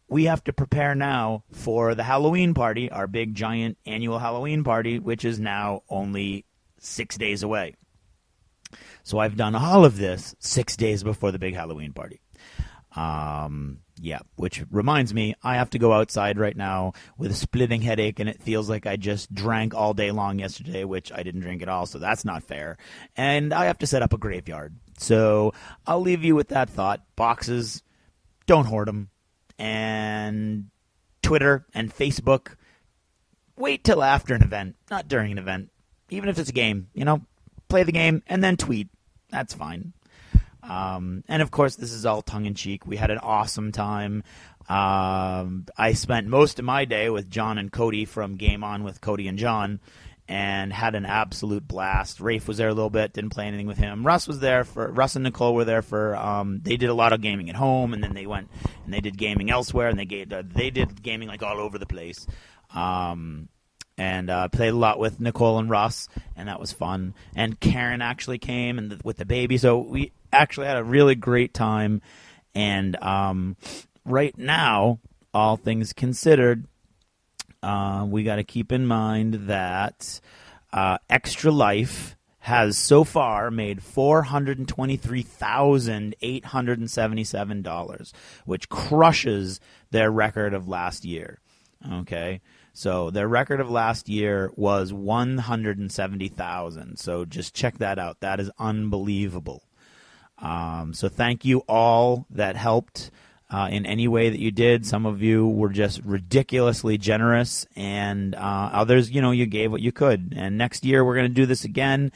we have to prepare now for the Halloween party, our big giant annual Halloween party, which is now only 6 days away. So I've done all of this 6 days before the big Halloween party. Yeah, which reminds me, I have to go outside right now with a splitting headache, and it feels like I just drank all day long yesterday, which I didn't drink at all, so that's not fair. And I have to set up a graveyard. So I'll leave you with that thought. Boxes, don't hoard them. And Twitter and Facebook, wait till after an event, not during an event. Even if it's a game, you know, play the game and then tweet. That's fine. And of course, this is all tongue-in-cheek. We had an awesome time. I spent most of my day with John and Cody from Game On with Cody and John, and had an absolute blast. Rafe was there a little bit, didn't play anything with him. Russ and Nicole were there for, they did a lot of gaming at home, and then they went and they did gaming elsewhere, and they did gaming like all over the place. And played a lot with Nicole and Russ, and that was fun. And Karen actually came and with the baby, so we actually had a really great time. And right now, all things considered, we got to keep in mind that Extra Life has so far made $423,877, which crushes their record of last year. Okay. So their record of last year was 170,000. So just check that out. That is unbelievable. So thank you all that helped in any way that you did. Some of you were just ridiculously generous, and others, you know, you gave what you could. And next year we're going to do this again,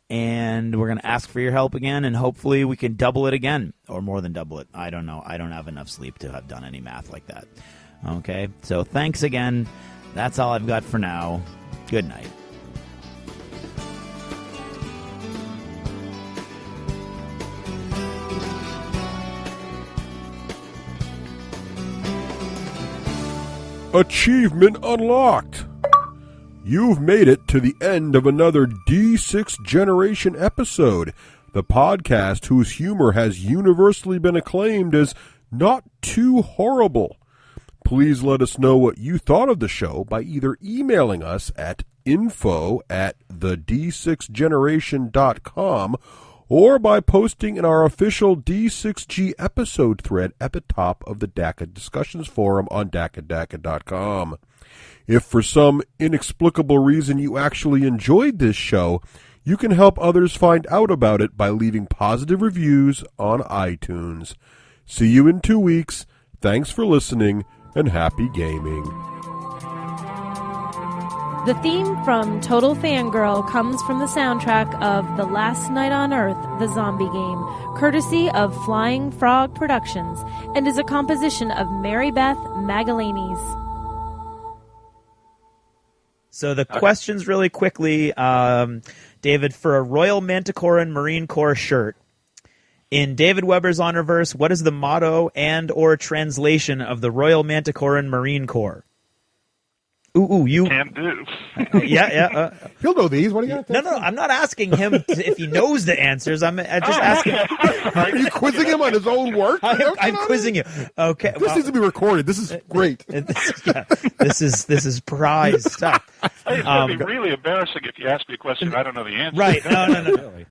and we're going to ask for your help again, and hopefully we can double it again, or more than double it. I don't know. I don't have enough sleep to have done any math like that. Okay, so thanks again. That's all I've got for now. Good night. Achievement unlocked. You've made it to the end of another D6 Generation episode, the podcast whose humor has universally been acclaimed as not too horrible. Please let us know what you thought of the show by either emailing us at info@thed6generation.com or by posting in our official D6G episode thread at the top of the DACA discussions forum on DACADACA.com. If for some inexplicable reason you actually enjoyed this show, you can help others find out about it by leaving positive reviews on iTunes. See you in 2 weeks. Thanks for listening, and happy gaming. The theme from Total Fangirl comes from the soundtrack of The Last Night on Earth, the zombie game, courtesy of Flying Frog Productions, and is a composition of Mary Beth Magalanes. So the questions really quickly, David, for a Royal Manticoran Marine Corps shirt, in David Weber's Honorverse, what is the motto and or translation of the Royal Manticoran Marine Corps? You can do. Yeah. He'll know these. What are you going to No, I'm not asking him if he knows the answers. I'm just asking. Are you quizzing him on his own work? I'm quizzing you. Okay. This needs to be recorded. This is great. This is prize stuff. It's going to be really embarrassing if you ask me a question I don't know the answer. Right. No.